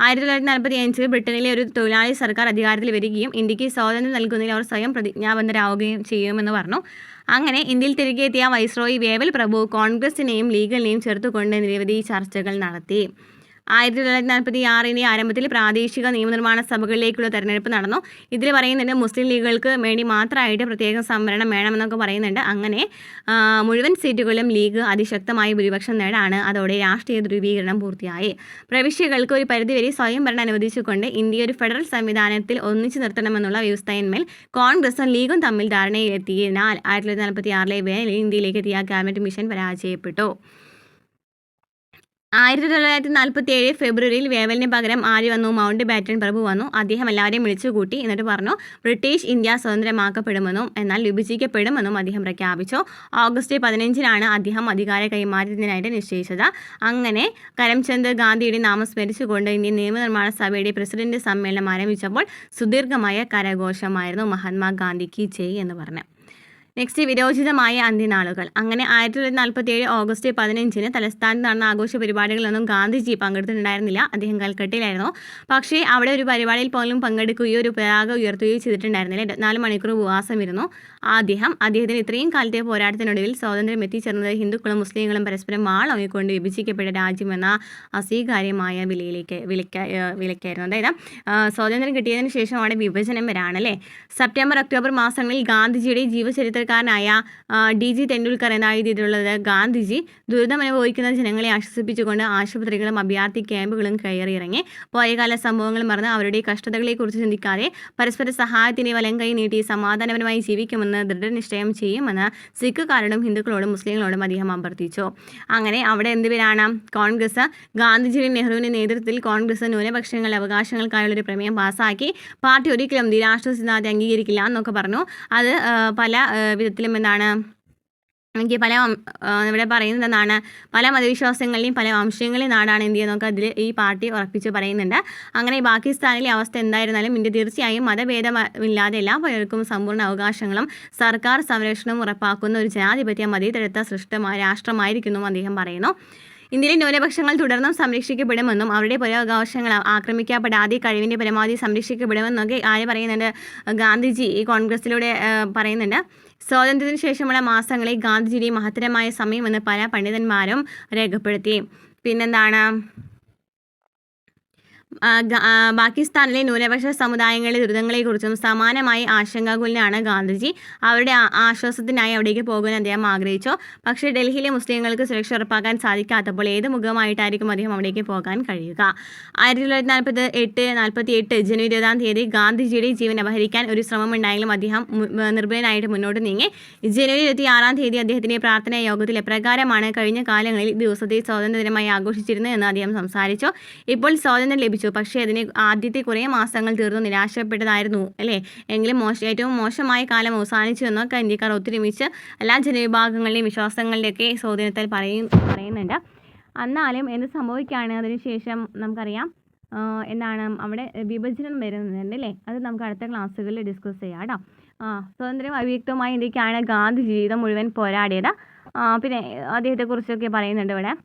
1945 ബ്രിട്ടനിലെ ഒരു തൊഴിലാളി സർക്കാർ അധികാരത്തിൽ വരികയും ഇന്ത്യക്ക് സ്വാതന്ത്ര്യം നൽകുന്നതിൽ അവർ സ്വയം പ്രതിജ്ഞാബദ്ധരാവുകയും ചെയ്യുമെന്ന് പറഞ്ഞു. അങ്ങനെ ഇന്ത്യയിൽ തിരികെ എത്തിയ വൈസ്രോയി വേവൽ പ്രഭു കോൺഗ്രസിനെയും ലീഗിനെയും ചേർത്തുകൊണ്ട് നിരവധി ചർച്ചകൾ നടത്തി. 1946 ആരംഭത്തിൽ പ്രാദേശിക നിയമനിർമ്മാണ സഭകളിലേക്കുള്ള തെരഞ്ഞെടുപ്പ് നടന്നു. ഇതിൽ പറയുന്നുണ്ട് മുസ്ലിം ലീഗുകൾക്ക് വേണ്ടി മാത്രമായിട്ട് പ്രത്യേക സംവരണം വേണമെന്നൊക്കെ പറയുന്നുണ്ട്. അങ്ങനെ മുഴുവൻ സീറ്റുകളിലും ലീഗ് അതിശക്തമായ ഭൂരിപക്ഷം നേടാണ്. അതോടെ രാഷ്ട്രീയ ധ്രുവീകരണം പൂർത്തിയായി. പ്രവിശ്യകൾക്ക് ഒരു പരിധിവരെ സ്വയംഭരണം അനുവദിച്ചുകൊണ്ട് ഇന്ത്യ ഒരു ഫെഡറൽ സംവിധാനത്തിൽ ഒന്നിച്ചു നിർത്തണമെന്നുള്ള വ്യവസ്ഥയിന്മേൽ കോൺഗ്രസും ലീഗും തമ്മിൽ ധാരണയിലെത്തിയതിനാൽ 1946 വേനലിൽ ഇന്ത്യയിലേക്ക് എത്തിയ ക്യാബിനറ്റ് മിഷൻ പരാജയപ്പെട്ടു. 1947 ഫെബ്രുവരിയിൽ വേവലിന് പകരം ആര് വന്നു? മൗണ്ട് ബാറ്റൺ പ്രഭു വന്നു. അദ്ദേഹം എല്ലാവരെയും വിളിച്ചുകൂട്ടി. എന്നിട്ട് പറഞ്ഞു ബ്രിട്ടീഷ് ഇന്ത്യ സ്വതന്ത്രമാക്കപ്പെടുമെന്നും എന്നാൽ വിഭജിക്കപ്പെടുമെന്നും അദ്ദേഹം പ്രഖ്യാപിച്ചു. ഓഗസ്റ്റ് 15 അദ്ദേഹം അധികാര കൈമാറ്റത്തിനായിട്ട് നിശ്ചയിച്ചത്. അങ്ങനെ കരംചന്ദ് ഗാന്ധിയുടെ നാമം സ്മരിച്ചുകൊണ്ട് ഇന്ത്യൻ നിയമനിർമ്മാണ സഭയുടെ പ്രസിഡന്റ് സമ്മേളനം ആരംഭിച്ചപ്പോൾ സുദീർഘമായ കരഘോഷമായിരുന്നു മഹാത്മാഗാന്ധിക്ക് ജയ് എന്ന് പറഞ്ഞു. നെക്സ്റ്റ് വിരോചിതമായ അന്ത്യനാളുകൾ. അങ്ങനെ 1947 ഓഗസ്റ്റ് 15 തലസ്ഥാനത്ത് നടന്ന ആഘോഷ പരിപാടികളിലൊന്നും ഗാന്ധിജി പങ്കെടുത്തിട്ടുണ്ടായിരുന്നില്ല. അദ്ദേഹം കൽക്കട്ടയിലായിരുന്നു. പക്ഷേ അവിടെ ഒരു പരിപാടിയിൽ പോലും പങ്കെടുക്കുകയോ ഒരു പതാക ഉയർത്തുകയോ ചെയ്തിട്ടുണ്ടായിരുന്നില്ല. 24 മണിക്കൂർ ഉപവാസമിരുന്നു. അദ്ദേഹത്തിന് ഇത്രയും കാലത്തെ പോരാട്ടത്തിനൊടുവിൽ സ്വാതന്ത്ര്യം എത്തിച്ചേർന്നത് ഹിന്ദുക്കളും മുസ്ലിങ്ങളും പരസ്പരം വാളൊങ്ങിക്കൊണ്ട് വിഭജിക്കപ്പെട്ട രാജ്യമെന്ന അസ്വീകാര്യമായ വിലക്കായിരുന്നു. അതായത് സ്വാതന്ത്ര്യം കിട്ടിയതിന് ശേഷം അവിടെ വിഭജനം വരാണല്ലേ. സെപ്റ്റംബർ ഒക്ടോബർ മാസങ്ങളിൽ ഗാന്ധിജിയുടെ ജീവചരിത്രകാരനായ DG തെണ്ടുൽക്കർ എന്നാണ് എഴുതിയിട്ടുള്ളത്. ഗാന്ധിജി ദുരിതമനുഭവിക്കുന്ന ജനങ്ങളെ ആശ്വസിപ്പിച്ചുകൊണ്ട് ആശുപത്രികളും അഭയാർത്ഥി ക്യാമ്പുകളും കയറിയിറങ്ങി. പോയകാല സംഭവങ്ങൾ മറന്ന് അവരുടെ കഷ്ടതകളെക്കുറിച്ച് ചിന്തിക്കാതെ പരസ്പര സഹായത്തിന് വലം കൈ നീട്ടി സമാധാനപരമായി ജീവിക്കുമെന്ന് ദൃഢനിശ്ചയം ചെയ്യുമെന്ന് സിഖുകാരോടും ഹിന്ദുക്കളോടും മുസ്ലിങ്ങളോടും അദ്ദേഹം അഭ്യർത്ഥിച്ചു. അങ്ങനെ അവിടെ എന്തുപേരാണ്? കോൺഗ്രസ് ഗാന്ധിജിയുടെ നെഹ്റുവിൻ്റെ നേതൃത്വത്തിൽ കോൺഗ്രസ് ന്യൂനപക്ഷങ്ങളുടെ അവകാശങ്ങൾക്കായുള്ളൊരു പ്രമേയം പാസ്സാക്കി. പാർട്ടി ഒരിക്കലും ദ്വിരാഷ്ട്ര സിദ്ധാന്തം അംഗീകരിക്കില്ല എന്നൊക്കെ പറഞ്ഞു. അത് പല വിധത്തിലും എന്താണ് എനിക്ക് ഇവിടെ പറയുന്നത് എന്താണ് പല മതവിശ്വാസങ്ങളുടെയും പല വംശങ്ങളുടെയും നാടാണ് ഇന്ത്യ എന്നൊക്കെ അതിൽ ഈ പാർട്ടി ഉറപ്പിച്ച് പറയുന്നുണ്ട്. അങ്ങനെ പാകിസ്ഥാനിലെ അവസ്ഥ എന്തായിരുന്നാലും ഇന്ത്യ തീർച്ചയായും മതഭേദമില്ലാതെ എല്ലാ പലർക്കും സമ്പൂർണ്ണ അവകാശങ്ങളും സർക്കാർ സംരക്ഷണവും ഉറപ്പാക്കുന്ന ഒരു ജനാധിപത്യ മതേതരത്വ രാഷ്ട്രമായിരിക്കുന്നു അദ്ദേഹം പറയുന്നു. ഇന്ത്യയിലെ ന്യൂനപക്ഷങ്ങൾ തുടർന്നും സംരക്ഷിക്കപ്പെടുമെന്നും അവരുടെ പൗരാവകാശങ്ങൾ ആക്രമിക്കപ്പെടാതെ കഴിവിൻ്റെ പരമാവധി സംരക്ഷിക്കപ്പെടുമെന്നൊക്കെ ആര് പറയുന്നുണ്ട്? ഗാന്ധിജി ഈ കോൺഗ്രസിലൂടെ പറയുന്നുണ്ട്. സ്വാതന്ത്ര്യത്തിന് ശേഷമുള്ള മാസങ്ങളിൽ ഗാന്ധിജിയുടെ മഹത്തരമായ സമയമെന്ന് പല പണ്ഡിതന്മാരും രേഖപ്പെടുത്തി. പിന്നെന്താണ്? പാകിസ്ഥാനിലെ ന്യൂനപക്ഷ സമുദായങ്ങളുടെ ദുരിതങ്ങളെക്കുറിച്ചും സമാനമായി ആശങ്കാകുലനാണ് ഗാന്ധിജി. അവരുടെ ആശ്വാസത്തിനായി അവിടേക്ക് പോകാൻ അദ്ദേഹം ആഗ്രഹിച്ചു. പക്ഷേ ഡൽഹിയിലെ മുസ്ലിങ്ങൾക്ക് സുരക്ഷ ഉറപ്പാക്കാൻ സാധിക്കാത്തപ്പോൾ ഏത് മുഖമായിട്ടായിരിക്കും അദ്ദേഹം അവിടേക്ക് പോകാൻ കഴിയുക? 1948 ജനുവരി 20 ഗാന്ധിജിയുടെ ജീവൻ അപഹരിക്കാൻ ഒരു ശ്രമമുണ്ടായെങ്കിലും അദ്ദേഹം നിർഭയനായിട്ട് മുന്നോട്ട് നീങ്ങി. ജനുവരി 26 അദ്ദേഹത്തിൻ്റെ പ്രാർത്ഥനാ യോഗത്തിൽ എപ്രകാരമാണ് കഴിഞ്ഞ കാലങ്ങളിൽ ദിവസത്തെ സ്വാതന്ത്ര്യ ദിനമായി ആഘോഷിച്ചിരുന്നത് എന്ന് അദ്ദേഹം സംസാരിച്ചു. ഇപ്പോൾ സ്വാതന്ത്ര്യം ലഭിച്ചു, പക്ഷേ അതിന് ആദ്യത്തെ കുറേ മാസങ്ങൾ തീർന്നു നിരാശപ്പെട്ടതായിരുന്നു അല്ലേ. എങ്കിലും ഏറ്റവും മോശമായ കാലം അവസാനിച്ചു എന്നൊക്കെ ഇന്ത്യക്കാർ ഒത്തൊരുമിച്ച് എല്ലാ ജനവിഭാഗങ്ങളുടെയും വിശ്വാസങ്ങളുടെയൊക്കെ സ്വാധീനത്തിൽ പറയുന്നുണ്ട്. എന്നാലും എന്ത് സംഭവിക്കുകയാണ് അതിനുശേഷം നമുക്കറിയാം എന്താണ് അവിടെ വിഭജനം വരുന്നുണ്ട് അല്ലേ. അത് നമുക്ക് അടുത്ത ക്ലാസ്സുകളിൽ ഡിസ്കസ് ചെയ്യാം കേട്ടോ. സ്വാതന്ത്ര്യം അവ്യക്തമായ ഇന്ത്യക്കാണ് ഗാന്ധി ജീവിതം മുഴുവൻ പോരാടിയത്. പിന്നെ അദ്ദേഹത്തെക്കുറിച്ചൊക്കെ പറയുന്നുണ്ട് ഇവിടെ.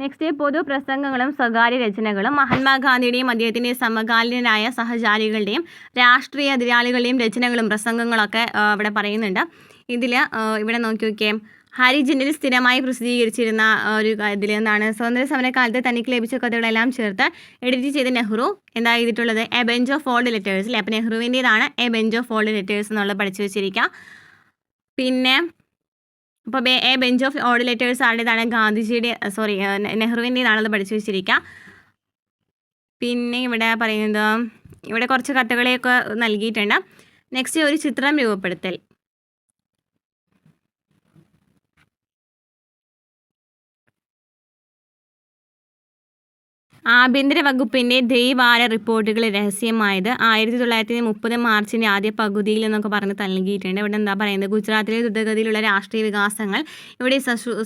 നെക്സ്റ്റ് പൊതുപ്രസംഗങ്ങളും സ്വകാര്യ രചനകളും. മഹാത്മാഗാന്ധിയുടെയും അദ്ദേഹത്തിൻ്റെ സമകാലീനരായ സഹചാരികളുടെയും രാഷ്ട്രീയ എതിരാളികളുടെയും രചനകളും പ്രസംഗങ്ങളൊക്കെ ഇവിടെ പറയുന്നുണ്ട്. ഇവിടെ നോക്കി നോക്കിയേ, ഹരിജനിൽ സ്ഥിരമായി പ്രസിദ്ധീകരിച്ചിരുന്ന ഒരു ഇതിൽ എന്താണ്, സ്വാതന്ത്ര്യ സമരകാലത്ത് തനിക്ക് ലഭിച്ച കഥകളെല്ലാം ചേർത്ത് എഡിറ്റ് ചെയ്ത നെഹ്റു എന്താ ചെയ്തിട്ടുള്ളത്, a bunch of old letters അല്ലേ. അപ്പോൾ നെഹ്റുവിൻ്റേതാണ് a bunch of old letters എന്നുള്ളത് പഠിച്ചു വെച്ചിരിക്കുക. പിന്നെ അപ്പോൾ a bunch of old letters ആരുടേതാണ്, ഗാന്ധിജിയുടെ നെഹ്റുവിൻ്റേതാണത് പഠിച്ചു വെച്ചിരിക്കുക. പിന്നെ ഇവിടെ പറയുന്നത്, ഇവിടെ കുറച്ച് കഥകളെയൊക്കെ നൽകിയിട്ടുണ്ട്. നെക്സ്റ്റ് ഒരു ചിത്രം രൂപപ്പെടുത്തൽ. ആഭ്യന്തര വകുപ്പിൻ്റെ ദ്വൈവാര റിപ്പോർട്ടുകൾ രഹസ്യമായത് 1930 മാർച്ചിൻ്റെ ആദ്യ പകുതിയിൽ എന്നൊക്കെ പറഞ്ഞ് നൽകിയിട്ടുണ്ട്. ഇവിടെ എന്താ പറയുന്നത്, ഗുജറാത്തിലെ ദ്രുതഗതിയിലുള്ള രാഷ്ട്രീയ വികാസങ്ങൾ ഇവിടെ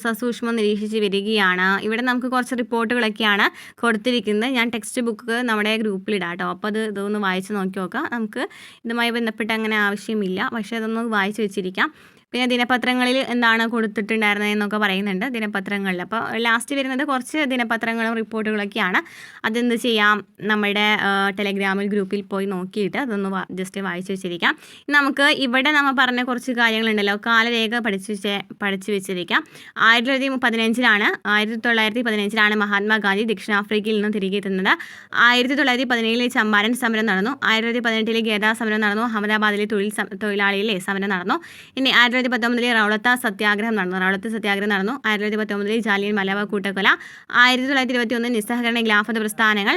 സസൂക്ഷ്മം നിരീക്ഷിച്ച് വരികയാണ്. ഇവിടെ നമുക്ക് കുറച്ച് റിപ്പോർട്ടുകളൊക്കെയാണ് കൊടുത്തിരിക്കുന്നത്. ഞാൻ ടെക്സ്റ്റ് ബുക്ക് നമ്മുടെ ഗ്രൂപ്പിലിടാം കേട്ടോ. അപ്പോൾ ഇതൊന്ന് വായിച്ച് നോക്കി നോക്കാം. നമുക്ക് ഇതുമായി ബന്ധപ്പെട്ട് അങ്ങനെ ആവശ്യമില്ല, പക്ഷേ അതൊന്ന് വായിച്ച് വെച്ചിരിക്കാം. പിന്നെ ദിനപത്രങ്ങളിൽ എന്താണ് കൊടുത്തിട്ടുണ്ടായിരുന്നത് എന്നൊക്കെ പറയുന്നുണ്ട് ദിനപത്രങ്ങളിൽ. അപ്പോൾ ലാസ്റ്റ് വരുന്നത് കുറച്ച് ദിനപത്രങ്ങളും റിപ്പോർട്ടുകളൊക്കെയാണ്. അതെന്ത് ചെയ്യാം, നമ്മുടെ ടെലഗ്രാമിൽ ഗ്രൂപ്പിൽ പോയി നോക്കിയിട്ട് അതൊന്ന് ജസ്റ്റ് വായിച്ച് വെച്ചിരിക്കാം. നമുക്ക് ഇവിടെ നമ്മൾ പറഞ്ഞ കുറച്ച് കാര്യങ്ങളുണ്ടല്ലോ, കാലരേഖ പഠിച്ചു വെച്ചിരിക്കാം. 1915 മഹാത്മാഗാന്ധി ദക്ഷിണാഫ്രിക്കയിൽ നിന്ന് തിരികെ എത്തുന്നത്. 1917 ചമ്പാരൻ സമരം നടന്നു. 1918 ഗേദ സമരം നടന്നു. അഹമ്മദാബാദിലെ തൊഴിലാളിയിലെ സമരം നടന്നു. ഇനി 1919 റൗളത്ത് സത്യാഗ്രഹം നടന്നു. 1919 ജാലിയൻ വാലാബാഗ് കൂട്ടക്കൊല. 1921 നിസ്സഹകരണ ഖിലാഫത്ത് പ്രസ്ഥാനങ്ങൾ.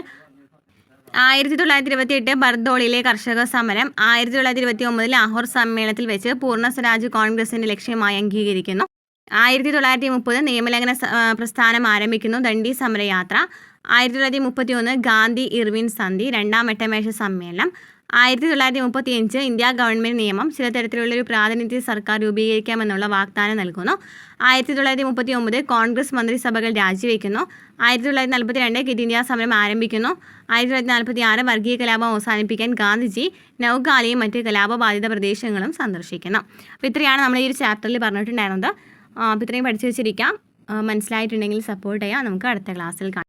1928 ബർദോളിയിലെ കർഷക സമരം. 1929 ലാഹോർ സമ്മേളനത്തിൽ വെച്ച് പൂർണ്ണ സ്വരാജ് കോൺഗ്രസിൻ്റെ ലക്ഷ്യമായി അംഗീകരിക്കുന്നു. 1930 നിയമലംഘന പ്രസ്ഥാനം ആരംഭിക്കുന്നു. ദണ്ഡി സമരയാത്ര. 1931 ഗാന്ധി ഇർവിൻ സന്ധി, രണ്ടാം വട്ടമേശ സമ്മേളനം. 1935 ഇന്ത്യ ഗവൺമെൻറ് നിയമം, ചില തരത്തിലുള്ളൊരു പ്രാതിനിധ്യ സർക്കാർ രൂപീകരിക്കാമെന്നുള്ള വാഗ്ദാനം നൽകുന്നു. 1939 കോൺഗ്രസ് മന്ത്രിസഭകൾ രാജിവെക്കുന്നു. 1942 ക്വിറ്റ് ഇന്ത്യ സമരം ആരംഭിക്കുന്നു. 1946 വർഗീയ കലാപം അവസാനിപ്പിക്കാൻ ഗാന്ധിജി നൗഗാലിയും മറ്റ് കലാപബാധിത പ്രദേശങ്ങളും സന്ദർശിക്കുന്നു. അപ്പോൾ ഇത്രയാണ് നമ്മൾ ഈ ഒരു ചാപ്റ്ററിൽ പറഞ്ഞിട്ടുണ്ടായിരുന്നത്. അപ്പോൾ ഇത്രയും പഠിച്ചു വെച്ചിരിക്കാം. മനസ്സിലായിട്ടുണ്ടെങ്കിൽ സപ്പോർട്ട് ചെയ്യാം. നമുക്ക് അടുത്ത ക്ലാസ്സിൽ കാണാം.